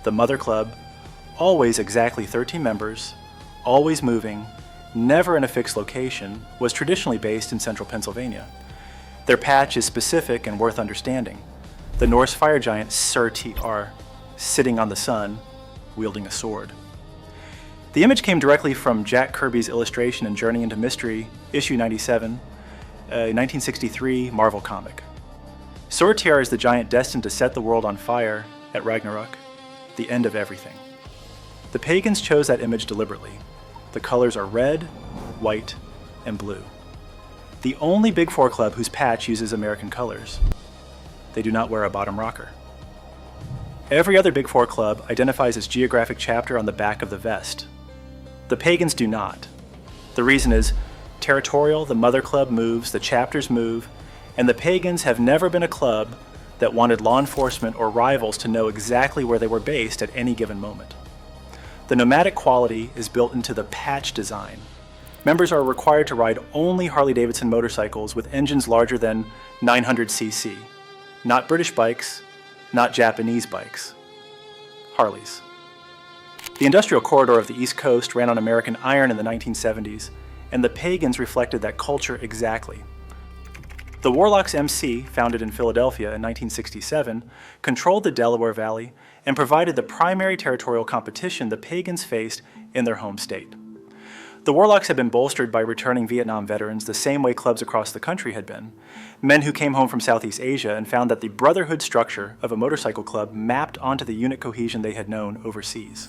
the mother club, always exactly 13 members, always moving, never in a fixed location, was traditionally based in central Pennsylvania. Their patch is specific and worth understanding. The Norse fire giant Sir T.R. sitting on the sun, wielding a sword. The image came directly from Jack Kirby's illustration in Journey into Mystery, issue 97, a 1963 Marvel comic. Sir T.R. is the giant destined to set the world on fire at Ragnarok, the end of everything. The Pagans chose that image deliberately. The colors are red, white, and blue. The only Big Four club whose patch uses American colors. They do not wear a bottom rocker. Every other Big Four club identifies its geographic chapter on the back of the vest. The Pagans do not. The reason is territorial, the mother club moves, the chapters move, and the Pagans have never been a club that wanted law enforcement or rivals to know exactly where they were based at any given moment. The nomadic quality is built into the patch design. Members are required to ride only Harley-Davidson motorcycles with engines larger than 900cc. Not British bikes, not Japanese bikes. Harleys. The industrial corridor of the East Coast ran on American iron in the 1970s, and the Pagans reflected that culture exactly. The Warlocks MC, founded in Philadelphia in 1967, controlled the Delaware Valley and provided the primary territorial competition the Pagans faced in their home state. The Warlocks had been bolstered by returning Vietnam veterans the same way clubs across the country had been, men who came home from Southeast Asia and found that the brotherhood structure of a motorcycle club mapped onto the unit cohesion they had known overseas.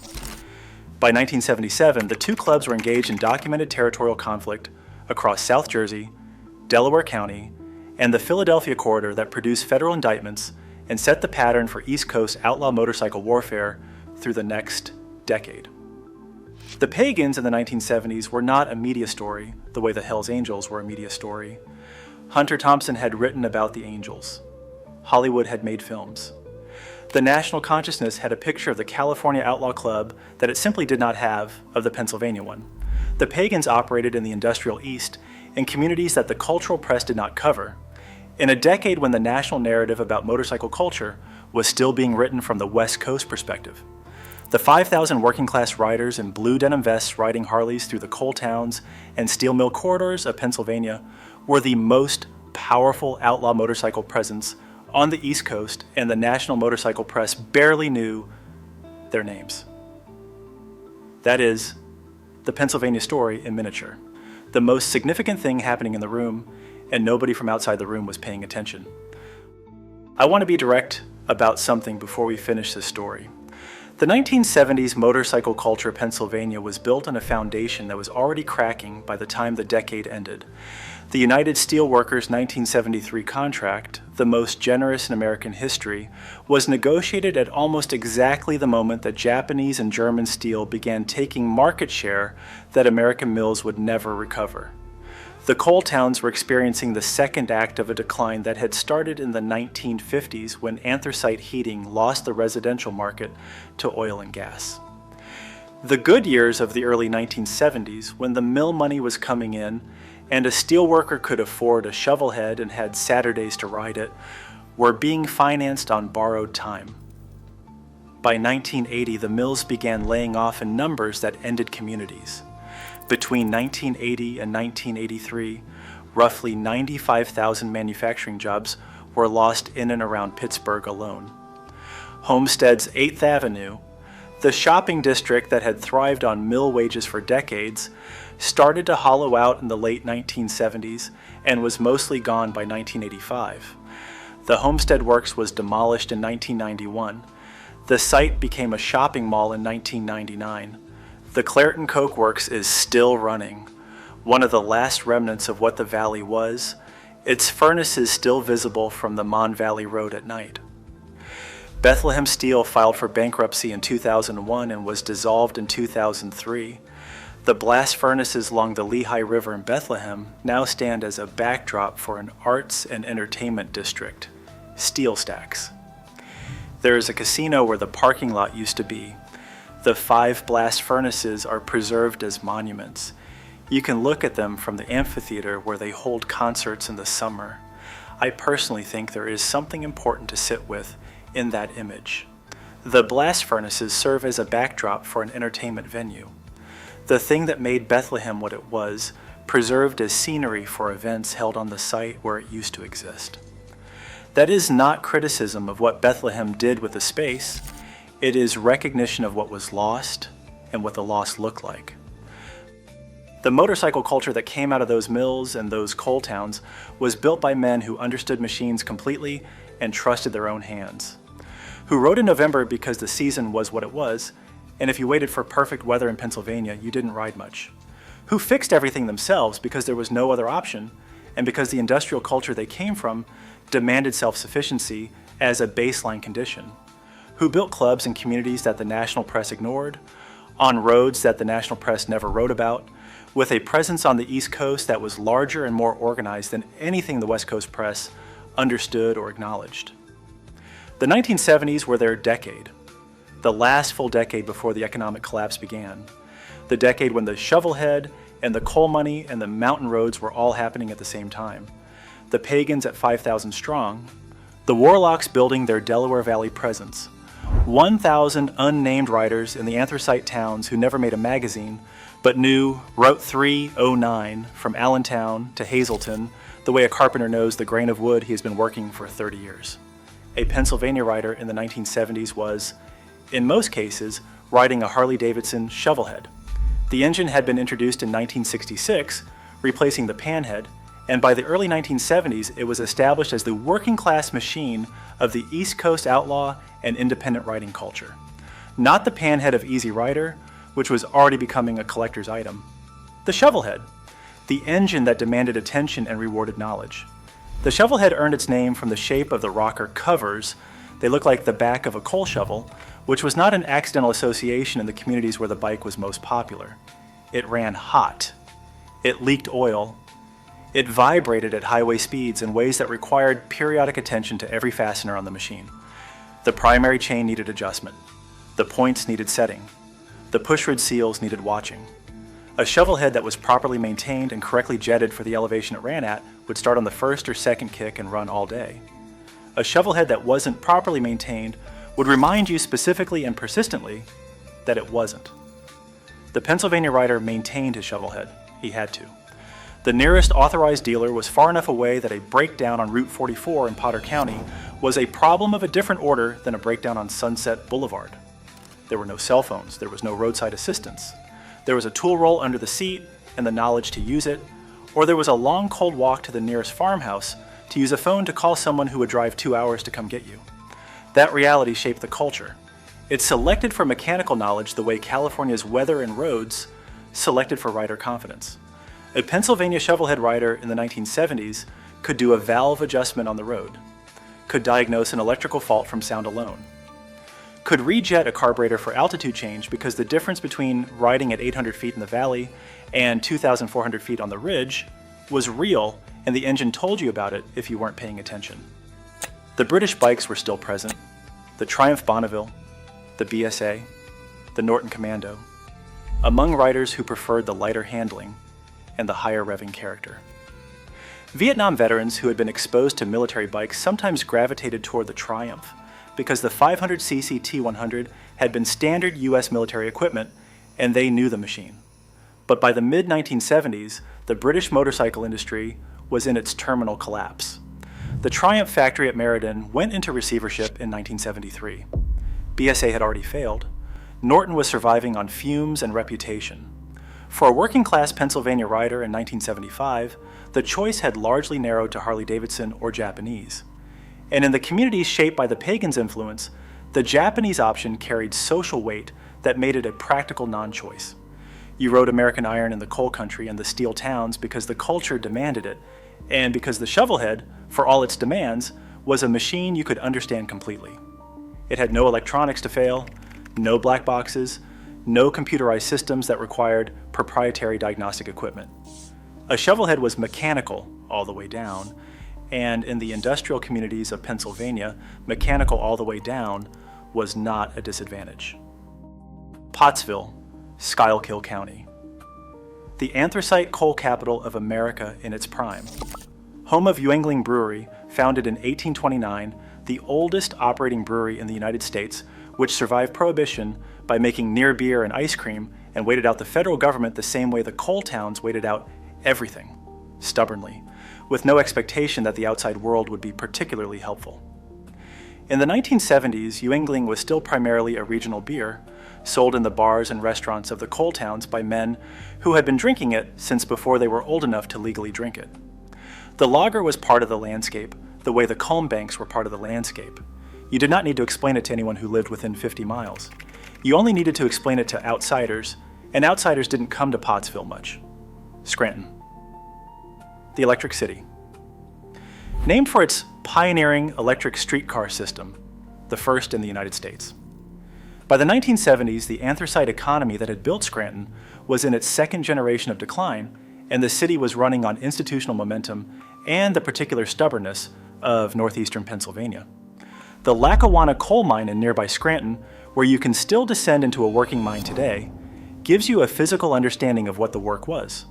By 1977, the two clubs were engaged in documented territorial conflict across South Jersey, Delaware County, and the Philadelphia corridor that produced federal indictments and set the pattern for East Coast outlaw motorcycle warfare through the next decade. The Pagans in the 1970s were not a media story the way the Hells Angels were a media story. Hunter Thompson had written about the Angels. Hollywood had made films. The national consciousness had a picture of the California Outlaw Club that it simply did not have of the Pennsylvania one. The Pagans operated in the industrial East in communities that the cultural press did not cover, in a decade when the national narrative about motorcycle culture was still being written from the West Coast perspective. The 5,000 working-class riders in blue denim vests riding Harleys through the coal towns and steel mill corridors of Pennsylvania were the most powerful outlaw motorcycle presence on the East Coast, and the national motorcycle press barely knew their names. That is the Pennsylvania story in miniature. The most significant thing happening in the room, and nobody from outside the room was paying attention. I want to be direct about something before we finish this story. The 1970s motorcycle culture of Pennsylvania was built on a foundation that was already cracking by the time the decade ended. The United Steelworkers 1973 contract, the most generous in American history, was negotiated at almost exactly the moment that Japanese and German steel began taking market share that American mills would never recover. The coal towns were experiencing the second act of a decline that had started in the 1950s when anthracite heating lost the residential market to oil and gas. The good years of the early 1970s, when the mill money was coming in and a steelworker could afford a shovel head and had Saturdays to ride it, were being financed on borrowed time. By 1980, the mills began laying off in numbers that ended communities. Between 1980 and 1983, roughly 95,000 manufacturing jobs were lost in and around Pittsburgh alone. Homestead's 8th Avenue, the shopping district that had thrived on mill wages for decades, started to hollow out in the late 1970s and was mostly gone by 1985. The Homestead Works was demolished in 1991. The site became a shopping mall in 1999. The Clairton Coke Works is still running, one of the last remnants of what the valley was. Its furnace is still visible from the Mon Valley Road at night. Bethlehem Steel filed for bankruptcy in 2001 and was dissolved in 2003. The blast furnaces along the Lehigh River in Bethlehem now stand as a backdrop for an arts and entertainment district, Steel Stacks. There is a casino where the parking lot used to be. The 5 blast furnaces are preserved as monuments. You can look at them from the amphitheater where they hold concerts in the summer. I personally think there is something important to sit with in that image. The blast furnaces serve as a backdrop for an entertainment venue. The thing that made Bethlehem what it was, preserved as scenery for events held on the site where it used to exist. That is not criticism of what Bethlehem did with the space. It is recognition of what was lost and what the loss looked like. The motorcycle culture that came out of those mills and those coal towns was built by men who understood machines completely and trusted their own hands, who rode in November because the season was what it was, and if you waited for perfect weather in Pennsylvania, you didn't ride much, who fixed everything themselves because there was no other option, and because the industrial culture they came from demanded self-sufficiency as a baseline condition, who built clubs in communities that the national press ignored, on roads that the national press never wrote about, with a presence on the East Coast that was larger and more organized than anything the West Coast press understood or acknowledged. The 1970s were their decade, the last full decade before the economic collapse began, the decade when the shovelhead and the coal money and the mountain roads were all happening at the same time, the Pagans at 5,000 strong, the Warlocks building their Delaware Valley presence, 1,000 unnamed writers in the anthracite towns who never made a magazine, but knew Route 309 from Allentown to Hazleton the way a carpenter knows the grain of wood he has been working for 30 years. A Pennsylvania writer in the 1970s was, in most cases, riding a Harley-Davidson shovelhead. The engine had been introduced in 1966, replacing the panhead, and by the early 1970s it was established as the working-class machine of the East Coast outlaw and independent riding culture. Not the panhead of Easy Rider, which was already becoming a collector's item. The shovelhead, the engine that demanded attention and rewarded knowledge. The shovelhead earned its name from the shape of the rocker covers. They look like the back of a coal shovel, which was not an accidental association in the communities where the bike was most popular. It ran hot. It leaked oil. It vibrated at highway speeds in ways that required periodic attention to every fastener on the machine. The primary chain needed adjustment. The points needed setting. The pushrod seals needed watching. A shovelhead that was properly maintained and correctly jetted for the elevation it ran at would start on the first or second kick and run all day. A shovelhead that wasn't properly maintained would remind you specifically and persistently that it wasn't. The Pennsylvania rider maintained his shovelhead. He had to. The nearest authorized dealer was far enough away that a breakdown on Route 44 in Potter County was a problem of a different order than a breakdown on Sunset Boulevard. There were no cell phones. There was no roadside assistance. There was a tool roll under the seat and the knowledge to use it, or there was a long cold walk to the nearest farmhouse to use a phone to call someone who would drive 2 hours to come get you. That reality shaped the culture. It selected for mechanical knowledge the way California's weather and roads selected for rider confidence. A Pennsylvania shovelhead rider in the 1970s could do a valve adjustment on the road, could diagnose an electrical fault from sound alone, could rejet a carburetor for altitude change because the difference between riding at 800 feet in the valley and 2,400 feet on the ridge was real, and the engine told you about it if you weren't paying attention. The British bikes were still present, the Triumph Bonneville, the BSA, the Norton Commando, among riders who preferred the lighter handling and the higher revving character. Vietnam veterans who had been exposed to military bikes sometimes gravitated toward the Triumph because the 500cc T100 had been standard US military equipment and they knew the machine. But by the mid-1970s, the British motorcycle industry was in its terminal collapse. The Triumph factory at Meriden went into receivership in 1973. BSA had already failed. Norton was surviving on fumes and reputation. For a working-class Pennsylvania rider in 1975, the choice had largely narrowed to Harley-Davidson or Japanese. And in the communities shaped by the Pagans' influence, the Japanese option carried social weight that made it a practical non-choice. You rode American iron in the coal country and the steel towns because the culture demanded it, and because the shovelhead, for all its demands, was a machine you could understand completely. It had no electronics to fail, no black boxes, no computerized systems that required proprietary diagnostic equipment. A shovelhead was mechanical all the way down, and in the industrial communities of Pennsylvania, mechanical all the way down was not a disadvantage. Pottsville, Schuylkill County. The anthracite coal capital of America in its prime. Home of Yuengling Brewery, founded in 1829, the oldest operating brewery in the United States, which survived Prohibition by making near beer and ice cream and waited out the federal government the same way the coal towns waited out everything, stubbornly, with no expectation that the outside world would be particularly helpful. In the 1970s, Yuengling was still primarily a regional beer, sold in the bars and restaurants of the coal towns by men who had been drinking it since before they were old enough to legally drink it. The lager was part of the landscape, the way the calm banks were part of the landscape. You did not need to explain it to anyone who lived within 50 miles. You only needed to explain it to outsiders, and outsiders didn't come to Pottsville much. Scranton. The Electric City. Named for its pioneering electric streetcar system, the first in the United States. By the 1970s, the anthracite economy that had built Scranton was in its second generation of decline, and the city was running on institutional momentum and the particular stubbornness of northeastern Pennsylvania. The Lackawanna coal mine in nearby Scranton, where you can still descend into a working mine today, gives you a physical understanding of what the work was.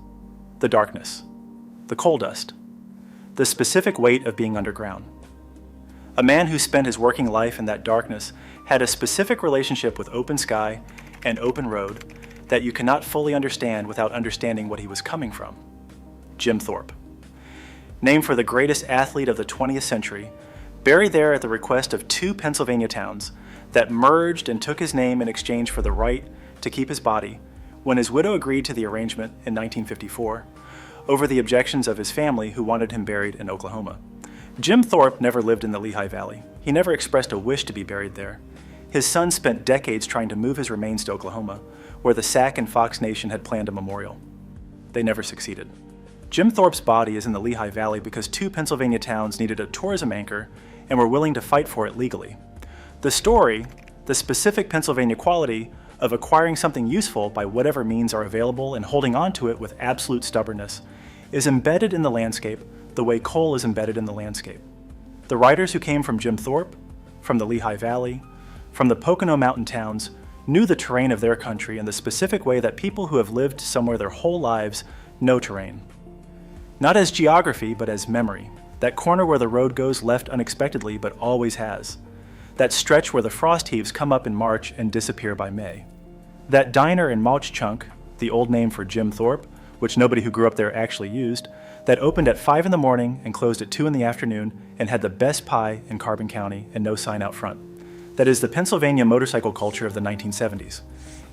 The darkness, the coal dust, the specific weight of being underground. A man who spent his working life in that darkness had a specific relationship with open sky and open road that you cannot fully understand without understanding what he was coming from. Jim Thorpe. Named for the greatest athlete of the 20th century, buried there at the request of two Pennsylvania towns that merged and took his name in exchange for the right to keep his body when his widow agreed to the arrangement in 1954 over the objections of his family who wanted him buried in Oklahoma. Jim Thorpe never lived in the Lehigh Valley. He never expressed a wish to be buried there. His son spent decades trying to move his remains to Oklahoma, where the Sac and Fox Nation had planned a memorial. They never succeeded. Jim Thorpe's body is in the Lehigh Valley because two Pennsylvania towns needed a tourism anchor and were willing to fight for it legally. The story, the specific Pennsylvania quality of acquiring something useful by whatever means are available and holding on to it with absolute stubbornness, is embedded in the landscape the way coal is embedded in the landscape. The writers who came from Jim Thorpe, from the Lehigh Valley, from the Pocono mountain towns, knew the terrain of their country in the specific way that people who have lived somewhere their whole lives know terrain. Not as geography, but as memory. That corner where the road goes left unexpectedly, but always has. That stretch where the frost heaves come up in March and disappear by May. That diner in Mauch Chunk, the old name for Jim Thorpe, which nobody who grew up there actually used, that opened at 5 in the morning and closed at 2 in the afternoon and had the best pie in Carbon County and no sign out front. That is the Pennsylvania motorcycle culture of the 1970s.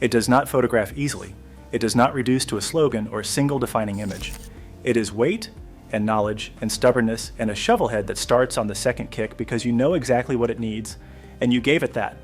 It does not photograph easily. It does not reduce to a slogan or a single defining image. It is weight and knowledge and stubbornness and a shovelhead that starts on the second kick because you know exactly what it needs and you gave it that.